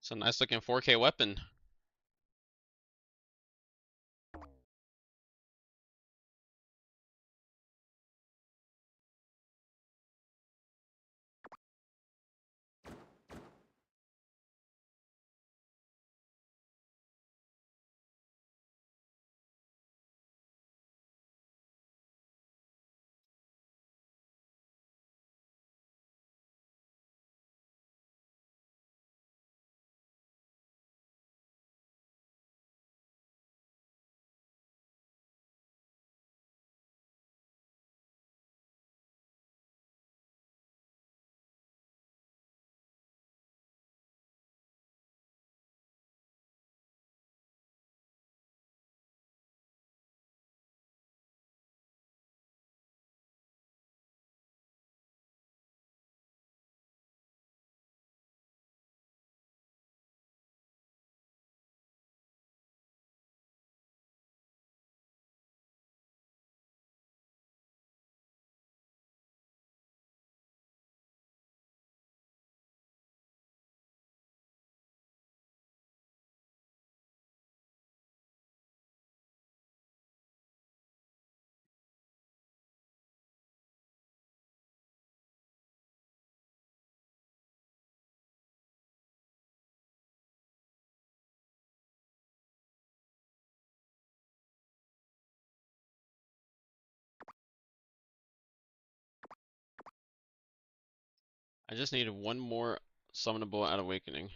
It's a nice looking 4K weapon. I just needed one more summonable at Awakening.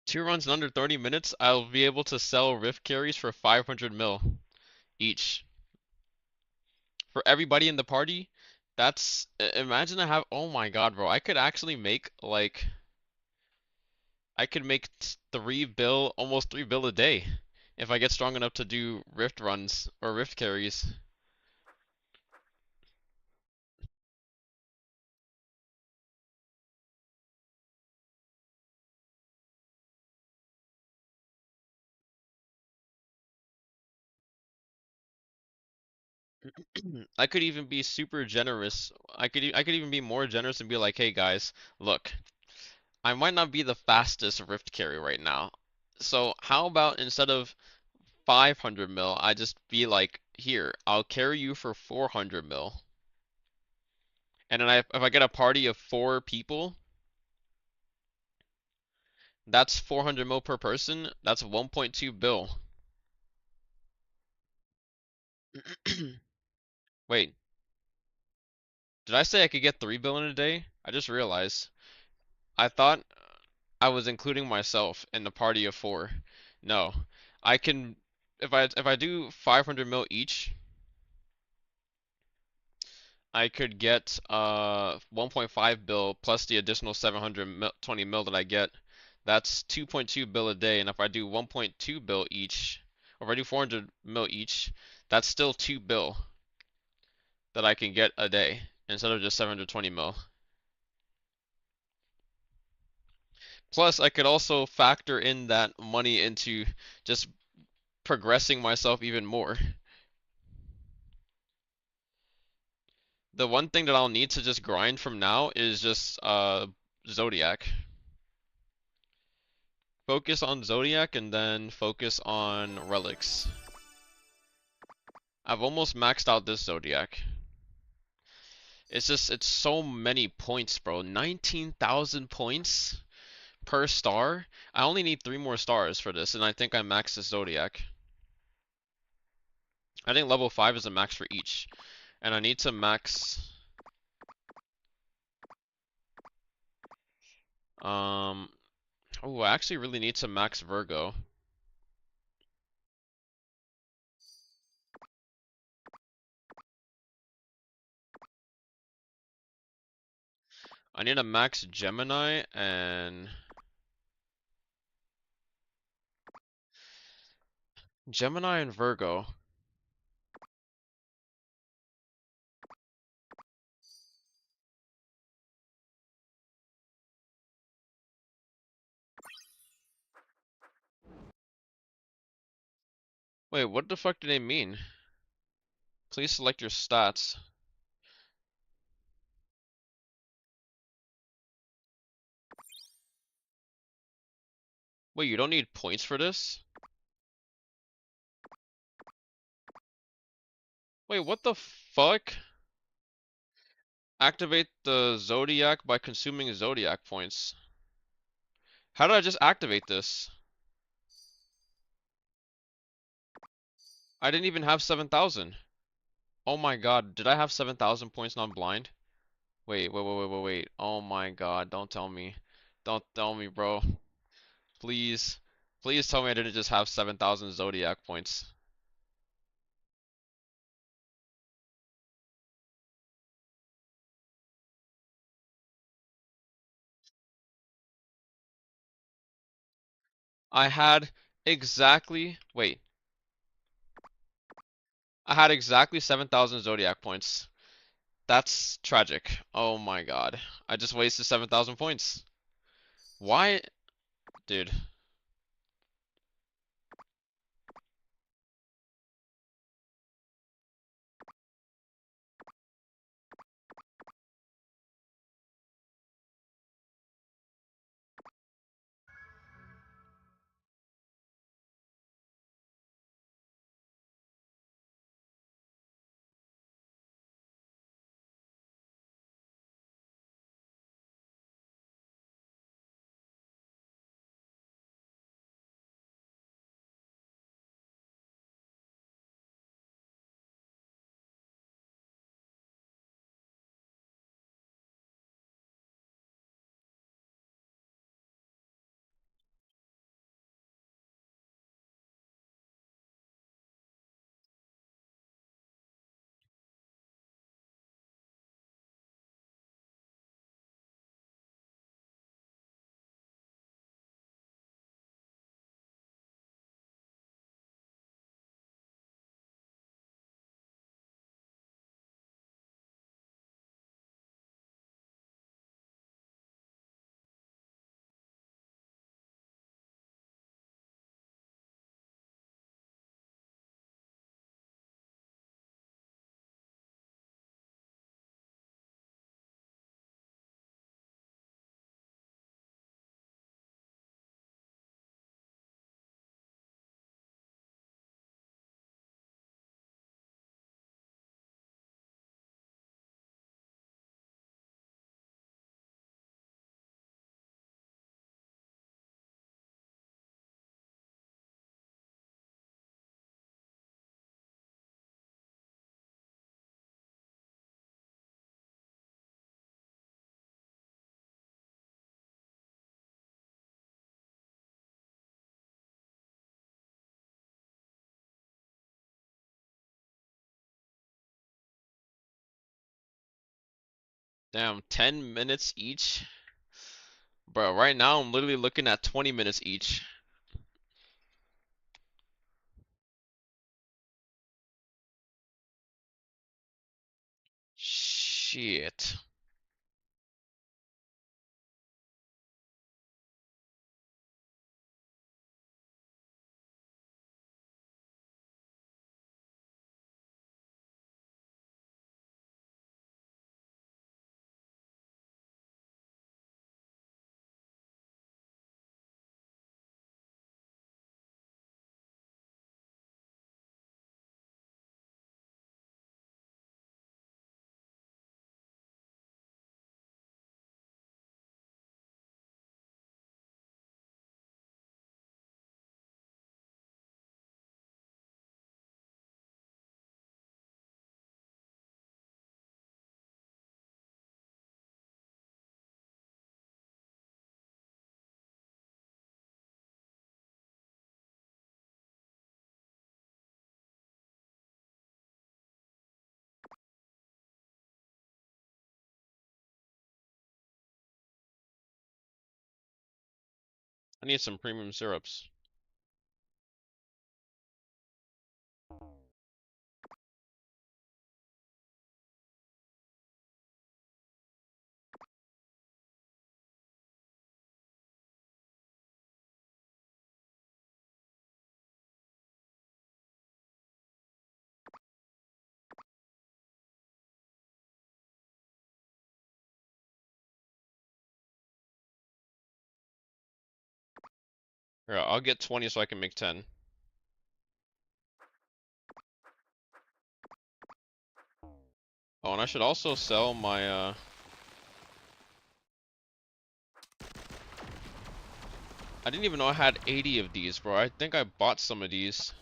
2 runs in under 30 minutes, I'll be able to sell Rift carries for 500 mil each. For everybody in the party, that's, imagine I have, oh my god, bro, I could actually make, like, I could make 3 bill, almost 3 bill a day if I get strong enough to do Rift runs or Rift carries. I could even be super generous. I could even be more generous and be like, "Hey guys, look, I might not be the fastest Rift carry right now. So how about instead of 500 mil, I just be like, here, I'll carry you for 400 mil. And then if I get a party of 4 people, that's 400 mil per person. That's 1.2 bill. Wait, did I say I could get 3 bill in a day? I just realized. I thought I was including myself in the party of 4. No, I can if I do 500 mil each, I could get 1.5 bill plus the additional 720 mil that I get. That's 2.2 bill a day, and if I do 1.2 bill each, or if I do 400 mil each, that's still 2 bill that I can get a day instead of just 720 mil. Plus, I could also factor in that money into just progressing myself even more. The one thing that I'll need to just grind from now is just Zodiac. Focus on Zodiac and then focus on relics. I've almost maxed out this Zodiac. It's so many points, bro. 19,000 points per star. I only need 3 more stars for this, and I think I maxed the Zodiac. I think level 5 is a max for each. And I need to max... Oh, I actually really need to max Virgo. I need to max Gemini and... Gemini and Virgo. Wait, what the fuck do they mean? Please select your stats. Wait, you don't need points for this? Wait, what the fuck? Activate the Zodiac by consuming Zodiac points. How did I just activate this? I didn't even have 7,000. Oh my god, did I have 7,000 points non-blind? Wait. Oh my god, don't tell me. Don't tell me, bro. Please. Please tell me I didn't just have 7,000 Zodiac points. I had exactly... Wait. I had exactly 7,000 Zodiac points. That's tragic. Oh my god. I just wasted 7,000 points. Why? Dude. Damn, 10 minutes each? Bro, right now I'm literally looking at 20 minutes each. Shit. I need some premium syrups. Here, I'll get 20 so I can make 10. Oh, and I should also sell my I didn't even know I had 80 of these, bro. I think I bought some of these.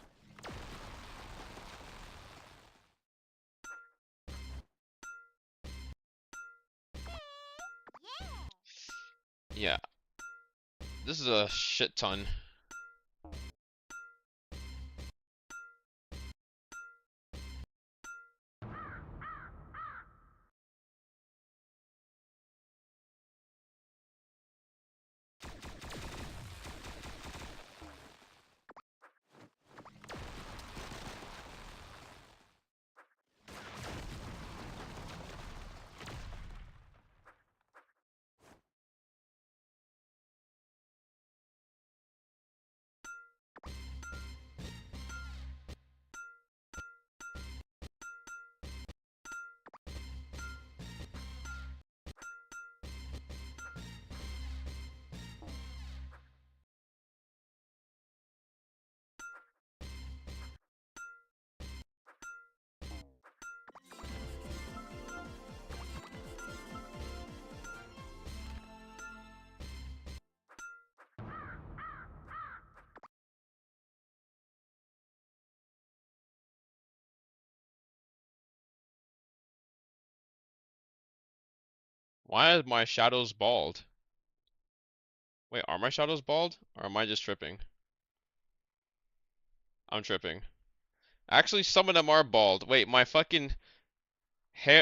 Yeah, this is a shit ton. Why are my shadows bald? Wait, are my shadows bald? Or am I just tripping? I'm tripping. Actually, some of them are bald. Wait, my fucking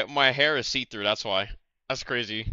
my hair is see-through, that's why. That's crazy.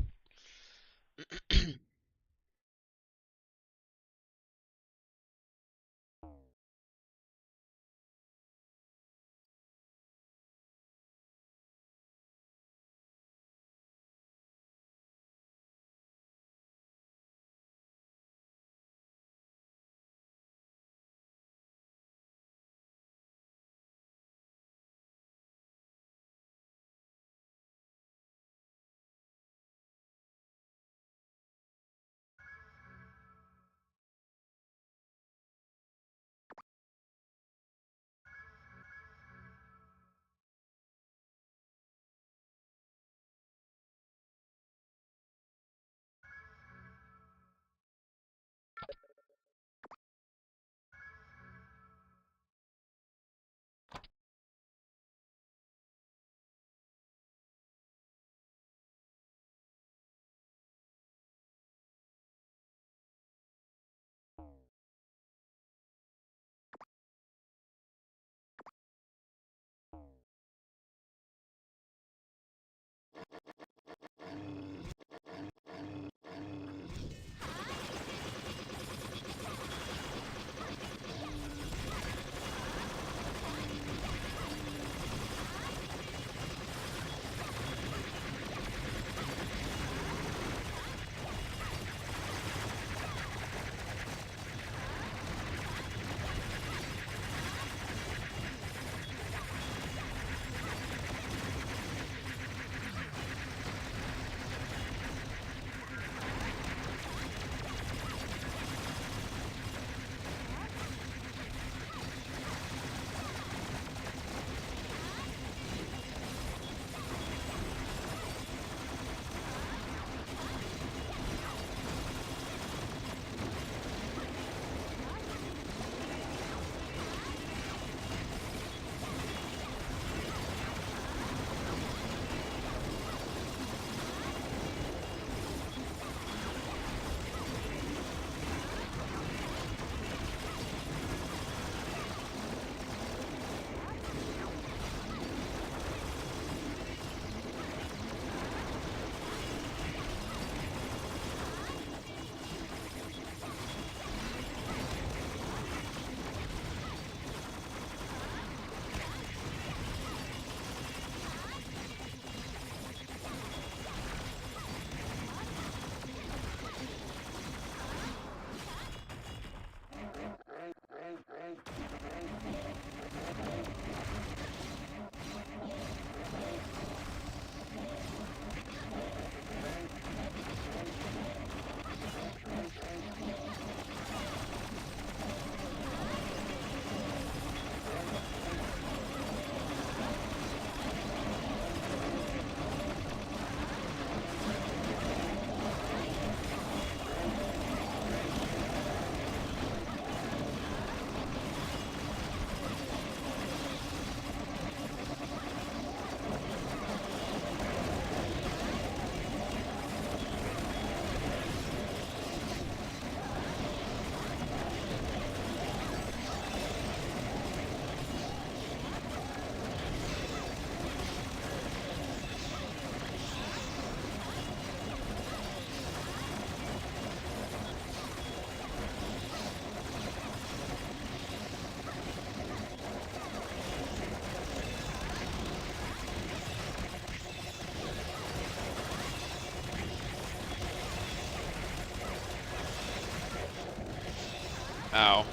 Ow.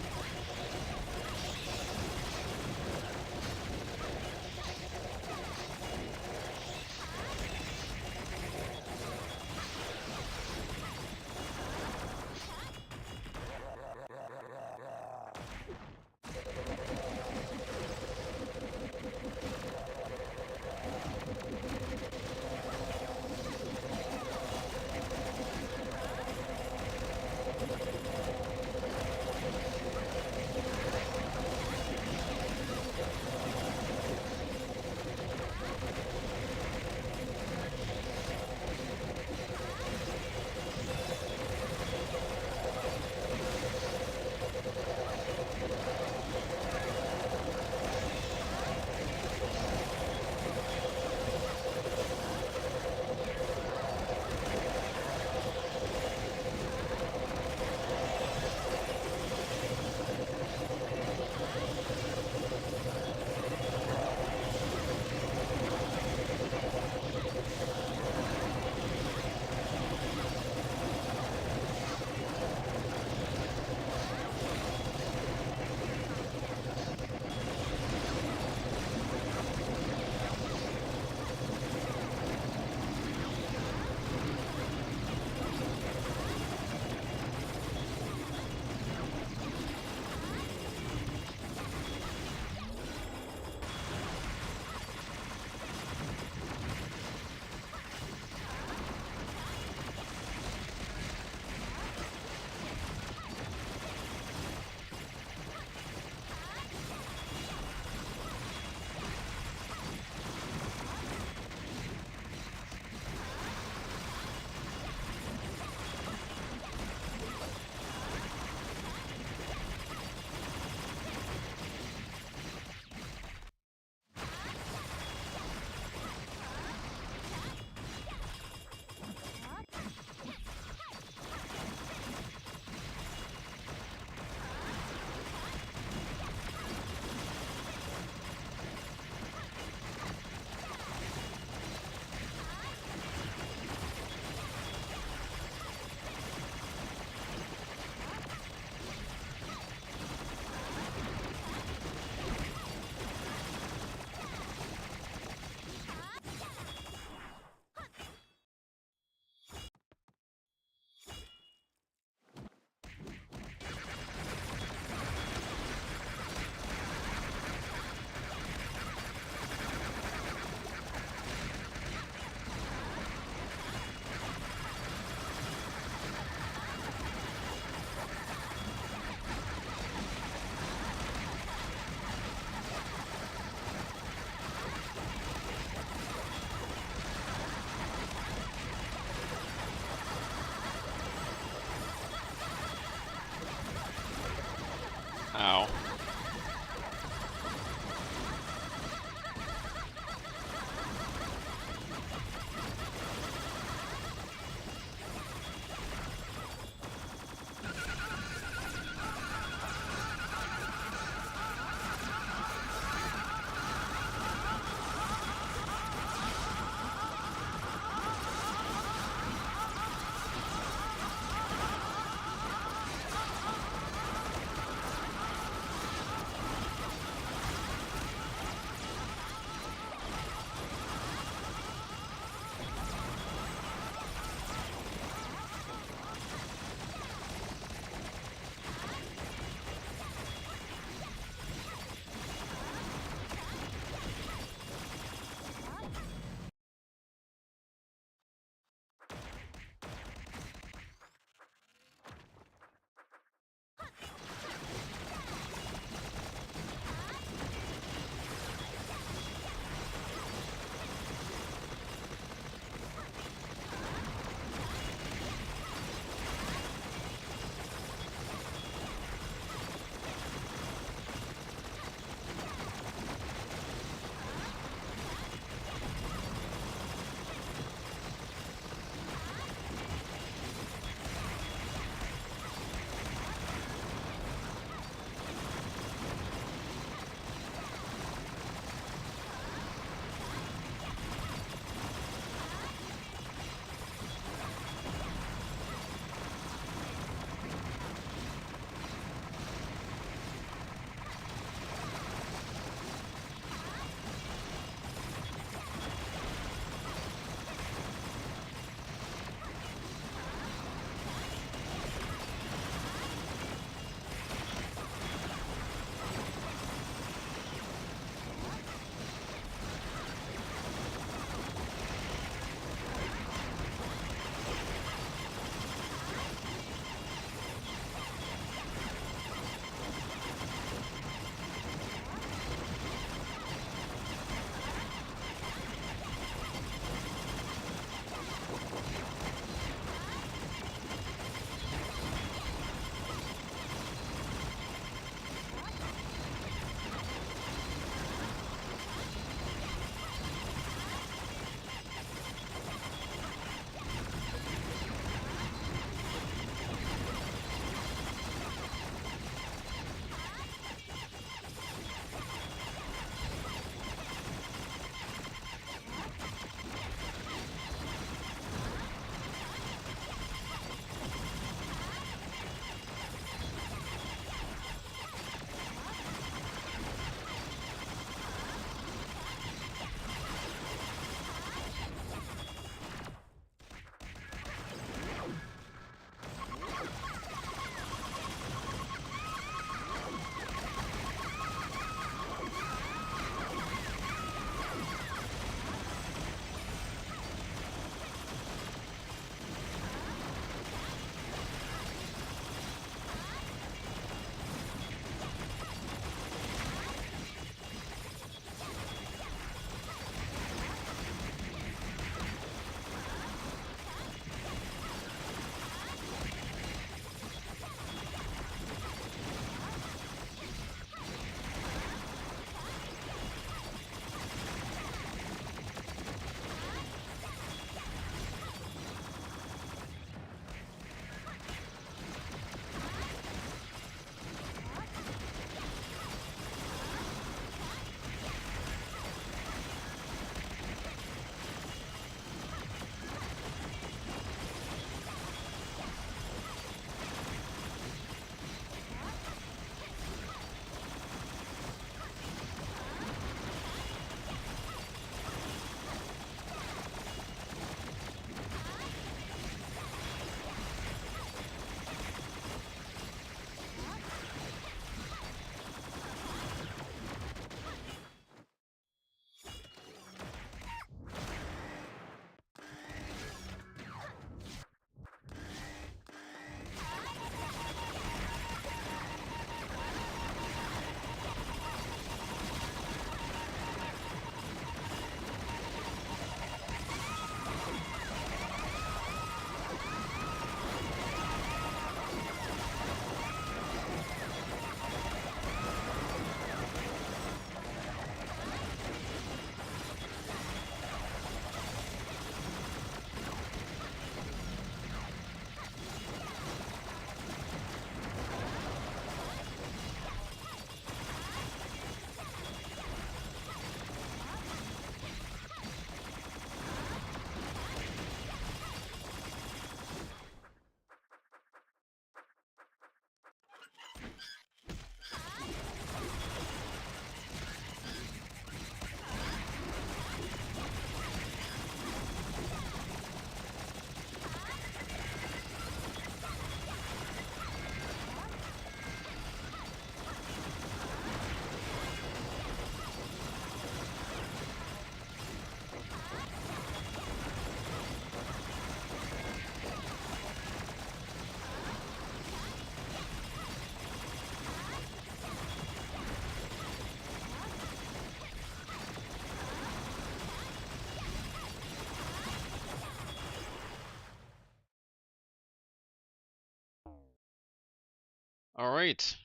All right.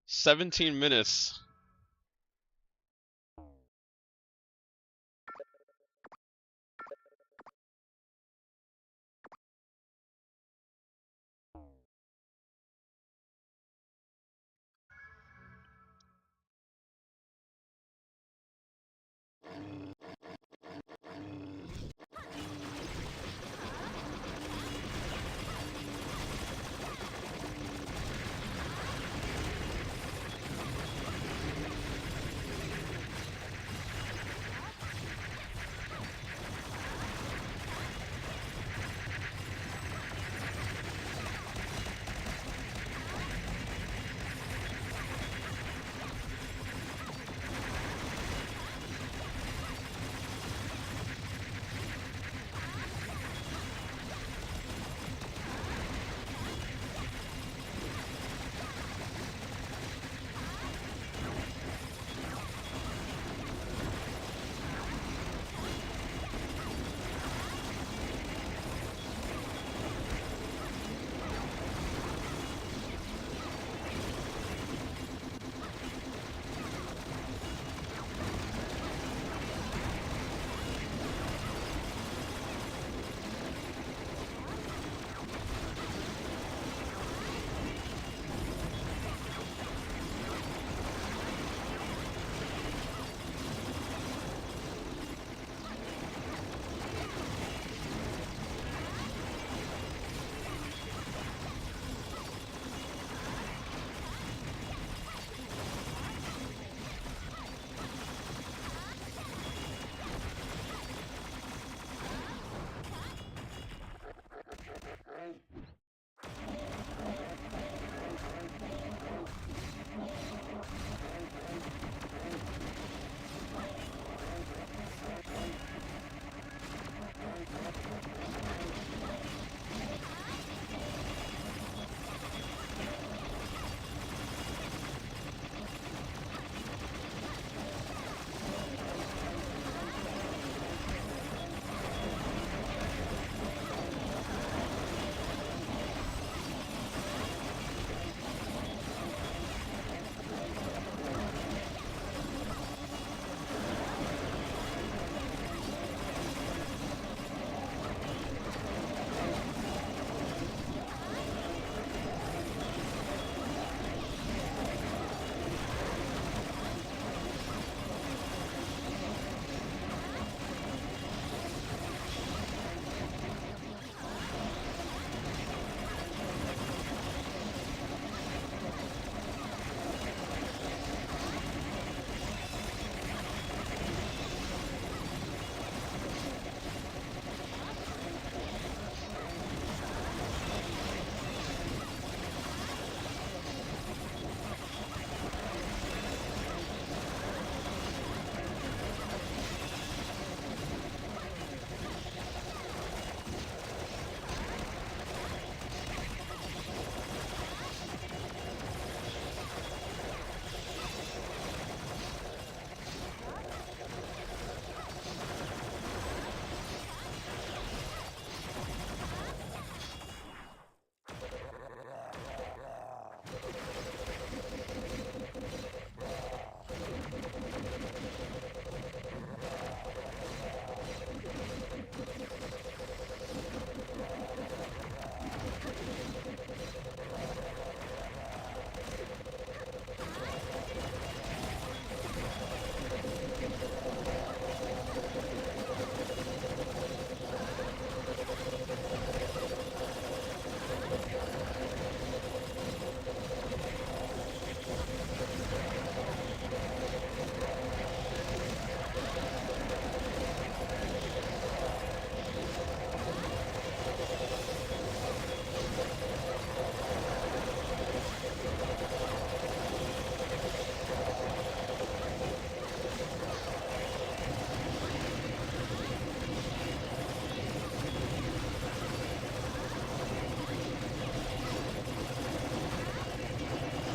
17 minutes.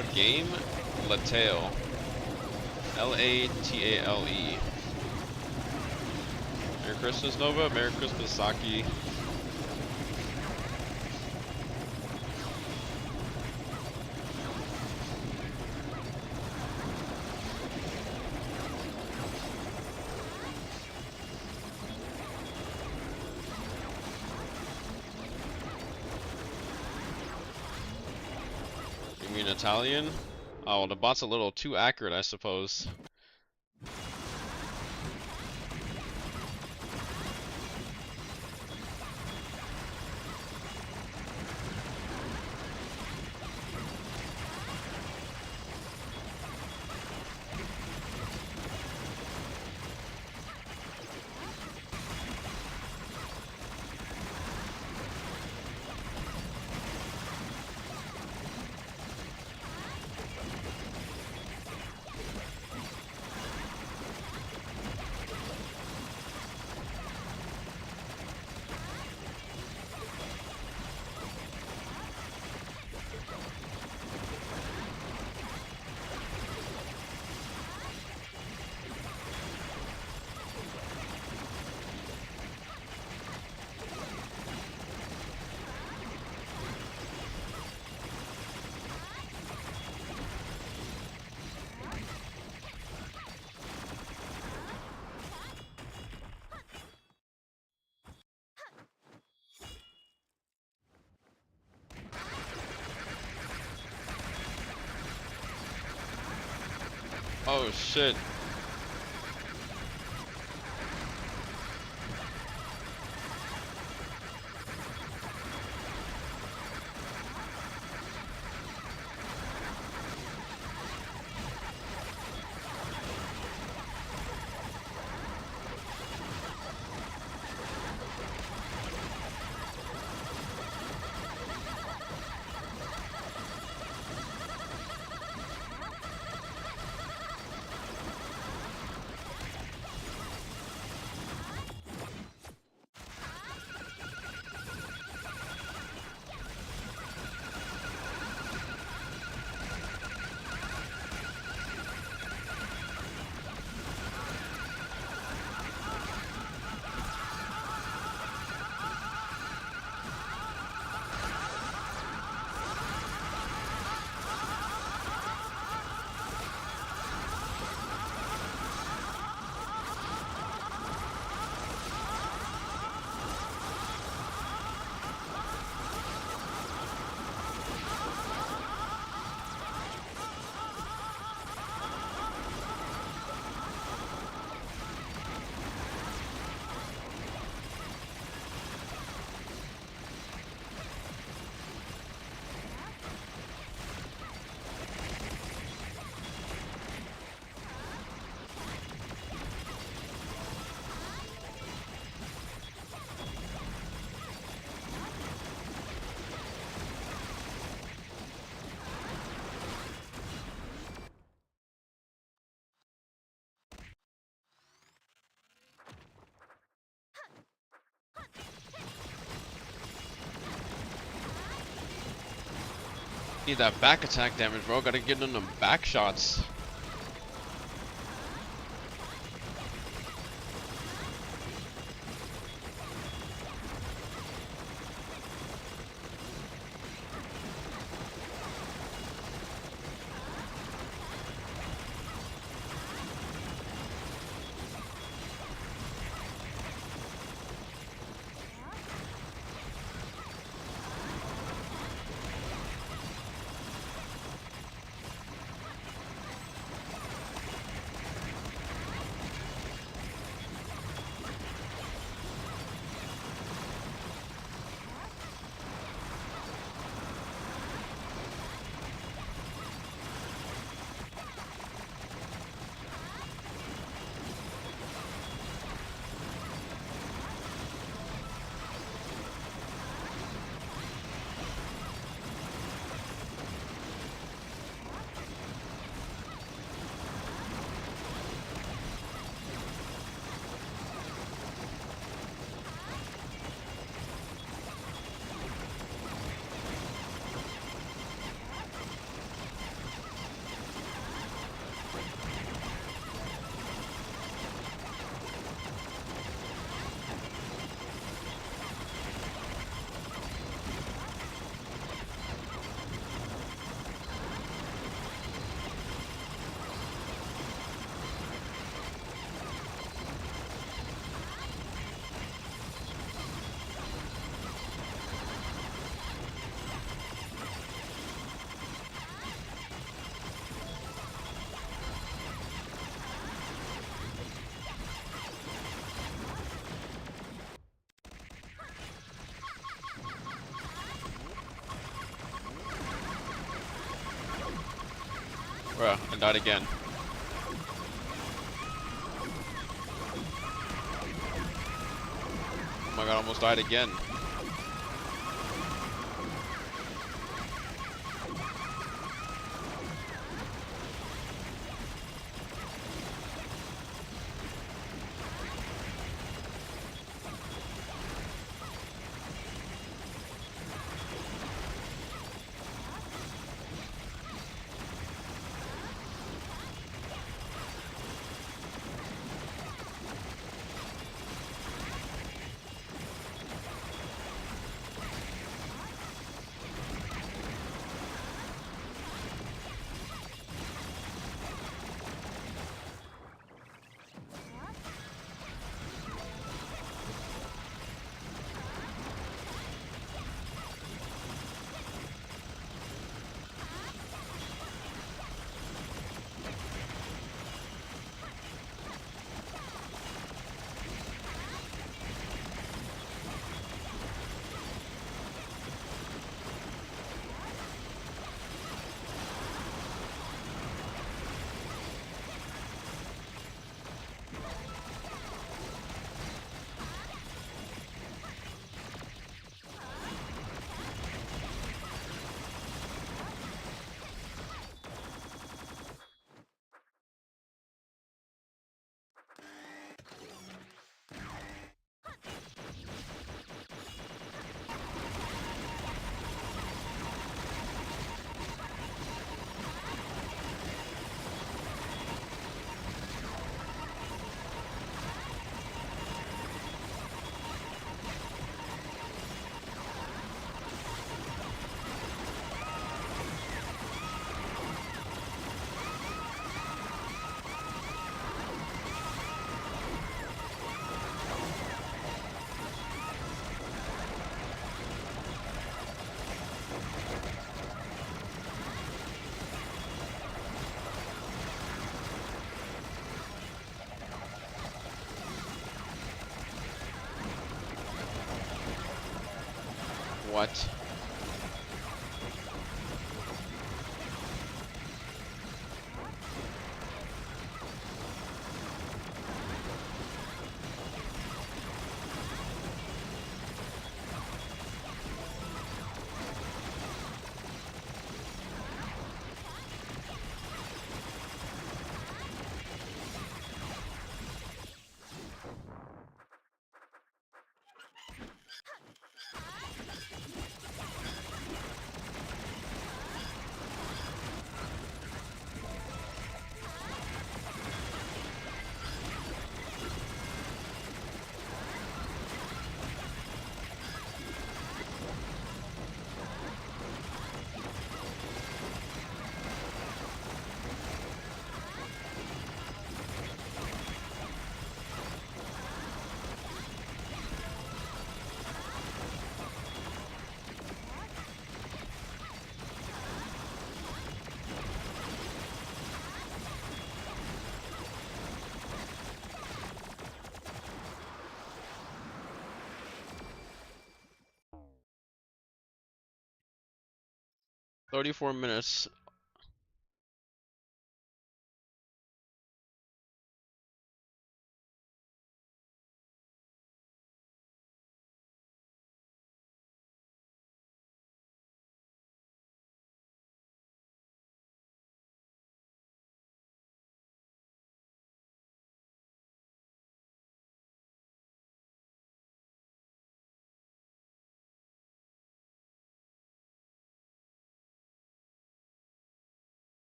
What game? Latale. Latale. Merry Christmas, Nova. Merry Christmas, Saki. battalion. Oh, the bot's a little too accurate, I suppose. Oh shit. Need that back attack damage, bro. Gotta get in them back shots. Bruh, and died again. Oh my god, almost died again. What? "34 minutes.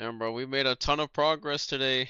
Damn, bro, we made a ton of progress today.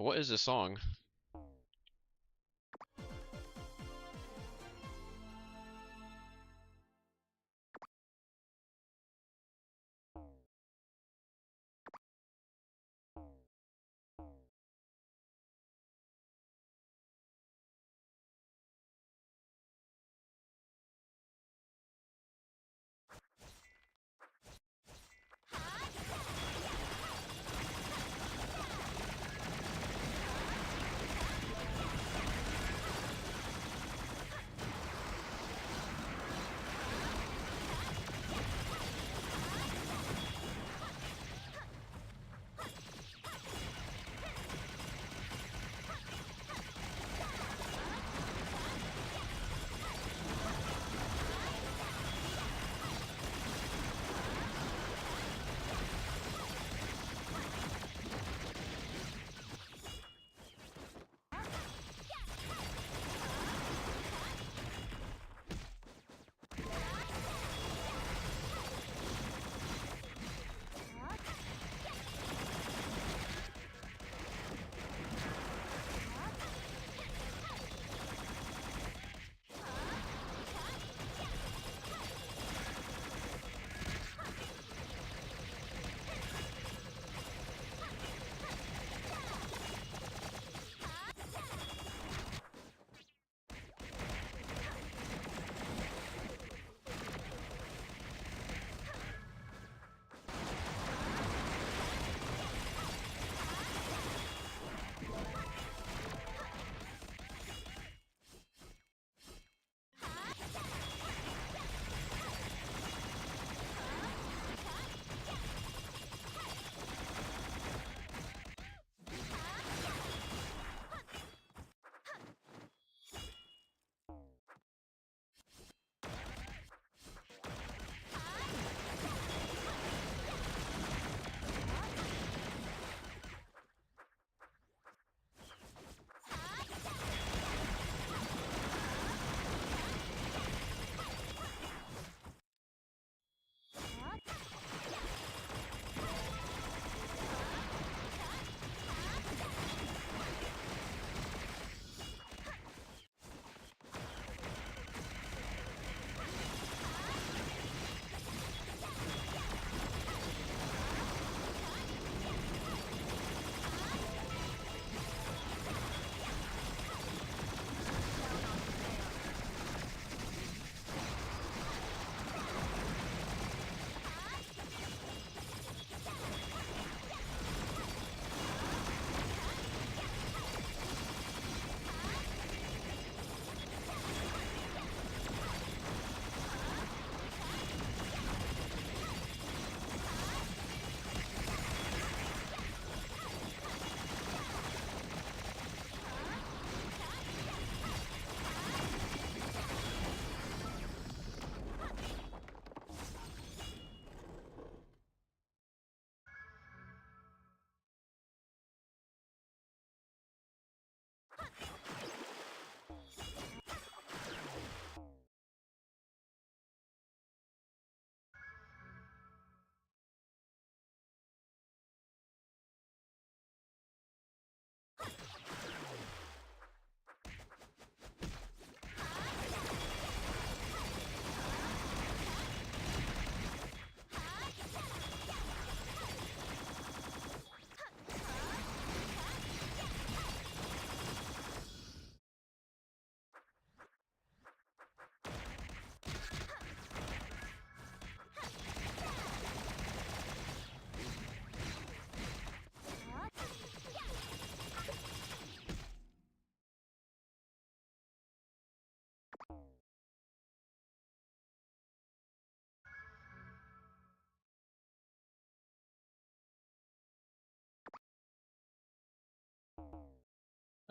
What is this song?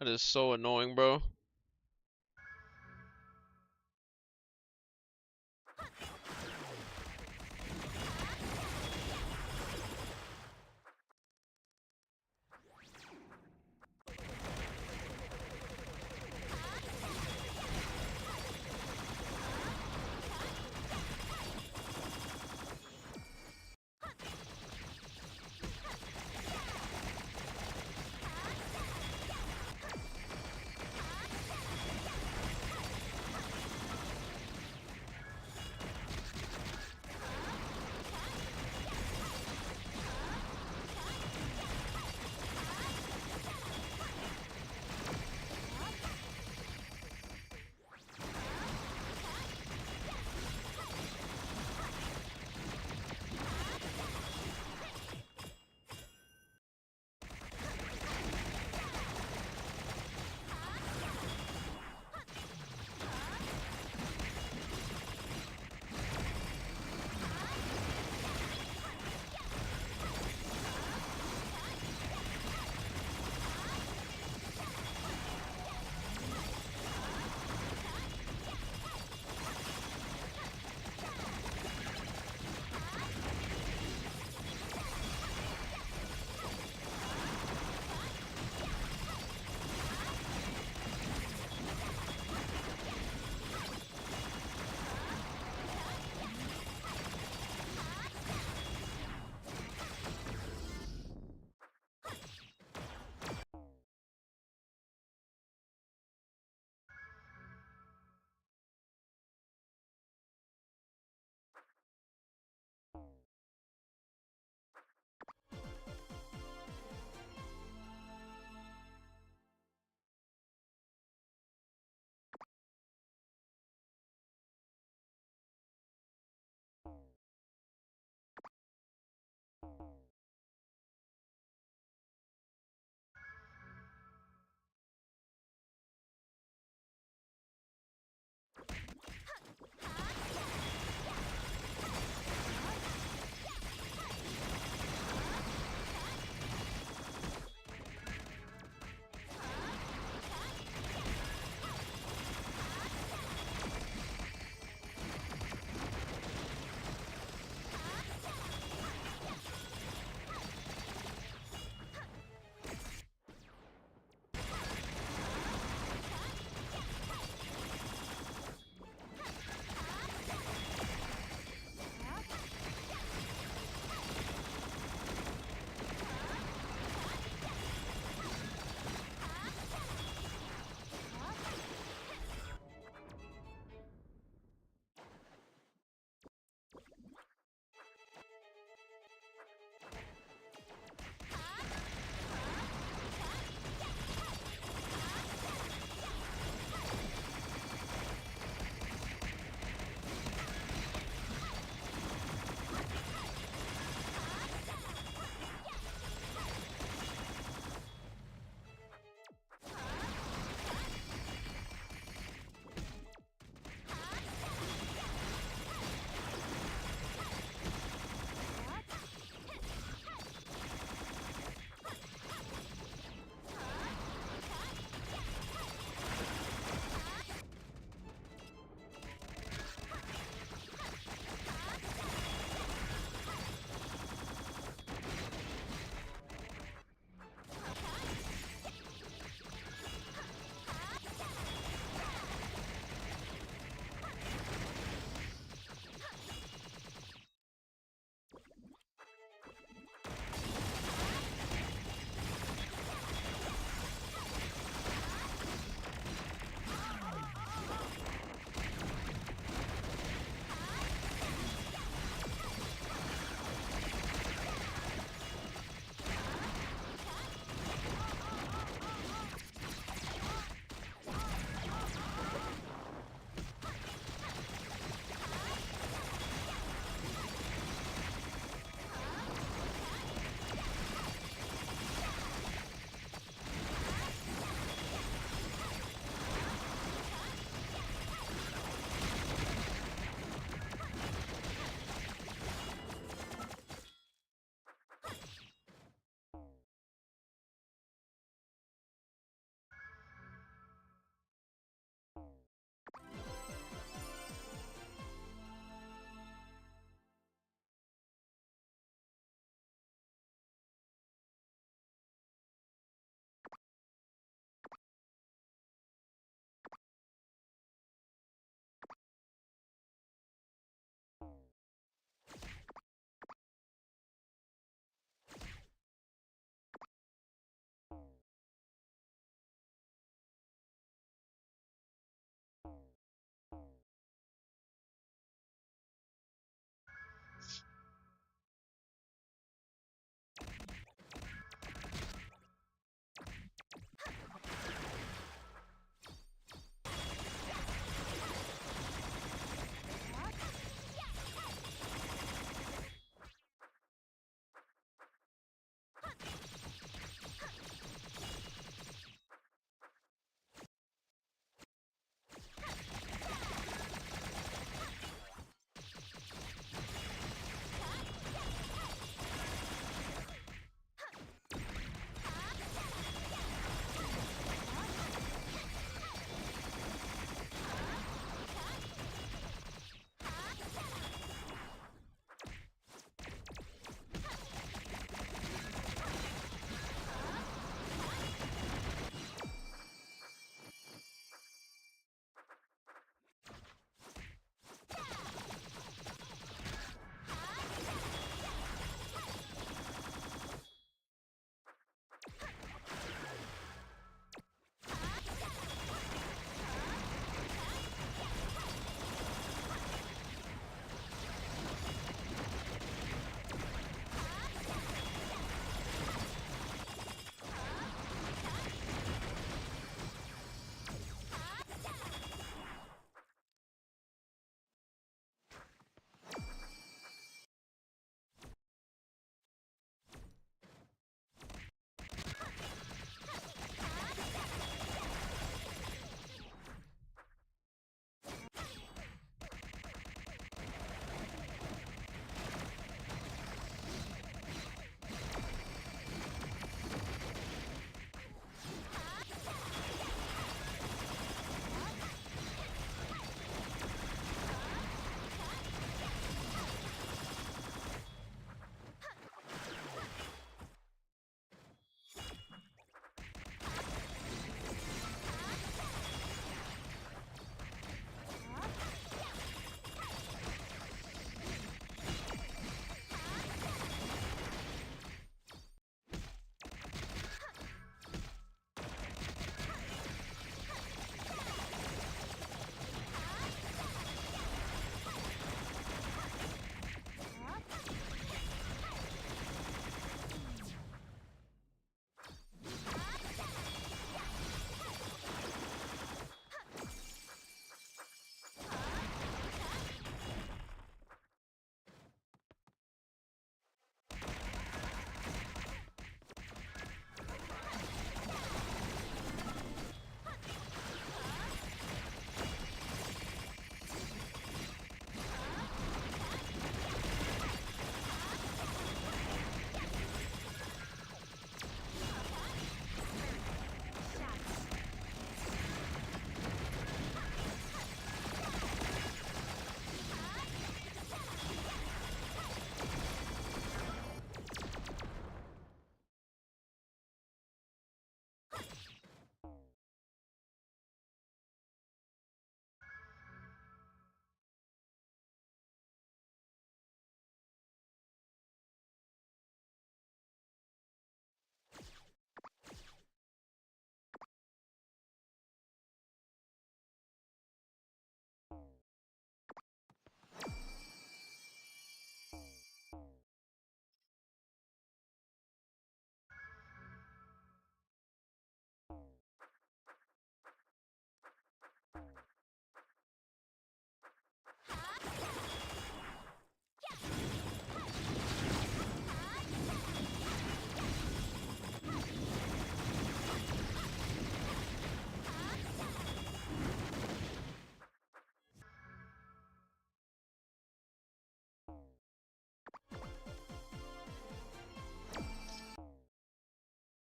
That is so annoying, bro.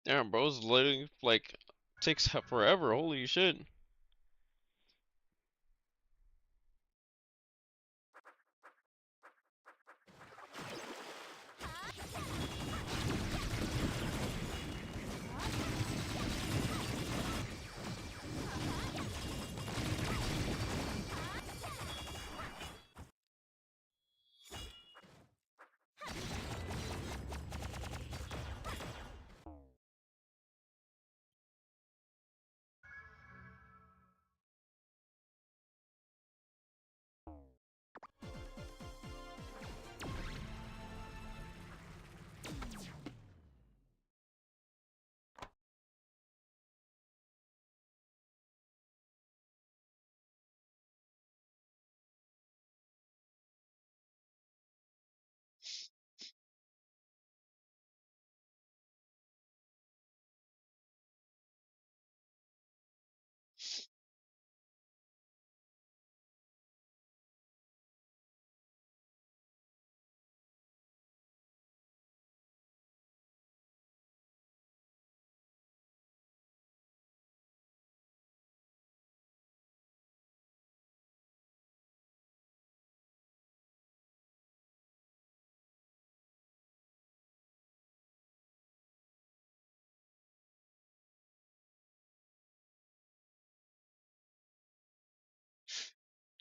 Damn, bro's literally like takes forever. Holy shit.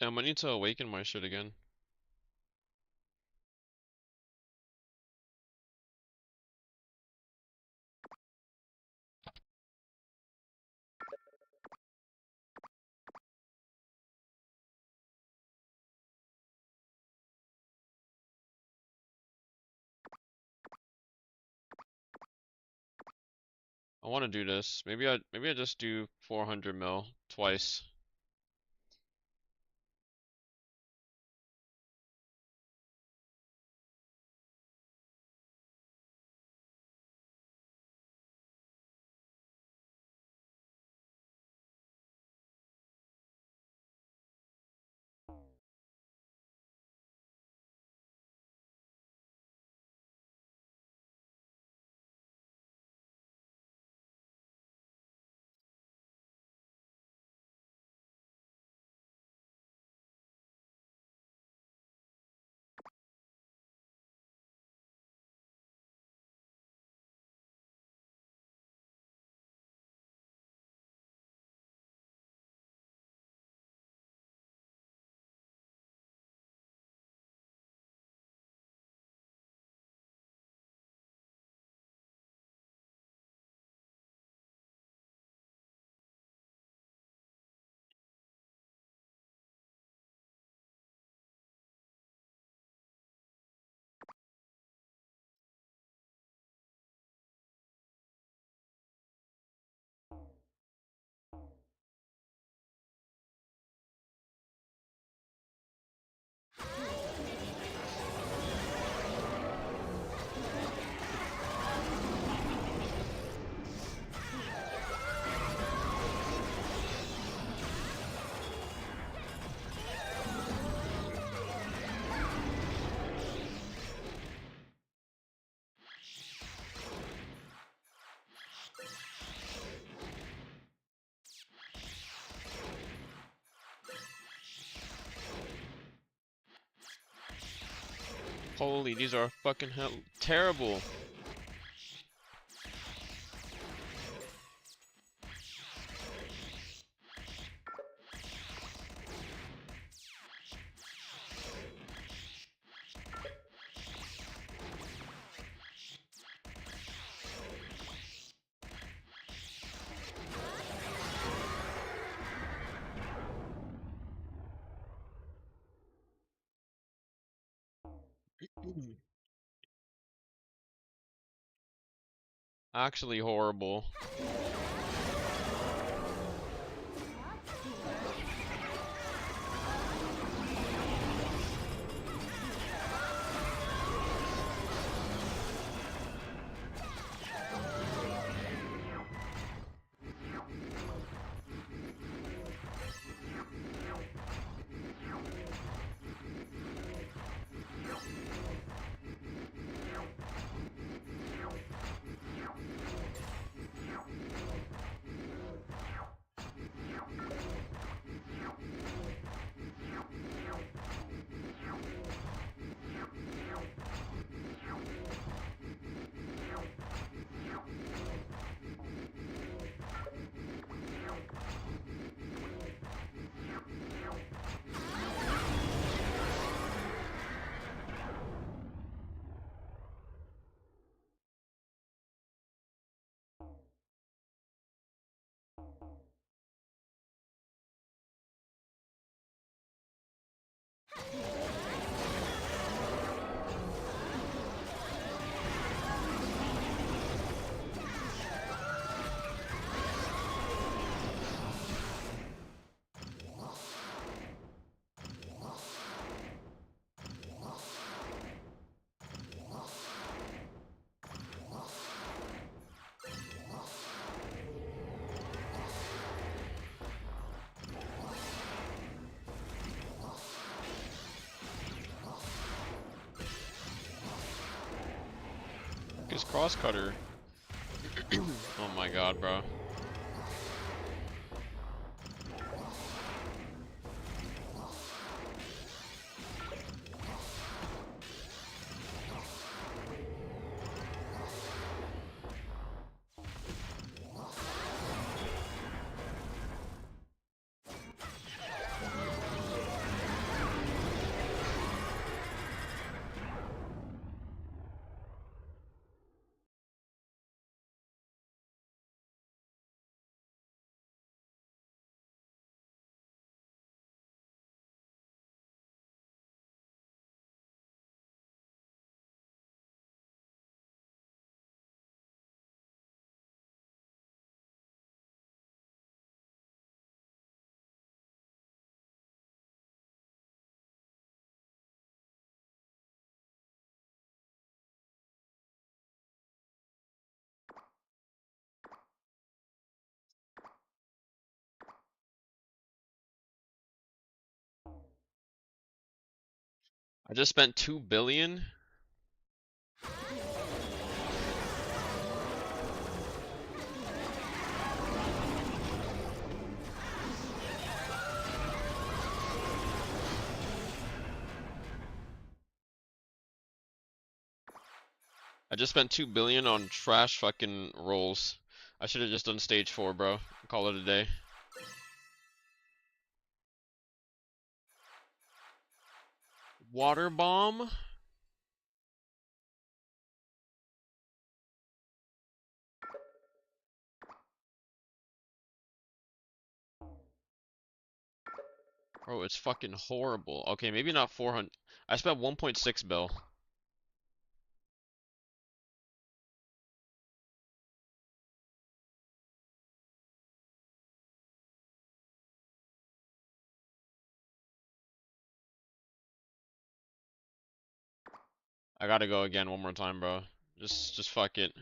Damn, I need to awaken my shit again. I want to do this. Maybe I just do 400 mil twice. Holy, these are fucking hell terrible. Actually horrible. is Crosscutter? Oh my god, bro. I just spent 2 billion? I just spent 2 billion on trash fucking rolls. I should have just done stage 4, bro. Call it a day. Water bomb? Bro, it's fucking horrible. Okay, maybe not 400. I spent 1.6 bill. I gotta go again one more time, bro. Just fuck it.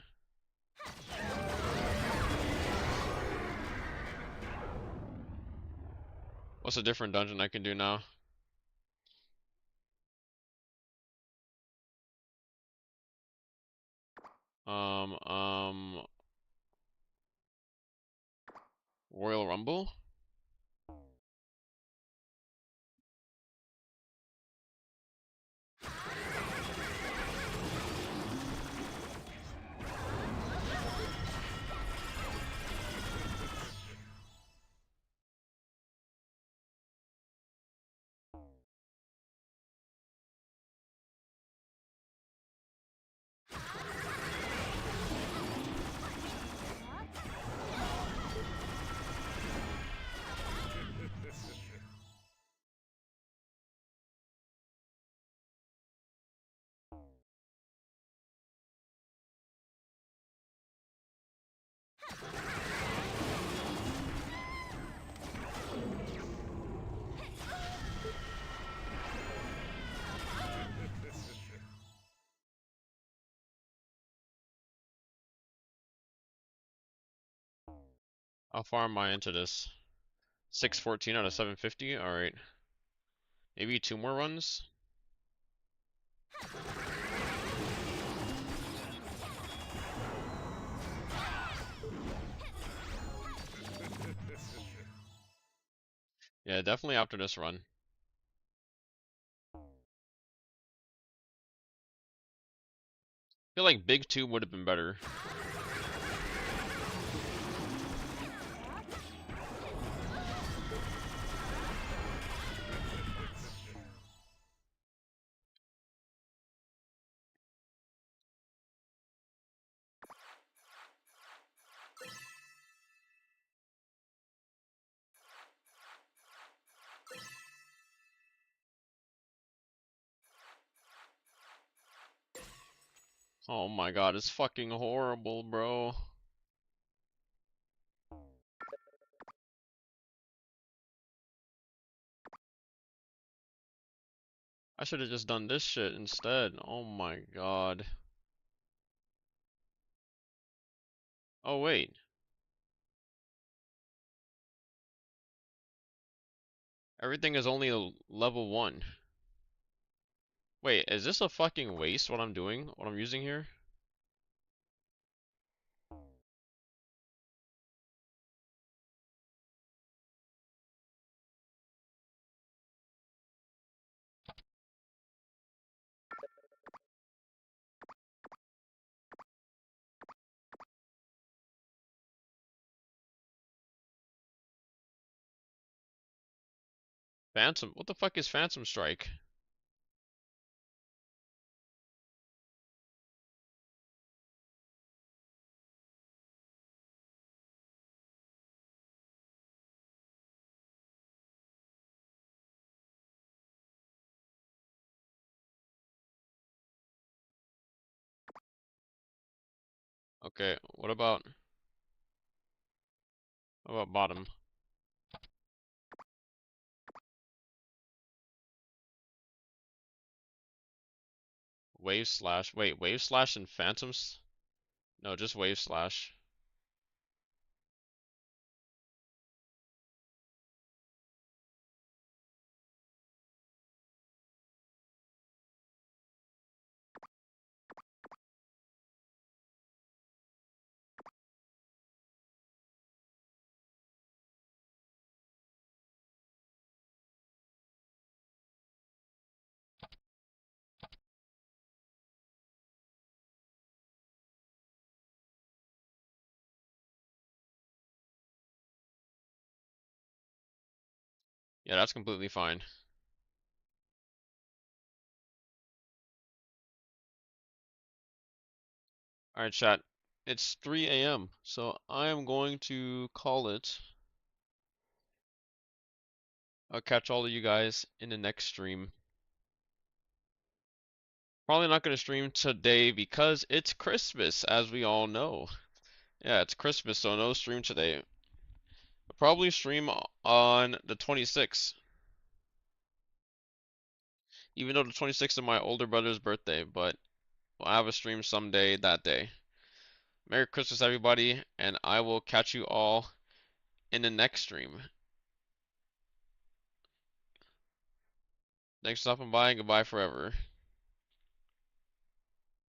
What's a different dungeon I can do now? Um, um, Royal Rumble? How far am I into this? 614 out of 750? Alright. Maybe 2 more runs? Yeah, definitely after this run. I feel like Big 2 would have been better. Oh my god, it's fucking horrible, bro. I should have just done this shit instead. Oh my god. Oh wait. Everything is only a level 1. Wait, is this a fucking waste what I'm doing? What I'm using here? Phantom. What the fuck is Phantom Strike? Okay, what about bottom? Wave Slash. Wait, Wave Slash and Phantoms? No, just Wave Slash. Yeah, that's completely fine. Alright, chat. It's 3 a.m., so I am going to call it. I'll catch all of you guys in the next stream. Probably not going to stream today because it's Christmas, as we all know. Yeah, it's Christmas, so no stream today. I'll probably stream on the 26th. Even though the 26th is my older brother's birthday, but I'll have a stream someday that day. Merry Christmas, everybody, and I will catch you all in the next stream. Thanks for stopping by, and goodbye forever.